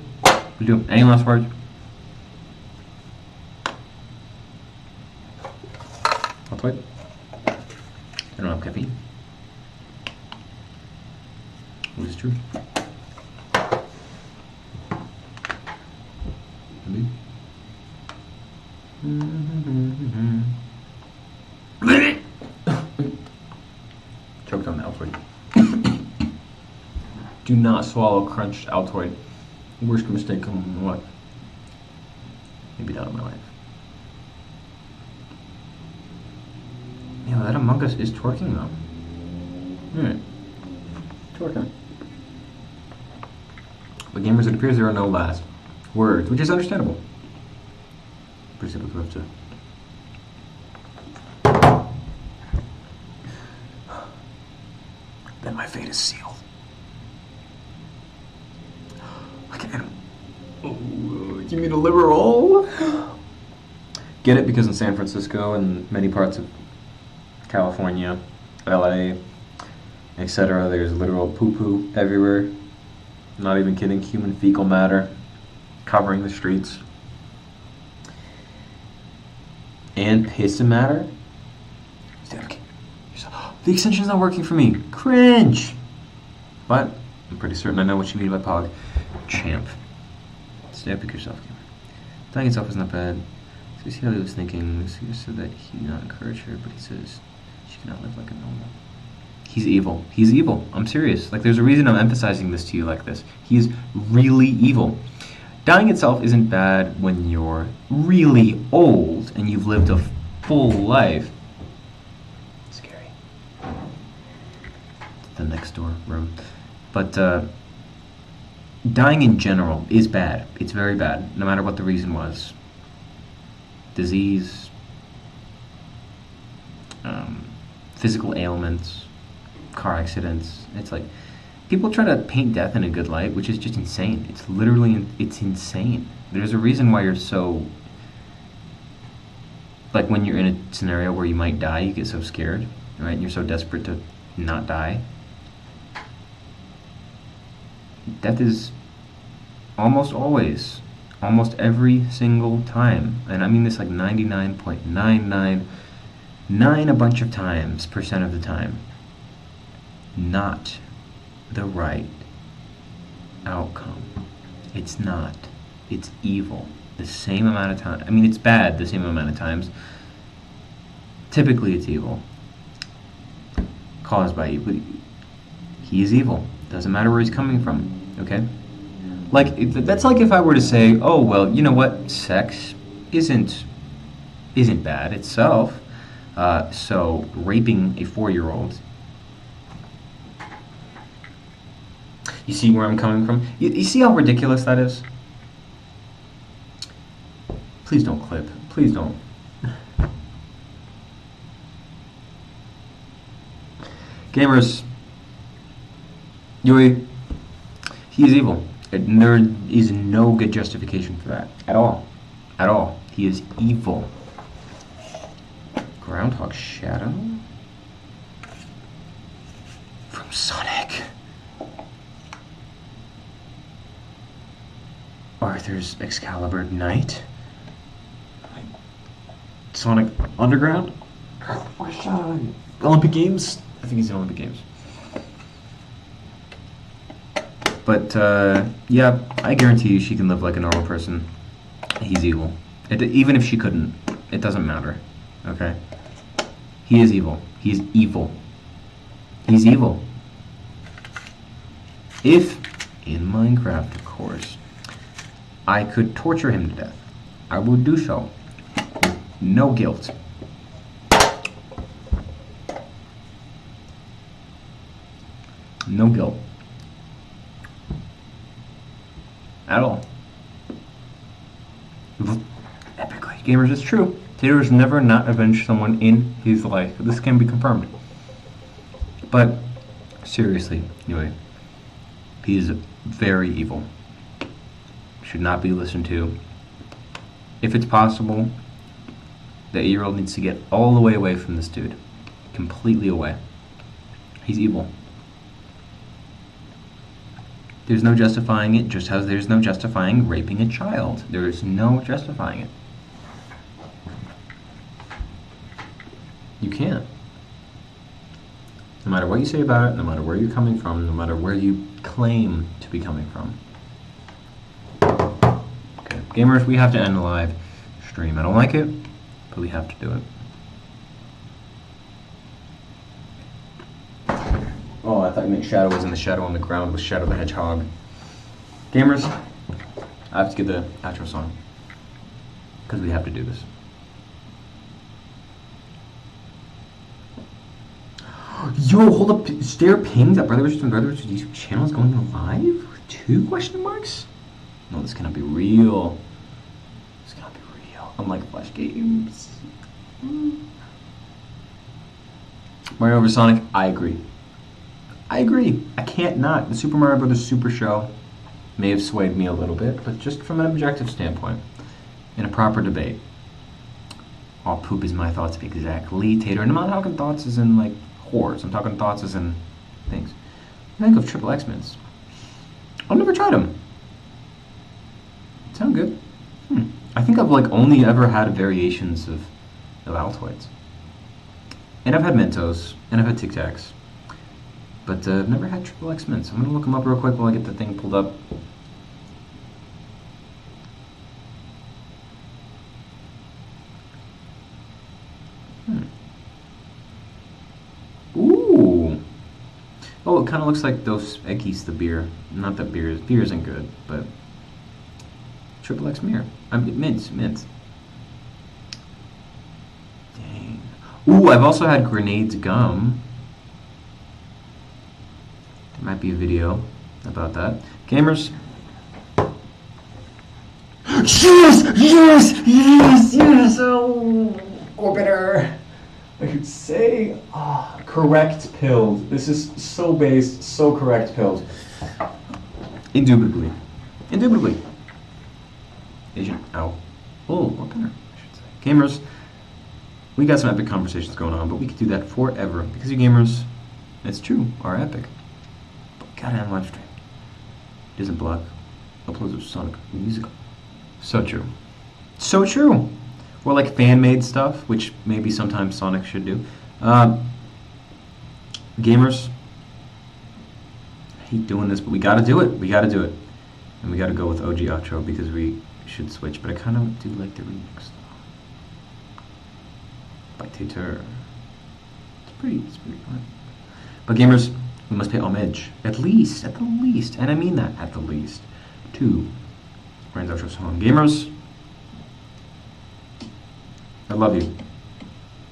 We do. Any last words? Altoid? I don't have caffeine. What is true? Choked on the Altoid. Do not swallow crunched Altoid. Worst mistake of my life. Maybe not in my life. Yeah, that Among Us is twerking though. Alright. Twerking. But gamers, it appears there are no last words, which is understandable. Pretty simple to have to. Then my fate is sealed. Look at him. Oh, give me the liberal. Get it? Because in San Francisco and many parts of California, LA, etc., there's literal poo-poo everywhere. Not even kidding. Human fecal matter covering the streets. And piss and matter. The extension's not working for me. Cringe. But I'm pretty certain I know what you mean by Pog. Champ. Stay up with yourself, gamer. Dying itself is not bad. So you see how he was thinking. Lucy said that he did not encourage her, but he says she cannot live like a normal. He's evil. He's evil. I'm serious. Like, there's a reason I'm emphasizing this to you like this. He's really evil. Dying itself isn't bad when you're really old and you've lived a full life. Scary. The next door room. But dying in general is bad. It's very bad, no matter what the reason was. Disease, physical ailments, car accidents. It's like, people try to paint death in a good light, which is just insane. It's literally, it's insane. There's a reason why you're so, like when you're in a scenario where you might die, you get so scared, right? And you're so desperate to not die. Death is almost always, almost every single time, and I mean this like 99.999 a bunch of times, percent of the time, not the right outcome. It's not. It's evil. The same amount of time. I mean, it's bad the same amount of times. Typically, it's evil. Caused by evil. He is evil. Doesn't matter where he's coming from. Okay? Like, that's like if I were to say, oh, well, you know what? Sex isn't bad itself. So raping a 4-year-old. You see where I'm coming from? You see how ridiculous that is? Please don't clip. Please don't. Gamers, Yui, he is evil. And there is no good justification for that. At all. At all. He is evil. Groundhog Shadow? From Sonic. Arthur's Excalibur Knight. Sonic Underground? Olympic Games? I think he's in Olympic Games. But, yeah, I guarantee you she can live like a normal person. He's evil. Even if she couldn't, it doesn't matter. Okay? He is evil. He's evil. He's evil. If, in Minecraft, of course, I could torture him to death, I would do so. No guilt. No guilt. At all. Epically. Gamers, it's true. Tater has never not avenged someone in his life. This can be confirmed. But, seriously, anyway, he is very evil. Should not be listened to. If it's possible, the 8-year-old needs to get all the way away from this dude. Completely away. He's evil. There's no justifying it, just as there's no justifying raping a child. There is no justifying it. You can't. No matter what you say about it, no matter where you're coming from, no matter where you claim to be coming from. Okay, gamers, we have to end the live stream. I don't like it, but we have to do it. Oh, I thought you meant Shadow was in the shadow on the ground with Shadow the Hedgehog. Gamers, I have to get the outro song. Because we have to do this. Yo, hold up. Is there pings that Brother Richards and Brother Richards YouTube channel is going live? 2 question marks? No, this cannot be real. This cannot be real. Unlike Flash games. Mario vs. Sonic, I agree. I agree. I can't not. The Super Mario Bros. Super Show may have swayed me a little bit, but just from an objective standpoint, in a proper debate, all poop is my thoughts exactly, Tater. And I'm not talking thoughts as in, like, whores. I'm talking thoughts as in things. I think of triple X-Mens. I've never tried them. Sound good. I think I've, like, only ever had variations of Altoids. And I've had Mentos, and I've had Tic Tacs. But I've never had triple X-Men, so I'm going to look them up real quick while I get the thing pulled up. Ooh! Oh, it kind of looks like Dos Equis, the beer. Not that beer isn't good, but triple X mirror. Mint. Dang. Ooh, I've also had Grenades gum. Might be a video about that. Gamers. Yes! Oh, Orbiter. I could say, correct pilled. This is so based, so correct pilled. Indubitably. Agent out. Oh, Orbiter, I should say. Gamers, we got some epic conversations going on, but we could do that forever because you gamers, it's true, are epic. Goddamn live stream. Doesn't block uploads of Sonic music. So true. So true. Or like fan-made stuff, which maybe sometimes Sonic should do. Gamers, I hate doing this, but we gotta do it. And we gotta go with OG outro because we should switch. But I kind of do like the remix though. By Tater. It's pretty fun. But gamers, we must pay homage, at the least, and I mean that, at the least, to Ryan's outro song. Gamers, I love you.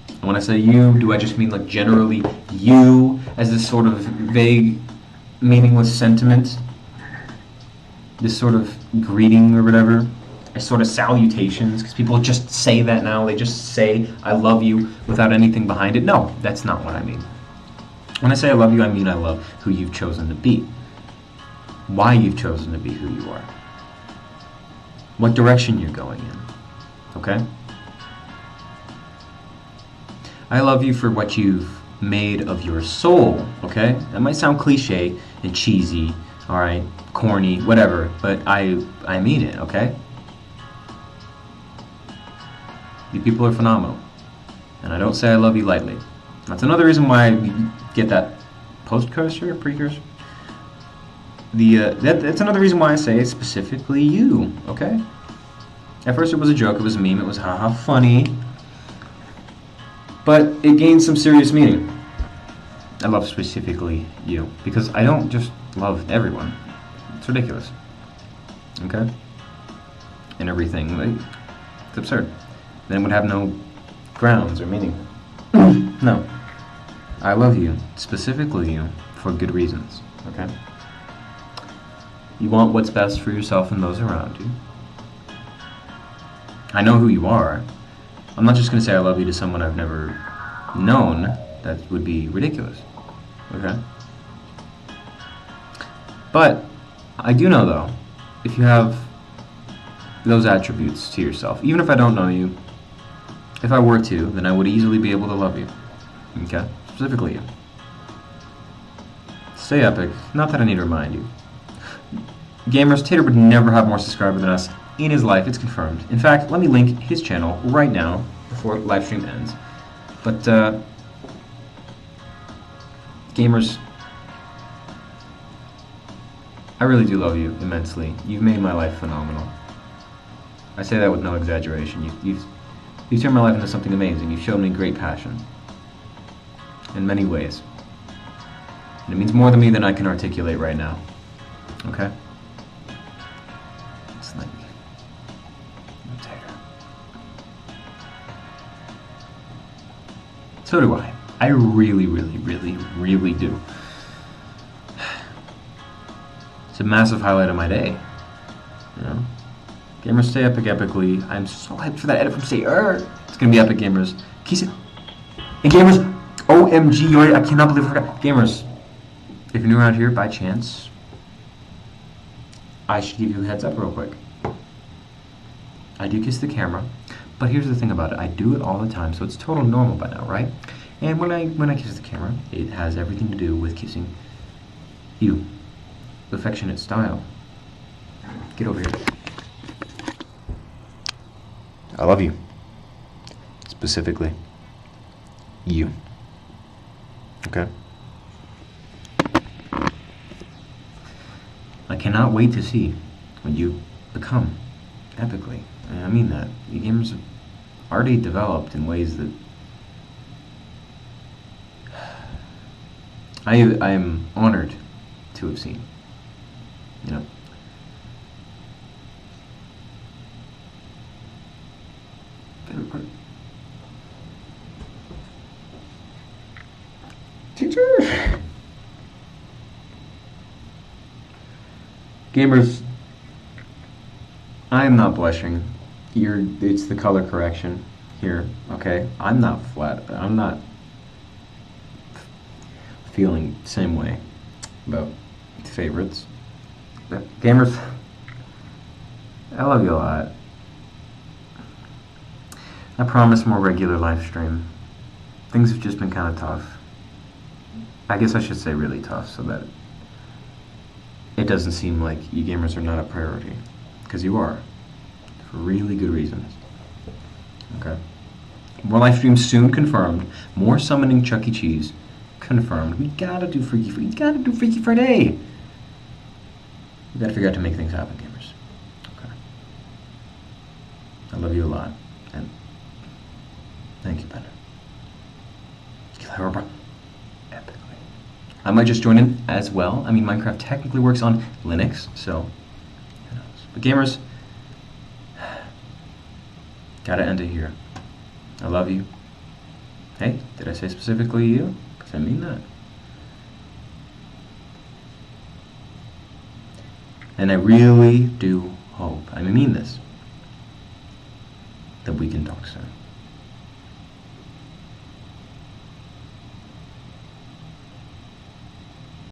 And when I say you, do I just mean like generally you as this sort of vague, meaningless sentiment? This sort of greeting or whatever? As sort of salutations, because people just say that now, they just say I love you without anything behind it. No, that's not what I mean. When I say I love you, I mean I love who you've chosen to be. Why you've chosen to be who you are. What direction you're going in. Okay? I love you for what you've made of your soul. Okay? That might sound cliche and cheesy, alright, corny, whatever, but I mean it, okay? You people are phenomenal. And I don't say I love you lightly. That's another reason why I get that precursor. That's another reason why I say specifically you, okay? At first it was a joke, it was a meme, it was haha funny. But it gained some serious meaning. I love specifically you, because I don't just love everyone. It's ridiculous. Okay? And everything. Like, it's absurd. Then it would have no grounds or meaning. No. I love you, specifically you, for good reasons, okay? You want what's best for yourself and those around you. I know who you are. I'm not just going to say I love you to someone I've never known. That would be ridiculous. Okay? But I do know, though, if you have those attributes to yourself, even if I don't know you, if I were to, then I would easily be able to love you. Okay? Specifically you. Stay epic. Not that I need to remind you. Gamers, Tater would never have more subscribers than us in his life. It's confirmed. In fact, let me link his channel right now before live stream ends. But, gamers, I really do love you immensely. You've made my life phenomenal. I say that with no exaggeration. You've turned my life into something amazing. You've shown me great passion. In many ways. And it means more to me than I can articulate right now. Okay? It's like Tater. So do I. I really, really, really, really do. It's a massive highlight of my day. You know? Gamers, stay epic epically. I'm so hyped for that edit from Stay It's gonna be epic, gamers. Keep it. And gamers, OMG, I cannot believe I forgot. Gamers, if you're new around here by chance, I should give you a heads up real quick. I do kiss the camera, but here's the thing about it. I do it all the time, so it's total normal by now, right? And when I kiss the camera, it has everything to do with kissing you. Affectionate style. Get over here. I love you. Specifically, you. Okay? I cannot wait to see what you become epically. And I mean that. You gamers have already developed in ways that I am honored to have seen. You know? Favorite part. Teacher! Gamers, I am not blushing. It's the color correction here, okay? I'm not flat. I'm not feeling the same way about favorites. But gamers, I love you a lot. I promise more regular live stream. Things have just been kind of tough. I guess I should say really tough so that it doesn't seem like you gamers are not a priority. Because you are. For really good reasons. Okay. More live streams soon confirmed. More summoning Chuck E. Cheese confirmed. We gotta do Freaky Friday. We gotta figure out to make things happen, gamers. Okay. I love you a lot. And thank you, Bender. Epically. I might just join in as well. I mean, Minecraft technically works on Linux, so who knows. But gamers, gotta end it here. I love you. Hey, did I say specifically you? Because I mean that. And I really do hope, I mean this, that we can talk soon.